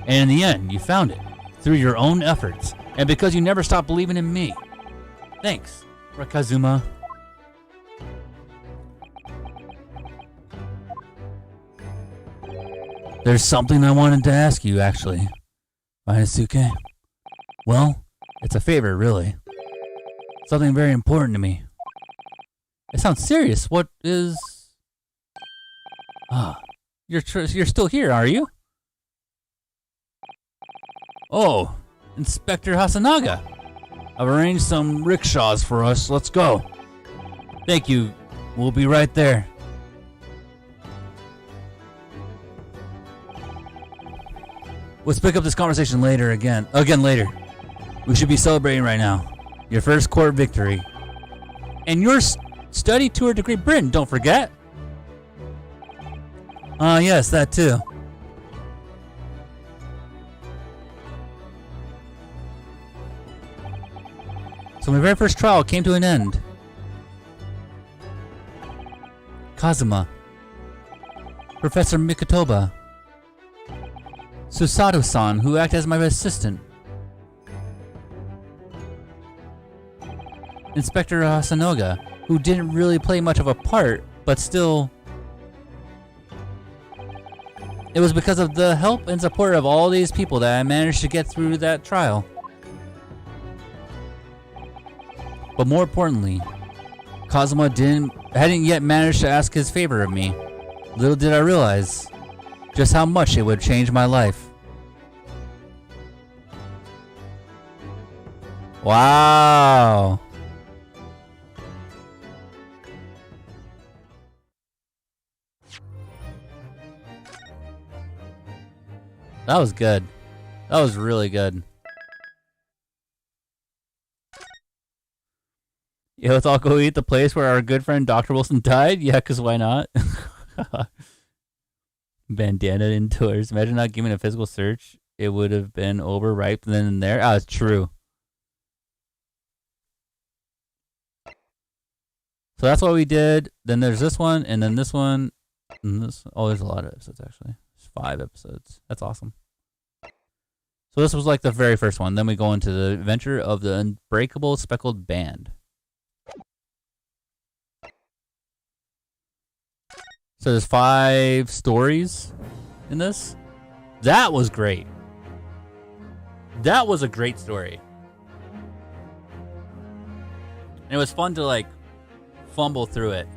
A: And in the end, you found it through your own efforts, and because you never stopped believing in me. Thanks, Kazuma. There's something I wanted to ask you, actually, Ryunosuke. Well, it's a favor, really. Something very important to me.
B: It sounds serious. What is... You're still here, are you?
A: Oh, Inspector Hasanaga. I've arranged some rickshaws for us. Let's go. Thank you. We'll be right there. Let's pick up this conversation again later. We should be celebrating right now. Your first court victory.
B: And your study tour to Great Britain, don't forget.
A: Yes, that too. So my very first trial came to an end. Kazuma. Professor Mikotoba. Susato-san, who acted as my assistant. Inspector Hasanoga, who didn't really play much of a part, but still... It was because of the help and support of all these people that I managed to get through that trial. But more importantly, Kazuma hadn't yet managed to ask his favor of me. Little did I realize just how much it would change my life. Wow. That was good. That was really good. Yeah, let's all go eat the place where our good friend Dr. Wilson died? Yeah, because why not? Bandana indoors. Imagine not giving a physical search. It would have been overripe then and there. Ah, it's true. So that's what we did. Then there's this one, and then this one, and this. Oh, there's a lot of episodes, actually. There's 5 episodes. That's awesome. So this was like the very first one. Then we go into the adventure of the Unbreakable Speckled Band. So there's 5 stories in this. That was great. That was a great story. And it was fun to like fumble through it.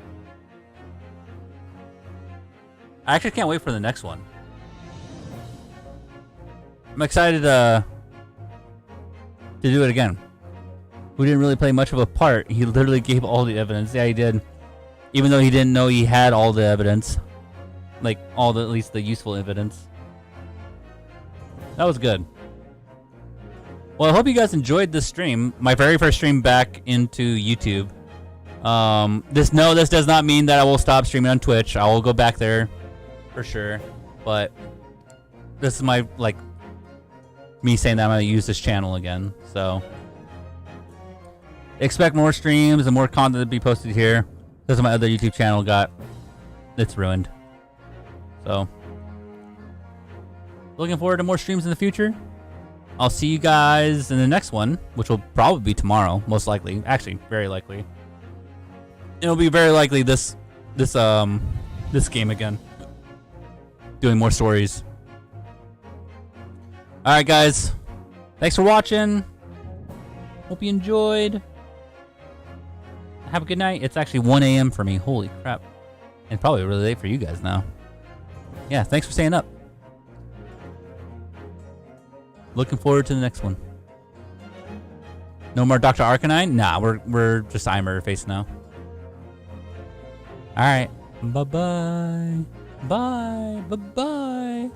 A: I actually can't wait for the next one. I'm excited to do it again. Who didn't really play much of a part. He literally gave all the evidence. Yeah, he did. Even though he didn't know he had all the evidence. Like, all the, at least the useful evidence. That was good. Well, I hope you guys enjoyed this stream. My very first stream back into YouTube. This does not mean that I will stop streaming on Twitch. I will go back there for sure. But this is my, like, me saying that I'm going to use this channel again. So expect more streams and more content to be posted here. This is my other YouTube channel it's ruined. So looking forward to more streams in the future. I'll see you guys in the next one, which will probably be tomorrow, most likely. Actually, very likely. It'll be very likely this game again. Doing more stories. Alright guys. Thanks for watching. Hope you enjoyed. Have a good night. It's actually 1 a.m. for me. Holy crap. And probably really late for you guys now. Yeah, thanks for staying up. Looking forward to the next one. No more Dr. Arcanine? Nah, we're just Murder Face now. Alright. Bye-bye. Bye. Bye-bye.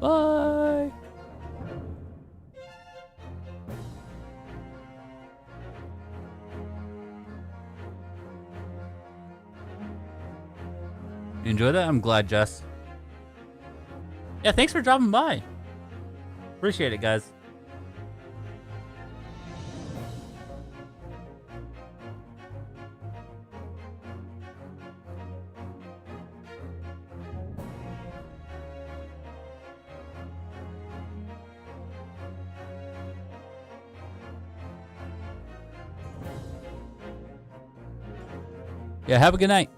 A: Bye. You enjoyed that? I'm glad, Jess. Yeah, thanks for dropping by. Appreciate it, guys. Yeah, have a good night.